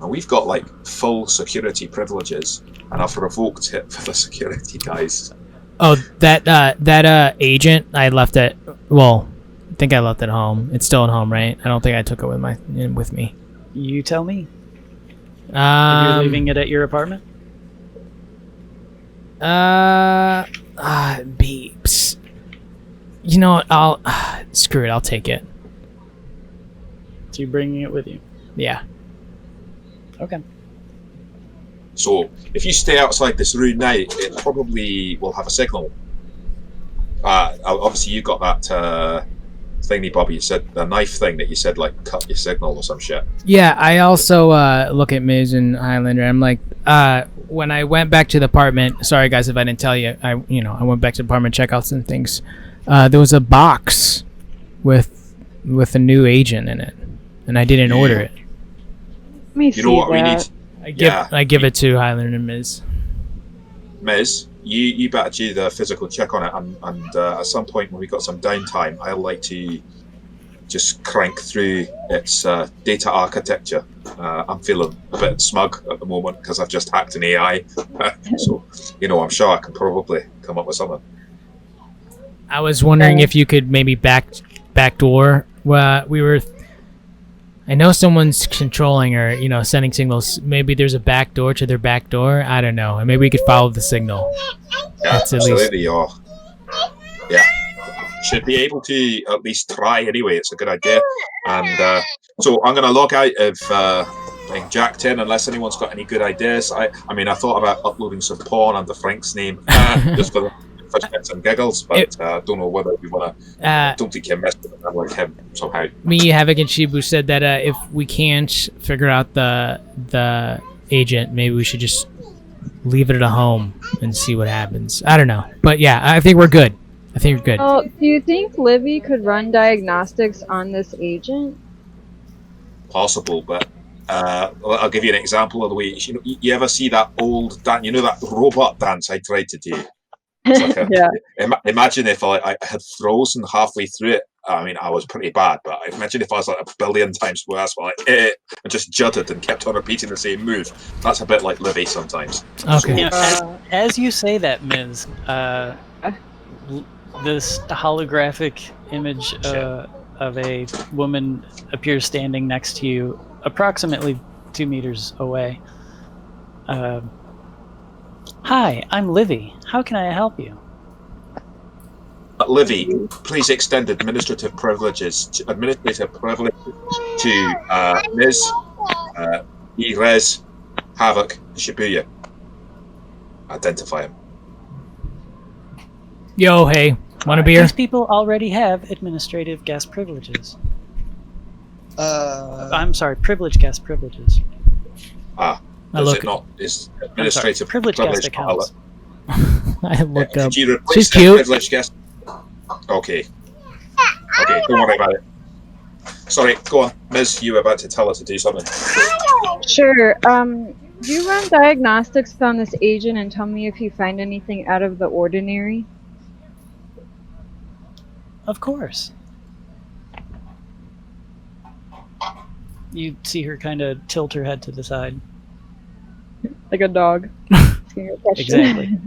And we've got like full security privileges, and I've revoked it for the security guys. Oh, that agent I left at. Well, I think I left at home. It's still at home, right? I don't think I took it with me. You tell me. You're leaving it at your apartment? Beeps. You know what? I'll screw it. I'll take it. So you're bringing it with you? Yeah. Okay. So if you stay outside this room now, it probably will have a signal. Obviously you got that thingy, Bobby. You said the knife thing that you said like cut your signal or some shit. Yeah, I also look at Miz and Highlander. I'm like, when I went back to the apartment. Sorry guys if I didn't tell you. I went back to the apartment, check out some things. There was a box with a new agent in it, and I didn't order it. Let me see You know what we need? I give it to Highlander and Miz. Miz, you better do the physical check on it, and at some point when we got some downtime, I'd like to just crank through its data architecture. I'm feeling a bit smug at the moment because I've just hacked an AI, so I'm sure I can probably come up with something. I was wondering if you could maybe backdoor. I know someone's controlling or sending signals. Maybe there's a back door to their back door. I don't know, and maybe we could follow the signal. Yeah, absolutely. Yeah, should be able to at least try anyway. It's a good idea, and so I'm going to log out of Jack 10 unless anyone's got any good ideas. I thought about uploading some porn under Frank's name just for shits and giggles, but I don't know whether we want to. Don't think you're messing with like him somehow. Me, Havoc, and Shibu said that if we can't figure out the agent, maybe we should just leave it at home and see what happens. I don't know, but yeah, I think we're good. Well, do you think Libby could run diagnostics on this agent? Possible, but I'll give you an example of the way. You ever see that old dance? That robot dance I tried to do. Like Yeah. Imagine if I had frozen halfway through it. I was pretty bad, but imagine if I was like a billion times worse, and just jutted and kept on repeating the same move. That's a bit like Livy sometimes. Okay. As you say that, Ms. This holographic image of a woman appears standing next to you, approximately 2 meters away. Hi, I'm Livy. How can I help you? Livy, please extend administrative privileges to Ms. Erez, Havoc, Shibuya. Identify him. Yo, hey, want a beer? These people already have administrative guest privileges. I'm sorry, privileged guest privileges. Is administrative privileged guest accounts. I look up. Could you replace She's that cute. privileged guest? Okay, don't worry about it. Sorry, go on, Ms. You were about to tell us to do something. Sure. Do you run diagnostics on this agent and tell me if you find anything out of the ordinary? Of course. You see her kind of tilt her head to the side. Like a dog. Exactly.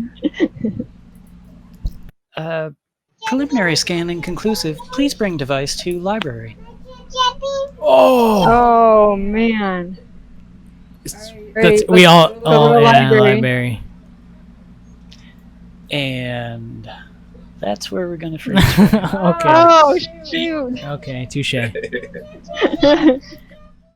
Preliminary scanning conclusive. Please bring device to library. Oh man. We all library. library. And that's where we're going to freeze. Okay. Oh shoot. Okay, touche.